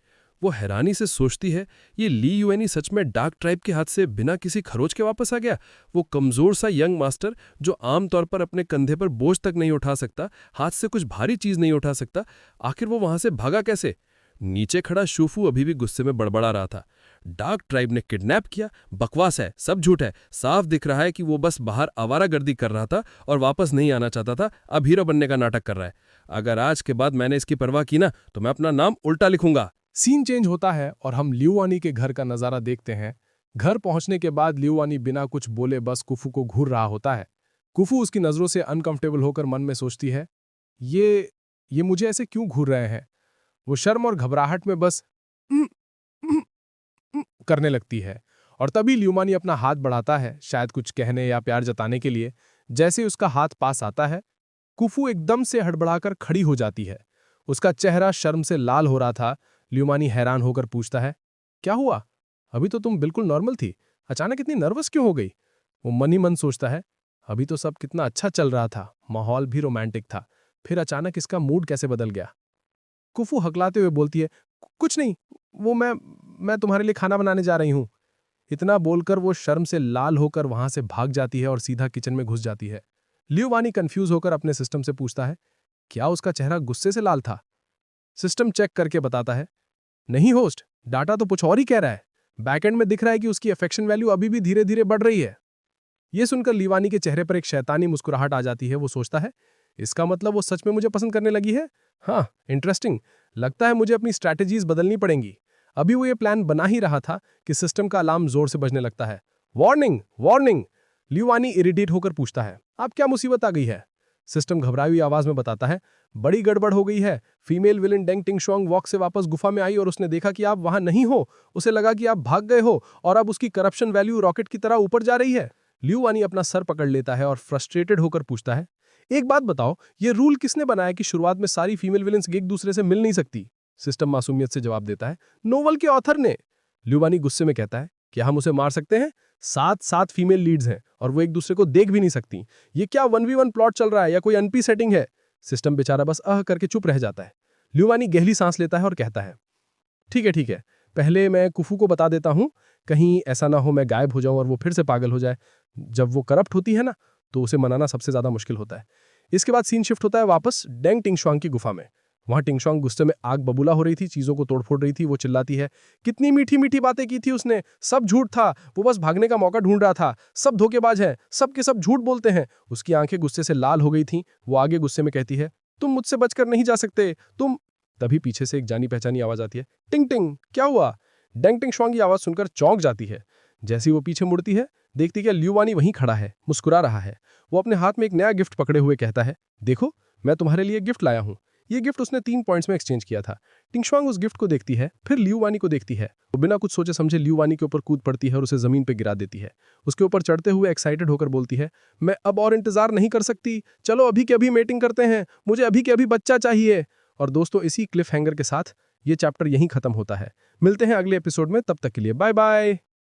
वो हैरानी से सोचती है, ये ली युआनी सच में डार्क ट्राइब के हाथ से बिना किसी खरोच के वापस आ गया? वो कमजोर सा यंग मास्टर जो आमतौर पर अपने कंधे पर बोझ तक नहीं उठा सकता, हाथ से कुछ भारी चीज नहीं उठा सकता, आखिर वो वहां से भागा कैसे? नीचे खड़ा शूफू अभी भी गुस्से में बड़बड़ा रहा था, डार्क ट्राइब ने किडनैप किया, बकवास है, सब झूठ है। साफ दिख रहा है कि वो बस बाहर आवारागर्दी कर रहा था और वापस नहीं आना चाहता था, अब हीरो बनने का नाटक कर रहा है। अगर आज के बाद मैंने इसकी परवाह की ना तो मैं अपना नाम उल्टा लिखूंगा। सीन चेंज होता है और हम ली युआनी के घर का नजारा देखते हैं। घर पहुंचने के बाद ली युआनी बिना कुछ बोले बस कुफू को घूर रहा होता है। कुफू उसकी नजरों से अनकंफर्टेबल होकर मन में सोचती है, ये मुझे ऐसे क्यों घूर रहे हैं? वो शर्म और घबराहट में बस करने लगती है और तभी ली युआनी अपना हाथ बढ़ाता है, शायद कुछ कहने या प्यार जताने के लिए। जैसे उसका हाथ पास आता है, कुफू एकदम से हड़बड़ाकर खड़ी हो जाती है। उसका चेहरा शर्म से लाल हो रहा था। ली युआनी हैरान होकर पूछता है, क्या हुआ? अभी तो तुम बिल्कुल नॉर्मल थी, अचानक इतनी नर्वस क्यों हो गई? वो मन ही मन सोचता है, अभी तो सब कितना अच्छा चल रहा था, माहौल भी रोमांटिक था, फिर अचानक इसका मूड कैसे बदल गया? कुफू हकलाते हुए बोलती है, कुछ नहीं, वो मैं तुम्हारे लिए खाना बनाने जा रही हूं। इतना बोलकर वो शर्म से लाल होकर वहां से भाग जाती है और सीधा किचन में घुस जाती है। ली युआनी कंफ्यूज होकर अपने सिस्टम से पूछता है, क्या उसका चेहरा गुस्से से लाल था? सिस्टम चेक करके बताता है, नहीं होस्ट, डाटा तो कुछ और ही कह रहा है। बैकएंड में दिख रहा है कि उसकी अफेक्शन वैल्यू अभी भी धीरे धीरे बढ़ रही है। यह सुनकर ली युआनी के चेहरे पर एक शैतानी मुस्कुराहट आ जाती है। वो सोचता है, इसका मतलब वो सच में मुझे पसंद करने लगी है। हाँ, इंटरेस्टिंग, लगता है मुझे अपनी स्ट्रैटेजीज बदलनी पड़ेंगी। अभी वो ये प्लान बना ही रहा था कि सिस्टम का अलार्म जोर से बजने लगता है। Warning, warning! ली युआनी इरिटेट होकर पूछता है, अब क्या मुसीबत आ गई है? सिस्टम घबराई हुई आवाज में बताता है, बड़ी गड़बड़ हो गई है। फीमेल विलन डेंग तिंगशुआन वॉक से वापस गुफा में आई और उसने देखा कि आप वहां नहीं हो। उसे लगा कि आप भाग गए हो और अब उसकी करप्शन वैल्यू रॉकेट की तरह ऊपर जा रही है। ली युआनी अपना सर पकड़ लेता है और फ्रस्ट्रेटेड होकर पूछता है, एक बात बताओ, ये रूल किसने बनाया कि शुरुआत में सारी फीमेल विलन्स एक दूसरे से मिल नहीं सकती? सिस्टम मासूमियत से जवाब देता है, नोवेल के ऑथर ने। ली युआनी गुस्से में कहता है, क्या हम उसे मार सकते हैं? 7 फीमेल लीड्स हैं और वो एक दूसरे को देख भी नहीं सकती। ये क्या 1v1 प्लॉट चल रहा है या कोई अनपी सेटिंग है? सिस्टम बेचारा बस करके चुप रह जाता है। ली युआनी गहरी सांस लेता है और कहता है, ठीक है, पहले मैं कुफू को बता देता हूँ, कहीं ऐसा ना हो मैं गायब हो जाऊं और वो फिर से पागल हो जाए। जब वो करप्ट होती है ना, तो उसे मनाना सबसे ज़्यादा मुश्किल होता है। इसके बाद सीन शिफ्ट होता है वापस डेंग टिंगशुआंग की गुफा में। वहाँ टिंगशुआंग गुस्से में आग बबूला हो रही थी, चीज़ों को तोड़-फोड़ रही थी। वो चिल्लाती है, कितनी मीठी-मीठी बातें की थी उसने, सब झूठ था, वो बस भागने का मौका ढूंढ रहा था, सब धोखेबाज हैं, सब के सब झूठ बोलते हैं। उसकी आंखें गुस्से से लाल हो गई थीं। वो आगे गुस्से में कहती है, तुम मुझसे बचकर नहीं जा सकते, तुम। तभी पीछे से एक जानी पहचानी आवाज आती है, टिंग टिंग, क्या हुआ? डेंग टिंगशुआंग की आवाज सुनकर चौंक जाती है। जैसी वो पीछे मुड़ती है, देखती कि लियू वानी वहीं खड़ा है, मुस्कुरा रहा है। वो अपने हाथ में एक नया गिफ्ट पकड़े हुए कहता है, देखो मैं तुम्हारे लिए गिफ्ट लाया हूँ। ये गिफ्ट उसने 3 पॉइंट्स में एक्सचेंज किया था। टिंगशुआंग उस गिफ्ट को देखती है, फिर लियू वानी को देखती है। वो बिना कुछ सोचे समझे लियू वानी के ऊपर कूद पड़ती है और उसे जमीन पर गिरा देती है। उसके ऊपर चढ़ते हुए एक्साइटेड होकर बोलती है, मैं अब और इंतजार नहीं कर सकती, चलो अभी के अभी मेटिंग करते हैं, मुझे अभी के अभी बच्चा चाहिए। और दोस्तों, इसी क्लिफ हैंगर के साथ ये चैप्टर यहीं खत्म होता है। मिलते हैं अगले एपिसोड में, तब तक के लिए बाय बाय।